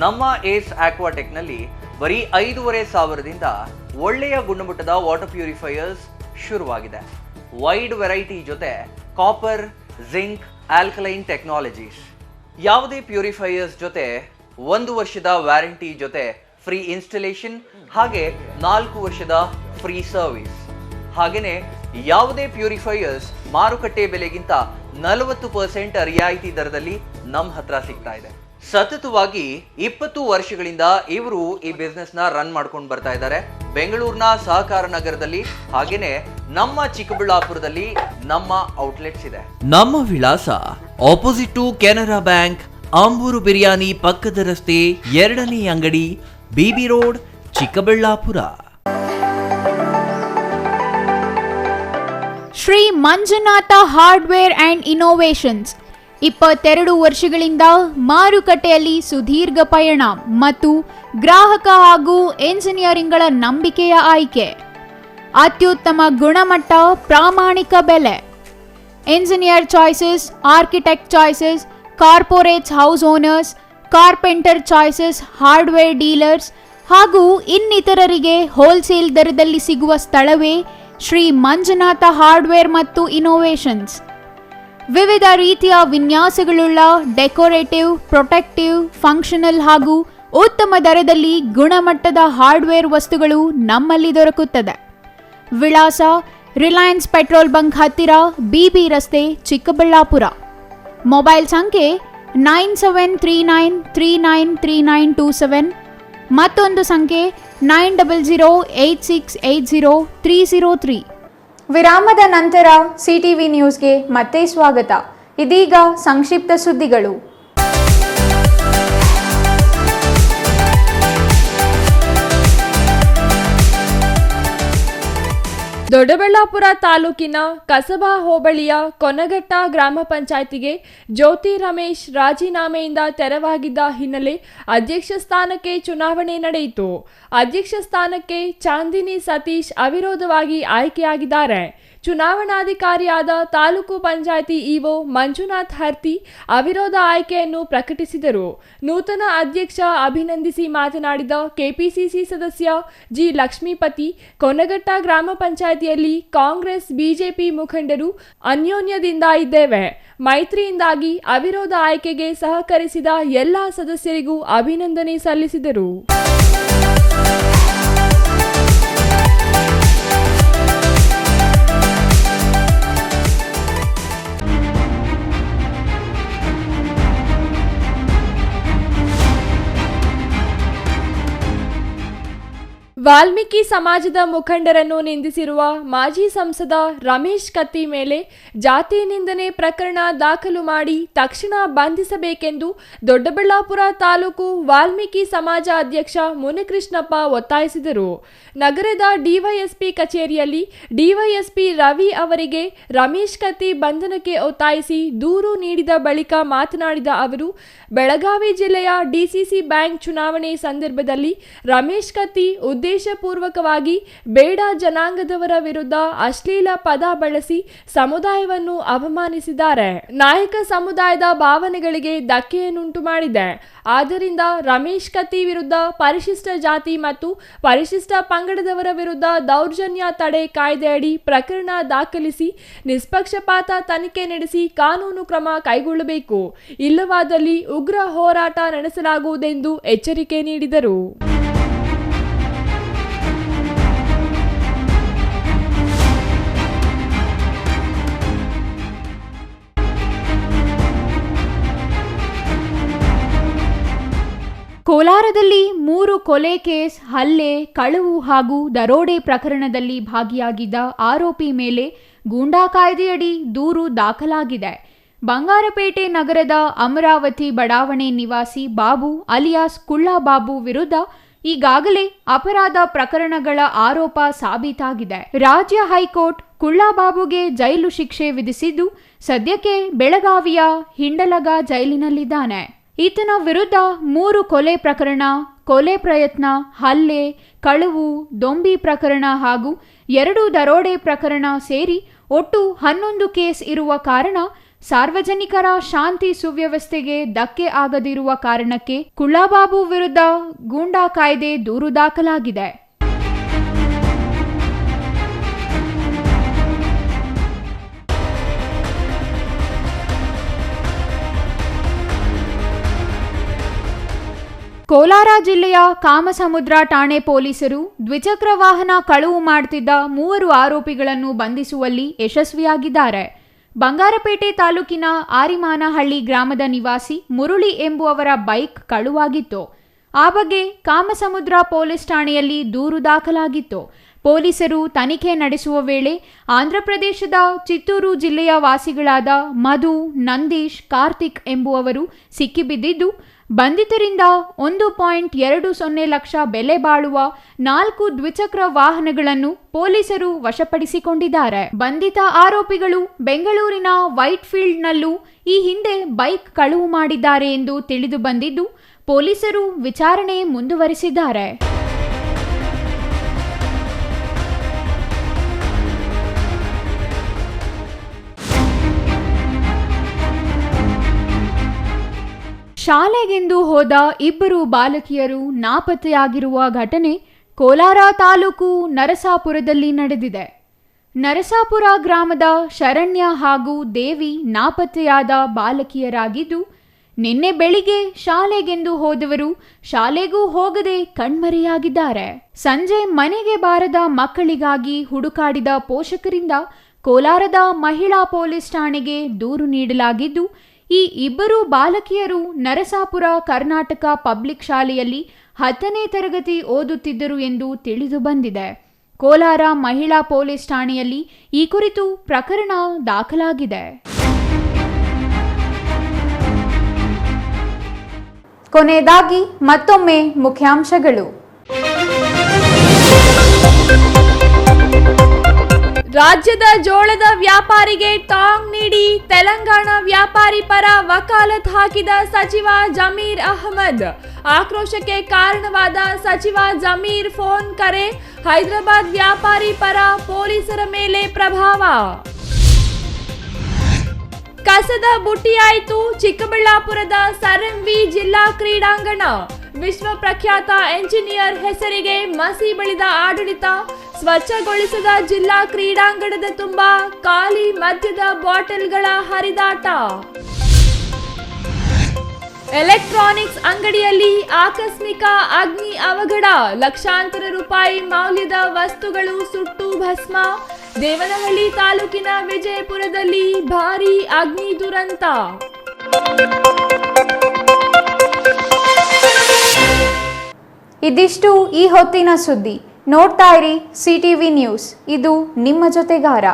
ನಮ್ಮ ಏಸ್ ಆಕ್ವಾಟೆಕ್ನಲ್ಲಿ ಬರೀ 5,500ದಿಂದ ಒಳ್ಳೆಯ ಗುಣಮಟ್ಟದ ವಾಟರ್ ಪ್ಯೂರಿಫೈಯರ್ಸ್ ಶುರುವಾಗಿದೆ. ವೈಡ್ ವೆರೈಟಿ ಜೊತೆ ಕಾಪರ್, ಜಿಂಕ್, ಆಲ್ಕಲೈನ್ ಟೆಕ್ನಾಲಜೀಸ್. ಯಾವುದೇ ಪ್ಯೂರಿಫೈಯರ್ಸ್ ಜೊತೆ 1 ವರ್ಷದ ವ್ಯಾರಂಟಿ ಜೊತೆ ಫ್ರೀ ಇನ್ಸ್ಟಾಲೇಷನ್ ಹಾಗೆ 4 ವರ್ಷದ ಫ್ರೀ ಸರ್ವಿಸ್. ಹಾಗೆಯೇ ಯಾವುದೇ ಪ್ಯೂರಿಫೈಯರ್ಸ್ ಮಾರುಕಟ್ಟೆ ಬೆಲೆಗಿಂತ 40% ರಿಯಾಯಿತಿ ದರದಲ್ಲಿ ನಮ್ಮ ಹತ್ರ ಸಿಗ್ತಾ ಇದೆ. ಸತತವಾಗಿ 20 ವರ್ಷಗಳಿಂದ ಇವರು ಈ ಬಿಸ್ನೆಸ್ ನ ರನ್ ಮಾಡ್ಕೊಂಡು ಬರ್ತಾ ಇದ್ದಾರೆ. ಬೆಂಗಳೂರಿನ ಸಹಕಾರ ನಗರದಲ್ಲಿ ಹಾಗೇನೆ ನಮ್ಮ ಚಿಕ್ಕಬಳ್ಳಾಪುರದಲ್ಲಿ ನಮ್ಮ ಔಟ್ಲೆಟ್ಸ್ ಇದೆ. ನಮ್ಮ ವಿಳಾಸ opposite to Canara bank, Ambur biryani ಪಕ್ಕದ ರಸ್ತೆ, 2ನೇ ಅಂಗಡಿ, B B road, Chikkaballapur. Shri Manjunatha hardware and innovations 22 ವರ್ಷಗಳಿಂದ ಮಾರುಕಟ್ಟೆಯಲ್ಲಿ ಸುದೀರ್ಘ ಪಯಣ ಮತ್ತು ಗ್ರಾಹಕ ಹಾಗೂ ಎಂಜಿನಿಯರಿಂಗ್ಗಳ ನಂಬಿಕೆಯ ಆಯ್ಕೆ. ಅತ್ಯುತ್ತಮ ಗುಣಮಟ್ಟ, ಪ್ರಾಮಾಣಿಕ ಬೆಲೆ. Engineer choices, architect choices, corporates house owners, carpenter choices, hardware dealers ಹಾಗೂ ಇನ್ನಿತರರಿಗೆ ಹೋಲ್ಸೇಲ್ ದರದಲ್ಲಿ ಸಿಗುವ ಸ್ಥಳವೇ ಶ್ರೀ ಮಂಜುನಾಥ ಹಾರ್ಡ್ವೇರ್ ಮತ್ತು ಇನೋವೇಷನ್ಸ್. ವಿವಿಧ ರೀತಿಯ ವಿನ್ಯಾಸಗಳುಳ್ಳ ಡೆಕೋರೇಟಿವ್, ಪ್ರೊಟೆಕ್ಟಿವ್, ಫಂಕ್ಷನಲ್ ಹಾಗೂ ಉತ್ತಮ ದರದಲ್ಲಿ ಗುಣಮಟ್ಟದ ಹಾರ್ಡ್ವೇರ್ ವಸ್ತುಗಳು ನಮ್ಮಲ್ಲಿ ದೊರಕುತ್ತದೆ. ವಿಳಾಸ ರಿಲಯನ್ಸ್ ಪೆಟ್ರೋಲ್ ಬಂಕ್ ಹತ್ತಿರ, ಬಿಬಿ ರಸ್ತೆ, ಚಿಕ್ಕಬಳ್ಳಾಪುರ. ಮೊಬೈಲ್ ಸಂಖ್ಯೆ 9739393927, ಮತ್ತೊಂದು ಸಂಖ್ಯೆ 9008680303. ವಿರಾಮದ ನಂತರ ಸಿಟಿವಿ ನ್ಯೂಸ್ಗೆ ಮತ್ತೆ ಸ್ವಾಗತ. ಇದೀಗ ಸಂಕ್ಷಿಪ್ತ ಸುದ್ದಿಗಳು. ದೊಡ್ಡಬಳ್ಳಾಪುರ ತಾಲೂಕಿನ ಕಸಬಾ ಹೋಬಳಿಯ ಕೊನಘಟ್ಟ ಗ್ರಾಮ ಪಂಚಾಯಿತಿಗೆ ಜ್ಯೋತಿ ರಮೇಶ್ ರಾಜೀನಾಮೆಯಿಂದ ತೆರವಾಗಿದ್ದ ಹಿನ್ನೆಲೆ ಅಧ್ಯಕ್ಷ ಸ್ಥಾನಕ್ಕೆ ಚುನಾವಣೆ ನಡೆಯಿತು. ಅಧ್ಯಕ್ಷ ಸ್ಥಾನಕ್ಕೆ ಚಾಂದಿನಿ ಸತೀಶ್ ಅವಿರೋಧವಾಗಿ ಆಯ್ಕೆಯಾಗಿದ್ದಾರೆ. ಚುನಾವಣಾಧಿಕಾರಿಯಾದ ತಾಲೂಕು ಪಂಚಾಯಿತಿ ಇಒ ಮಂಜುನಾಥ್ ಹರ್ತಿ ಅವಿರೋಧ ಆಯ್ಕೆಯನ್ನು ಪ್ರಕಟಿಸಿದರು. ನೂತನ ಅಧ್ಯಕ್ಷ ಅಭಿನಂದಿಸಿ ಮಾತನಾಡಿದ ಕೆಪಿಸಿಸಿ ಸದಸ್ಯ ಜಿ ಲಕ್ಷ್ಮೀಪತಿ, ಕೊನಘಟ್ಟ ಗ್ರಾಮ ಪಂಚಾಯಿತಿಯಲ್ಲಿ ಕಾಂಗ್ರೆಸ್ ಬಿಜೆಪಿ ಮುಖಂಡರು ಅನ್ಯೋನ್ಯದಿಂದ ಇದ್ದೇವೆ. ಮೈತ್ರಿಯಿಂದಾಗಿ ಅವಿರೋಧ ಆಯ್ಕೆಗೆ ಸಹಕರಿಸಿದ ಎಲ್ಲಾ ಸದಸ್ಯರಿಗೂ ಅಭಿನಂದನೆ ಸಲ್ಲಿಸಿದರು. ವಾಲ್ಮೀಕಿ ಸಮಾಜದ ಮುಖಂಡರನ್ನು ನಿಂದಿಸಿರುವ ಮಾಜಿ ಸಂಸದ ರಮೇಶ್ ಕತ್ತಿ ಮೇಲೆ ಜಾತಿ ನಿಂದನೆ ಪ್ರಕರಣ ದಾಖಲು ಮಾಡಿ ತಕ್ಷಣ ಬಂಧಿಸಬೇಕೆಂದು ದೊಡ್ಡಬಳ್ಳಾಪುರ ತಾಲೂಕು ವಾಲ್ಮೀಕಿ ಸಮಾಜ ಅಧ್ಯಕ್ಷ ಮುನಿಕೃಷ್ಣಪ್ಪ ಒತ್ತಾಯಿಸಿದರು. ನಗರದ ಡಿವೈಎಸ್ಪಿ ಕಚೇರಿಯಲ್ಲಿ ಡಿವೈಎಸ್ಪಿ ರವಿ ಅವರಿಗೆ ರಮೇಶ್ ಕತ್ತಿ ಬಂಧನಕ್ಕೆ ಒತ್ತಾಯಿಸಿ ದೂರು ನೀಡಿದ ಬಳಿಕ ಮಾತನಾಡಿದ ಅವರು, ಬೆಳಗಾವಿ ಜಿಲ್ಲೆಯ ಡಿಸಿಸಿ ಬ್ಯಾಂಕ್ ಚುನಾವಣೆ ಸಂದರ್ಭದಲ್ಲಿ ರಮೇಶ್ ಕತ್ತಿ ಉದ್ದೇಶಪೂರ್ವಕವಾಗಿ ಬೇಡ ಜನಾಂಗದವರ ವಿರುದ್ಧ ಅಶ್ಲೀಲ ಪದ ಬಳಸಿ ಸಮುದಾಯವನ್ನು ಅವಮಾನಿಸಿದ್ದಾರೆ. ನಾಯಕ ಸಮುದಾಯದ ಭಾವನೆಗಳಿಗೆ ಧಕ್ಕೆಯನ್ನುಂಟು ಮಾಡಿದೆ. ಆದ್ದರಿಂದ ರಮೇಶ್ ಕತ್ತಿ ವಿರುದ್ಧ ಪರಿಶಿಷ್ಟ ಜಾತಿ ಮತ್ತು ಪರಿಶಿಷ್ಟ ಪಂಗಡದವರ ವಿರುದ್ಧ ದೌರ್ಜನ್ಯ ತಡೆ ಕಾಯ್ದೆಯಡಿ ಪ್ರಕರಣ ದಾಖಲಿಸಿ ನಿಷ್ಪಕ್ಷಪಾತ ತನಿಖೆ ನಡೆಸಿ ಕಾನೂನು ಕ್ರಮ ಕೈಗೊಳ್ಳಬೇಕು. ಇಲ್ಲವಾದಲ್ಲಿ ಉಗ್ರ ಹೋರಾಟ ನಡೆಸಲಾಗುವುದೆಂದು ಎಚ್ಚರಿಕೆ ನೀಡಿದರು. ಕೋಲಾರದಲ್ಲಿ 3 ಕೊಲೆ ಕೇಸ್, ಹಲ್ಲೆ, ಕಳವು ಹಾಗೂ ದರೋಡೆ ಪ್ರಕರಣದಲ್ಲಿ ಭಾಗಿಯಾಗಿದ್ದ ಆರೋಪಿ ಮೇಲೆ ಗೂಂಡಾ ಕಾಯ್ದೆಯಡಿ ದೂರು ದಾಖಲಾಗಿದೆ. ಬಂಗಾರಪೇಟೆ ನಗರದ ಅಮರಾವತಿ ಬಡಾವಣೆ ನಿವಾಸಿ ಬಾಬು ಅಲಿಯಾಸ್ ಕುಳ್ಳಾ ಬಾಬು ವಿರುದ್ಧ ಈಗಾಗಲೇ ಅಪರಾಧ ಪ್ರಕರಣಗಳ ಆರೋಪ ಸಾಬೀತಾಗಿದೆ. ರಾಜ್ಯ ಹೈಕೋರ್ಟ್ ಕುಳ್ಳಾ ಬಾಬುಗೆ ಜೈಲು ಶಿಕ್ಷೆ ವಿಧಿಸಿದ್ದು, ಸದ್ಯಕ್ಕೆ ಬೆಳಗಾವಿಯ ಹಿಂಡಲಗ ಜೈಲಿನಲ್ಲಿದ್ದಾನೆ. ಈತನ ವಿರುದ್ಧ 3 ಕೊಲೆ ಪ್ರಕರಣ, ಕೊಲೆ ಪ್ರಯತ್ನ, ಹಲ್ಲೆ, ಕಳವು, ದೊಂಬಿ ಪ್ರಕರಣ ಹಾಗೂ 2 ದರೋಡೆ ಪ್ರಕರಣ ಸೇರಿ ಒಟ್ಟು 11 ಕೇಸ್ ಇರುವ ಕಾರಣ ಸಾರ್ವಜನಿಕರ ಶಾಂತಿ ಸುವ್ಯವಸ್ಥೆಗೆ ಧಕ್ಕೆ ಆಗದಿರುವ ಕಾರಣಕ್ಕೆ ಕುಳ್ಳಾಬಾಬು ವಿರುದ್ಧ ಗೂಂಡಾ ಕಾಯ್ದೆ ದೂರು ದಾಖಲಾಗಿದೆ. ಕೋಲಾರ ಜಿಲ್ಲೆಯ ಕಾಮಸಮುದ್ರ ಠಾಣೆ ಪೊಲೀಸರು ದ್ವಿಚಕ್ರ ವಾಹನ ಕಳವು ಮಾಡುತ್ತಿದ್ದ 3 ಆರೋಪಿಗಳನ್ನು ಬಂಧಿಸುವಲ್ಲಿ ಯಶಸ್ವಿಯಾಗಿದ್ದಾರೆ. ಬಂಗಾರಪೇಟೆ ತಾಲೂಕಿನ ಆರಿಮಾನಹಳ್ಳಿ ಗ್ರಾಮದ ನಿವಾಸಿ ಮುರುಳಿ ಎಂಬುವವರ ಬೈಕ್ ಕಳುವಾಗಿತ್ತು. ಆ ಬಗ್ಗೆ ಕಾಮಸಮುದ್ರ ಪೊಲೀಸ್ ಠಾಣೆಯಲ್ಲಿ ದೂರು ದಾಖಲಾಗಿತ್ತು. ಪೊಲೀಸರು ತನಿಖೆ ನಡೆಸುವ ವೇಳೆ ಆಂಧ್ರಪ್ರದೇಶದ ಚಿತ್ತೂರು ಜಿಲ್ಲೆಯ ವಾಸಿಗಳಾದ ಮಧು, ನಂದೀಶ್, ಕಾರ್ತಿಕ್ ಎಂಬುವವರು ಸಿಕ್ಕಿಬಿದ್ದಿದ್ದು, ಬಂಧಿತರಿಂದ 1.20 ಲಕ್ಷ ಬೆಲೆ ಬಾಳುವ 4 ದ್ವಿಚಕ್ರ ವಾಹನಗಳನ್ನು ಪೊಲೀಸರು ವಶಪಡಿಸಿಕೊಂಡಿದ್ದಾರೆ. ಬಂಧಿತ ಆರೋಪಿಗಳು ಬೆಂಗಳೂರಿನ ವೈಟ್ಫೀಲ್ಡ್ನಲ್ಲೂ ಈ ಹಿಂದೆ ಬೈಕ್ ಕಳವು ಮಾಡಿದ್ದಾರೆ ಎಂದು ತಿಳಿದು ಬಂದಿದ್ದು, ಪೊಲೀಸರು ವಿಚಾರಣೆ ಮುಂದುವರಿಸಿದ್ದಾರೆ. ಶಾಲೆಗೆಂದು ಹೋದ 2 ಬಾಲಕಿಯರು ನಾಪತ್ತೆಯಾಗಿರುವ ಘಟನೆ ಕೋಲಾರ ತಾಲೂಕು ನರಸಾಪುರದಲ್ಲಿ ನಡೆದಿದೆ. ನರಸಾಪುರ ಗ್ರಾಮದ ಶರಣ್ಯ ಹಾಗೂ ದೇವಿ ನಾಪತ್ತೆಯಾದ ಬಾಲಕಿಯರಾಗಿದ್ದು, ನಿನ್ನೆ ಬೆಳಿಗ್ಗೆ ಶಾಲೆಗೆಂದು ಹೋದವರು ಶಾಲೆಗೂ ಹೋಗದೆ ಕಣ್ಮರೆಯಾಗಿದ್ದಾರೆ. ಸಂಜೆ ಮನೆಗೆ ಬಾರದ ಮಕ್ಕಳಿಗಾಗಿ ಹುಡುಕಾಡಿದ ಪೋಷಕರಿಂದ ಕೋಲಾರದ ಮಹಿಳಾ ಪೊಲೀಸ್ ಠಾಣೆಗೆ ದೂರು ನೀಡಲಾಗಿದ್ದು, ಈ 2 ಬಾಲಕಿಯರು ನರಸಾಪುರ ಕರ್ನಾಟಕ ಪಬ್ಲಿಕ್ ಶಾಲೆಯಲ್ಲಿ 10ನೇ ತರಗತಿ ಓದುತ್ತಿದ್ದರು ಎಂದು ತಿಳಿದು ಬಂದಿದೆ. ಕೋಲಾರ ಮಹಿಳಾ ಪೊಲೀಸ್ ಠಾಣೆಯಲ್ಲಿ ಈ ಕುರಿತು ಪ್ರಕರಣ ದಾಖಲಾಗಿದೆ. ಕೊನೆಯದಾಗಿ ಮತ್ತೊಮ್ಮೆ ಮುಖ್ಯಾಂಶಗಳು. ರಾಜ್ಯದ ಜೋಳದ ವ್ಯಾಪಾರಿಗೆ ಟಾಂಗ್ ನೀಡಿ ತೆಲಂಗಾಣ ವ್ಯಾಪಾರಿ ಪರ ವಕಾಲತ್ ಹಾಕಿದ ಸಚಿವ ಜಮೀರ್ ಅಹಮದ್. ಆಕ್ರೋಶಕ್ಕೆ ಕಾರಣವಾದ ಸಚಿವ ಜಮೀರ್ ಫೋನ್ ಕರೆ, ಹೈದರಾಬಾದ್ ವ್ಯಾಪಾರಿ ಪರ ಪೊಲೀಸರ ಮೇಲೆ ಪ್ರಭಾವ. ಕಸದ ಬುಟ್ಟಿಯಾಯಿತು ಚಿಕ್ಕಬಳ್ಳಾಪುರದ ಸರ್ ಎಂವಿ ಜಿಲ್ಲಾ ಕ್ರೀಡಾಂಗಣ. ವಿಶ್ವ ಪ್ರಖ್ಯಾತ ಎಂಜಿನಿಯರ್ ಹೆಸರಿಗೆ ಮಸಿ ಬಳಿದ ಆಡಳಿತ. ಸ್ವಚ್ಛಗೊಳಿಸದ ಜಿಲ್ಲಾ ಕ್ರೀಡಾಂಗಣದ ತುಂಬ ಖಾಲಿ ಮದ್ಯದ ಬಾಟಲ್ಗಳ ಹರಿದಾಟ. ಎಲೆಕ್ಟ್ರಾನಿಕ್ಸ್ ಅಂಗಡಿಯಲ್ಲಿ ಆಕಸ್ಮಿಕ ಅಗ್ನಿ ಅವಘಡ, ಲಕ್ಷಾಂತರ ರೂಪಾಯಿ ಮೌಲ್ಯದ ವಸ್ತುಗಳು ಸುಟ್ಟು ಭಸ್ಮ. ದೇವನಹಳ್ಳಿ ತಾಲೂಕಿನ ವಿಜಯಪುರದಲ್ಲಿ ಭಾರೀ ಅಗ್ನಿ ದುರಂತ. ಇದಿಷ್ಟು ಈ ಹೊತ್ತಿನ ಸುದ್ದಿ. ನೋಡ್ತಾ ಇರಿ ಸಿಟಿವಿ ನ್ಯೂಸ್, ಇದು ನಿಮ್ಮ ಜೊತೆಗಾರ.